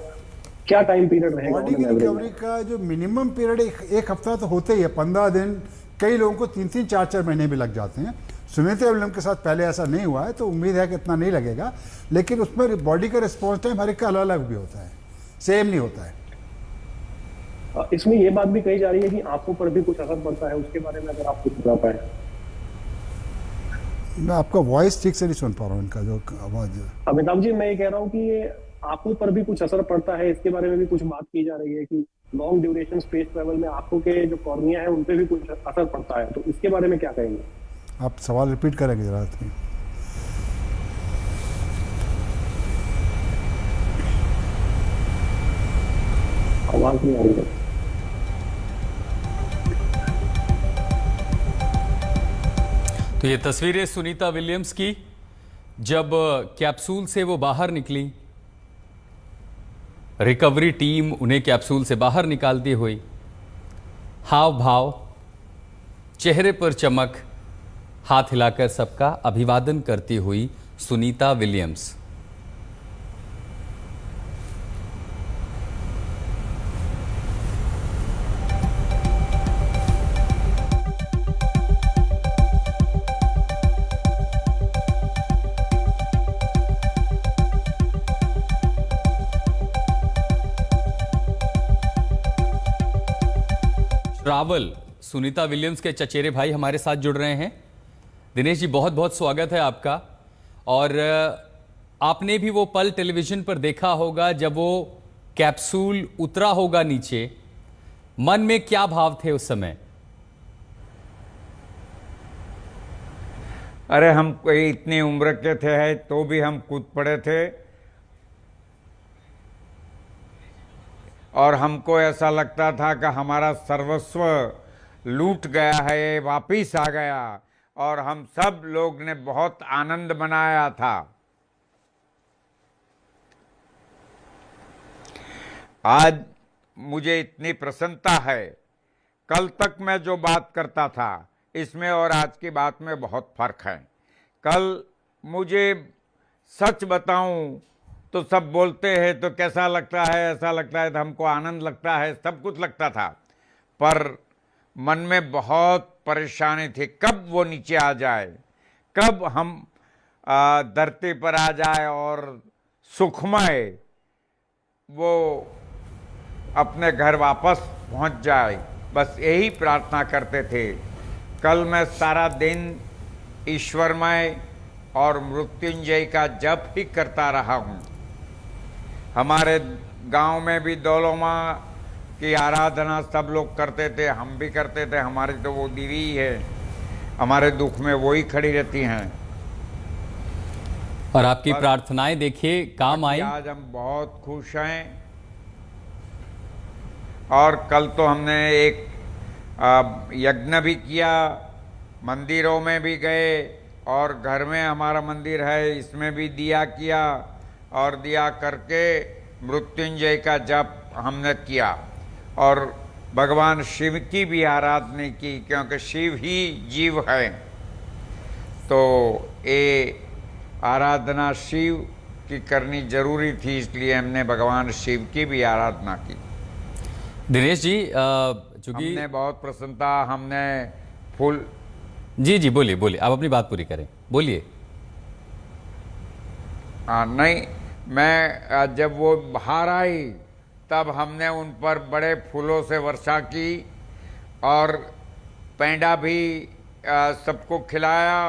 क्या टाइम पीरियड रहेगा? बॉडी की रिकवरी का जो मिनिमम पीरियड एक हफ्ता तो होता ही है, 15 दिन, कई लोगों को 3-3, 4-4 महीने भी लग जाते हैं। सुनीता विलियम्स के साथ पहले ऐसा नहीं हुआ है, तो उम्मीद है कि इतना नहीं लगेगा, लेकिन उसमें बॉडी का रिस्पॉन्स टाइम हर एक का अलग अलग भी होता है, सेम नहीं होता है। इसमें ये बात भी कही जा रही है कि आंखों पर भी कुछ असर पड़ता है, उसके बारे में अगर आप कुछ बता पाए। मैं आपका वॉइस ठीक से नहीं सुन पा रहा हूँ, इनका जो आवाज। अमिताभ जी, मैं ये कह रहा हूँ कि ये आंखों पर भी कुछ असर पड़ता है, इसके बारे में भी कुछ बात की जा रही है कि लॉन्ग ड्यूरेशन स्पेस ट्रेवल में आंखों के जो कॉर्निया है उन पे भी कुछ असर पड़ता है, तो इसके बारे में क्या कहेंगे? आप सवाल रिपीट करेंगे जरा? आवाज नहीं आ रही है। तो ये तस्वीरें सुनीता विलियम्स की जब कैप्सूल से वो बाहर निकली, रिकवरी टीम उन्हें कैप्सूल से बाहर निकालती हुई, हाव भाव, चेहरे पर चमक, हाथ हिलाकर सबका अभिवादन करती हुई सुनीता विलियम्स। रावल, सुनीता विलियम्स के चचेरे भाई हमारे साथ जुड़ रहे हैं। दिनेश जी, बहुत बहुत स्वागत है आपका। और आपने भी वो पल टेलीविजन पर देखा होगा जब वो कैप्सूल उतरा होगा नीचे, मन में क्या भाव थे उस समय? अरे, हम कोई इतनी उम्र के थे तो भी हम कूद पड़े थे, और हमको ऐसा लगता था कि हमारा सर्वस्व लूट गया है, वापिस आ गया, और हम सब लोग ने बहुत आनंद मनाया था। आज मुझे इतनी प्रसन्नता है। कल तक मैं जो बात करता था इसमें और आज की बात में बहुत फर्क है। कल मुझे सच बताऊं तो सब बोलते हैं तो कैसा लगता है, ऐसा लगता है, तो हमको आनंद लगता है, सब कुछ लगता था, पर मन में बहुत परेशानी थी कब वो नीचे आ जाए, कब हम धरती पर आ जाए और सुखमय वो अपने घर वापस पहुंच जाए। बस यही प्रार्थना करते थे। कल मैं सारा दिन ईश्वरमय और मृत्युंजय का जप ही करता रहा हूँ। हमारे गांव में भी दौलोमा की आराधना सब लोग करते थे, हम भी करते थे। हमारी तो वो दीदी ही है, हमारे दुख में वो ही खड़ी रहती हैं। और आपकी प्रार्थनाएं देखिए काम आई। आज हम बहुत खुश हैं। और कल तो हमने एक यज्ञ भी किया, मंदिरों में भी गए, और घर में हमारा मंदिर है इसमें भी दिया किया, और दिया करके मृत्युंजय का जप हमने किया, और भगवान शिव की भी आराधना की, क्योंकि शिव ही जीव है। तो ये आराधना शिव की करनी जरूरी थी, इसलिए हमने भगवान शिव की भी आराधना की। दिनेश जी, चूंकि हमने बहुत प्रसन्नता, हमने फूल। जी जी, बोलिए बोलिए, आप अपनी बात पूरी करें, बोलिए। नहीं, मैं जब वो बाहर आई तब हमने उन पर बड़े फूलों से वर्षा की, और पेंडा भी सबको खिलाया,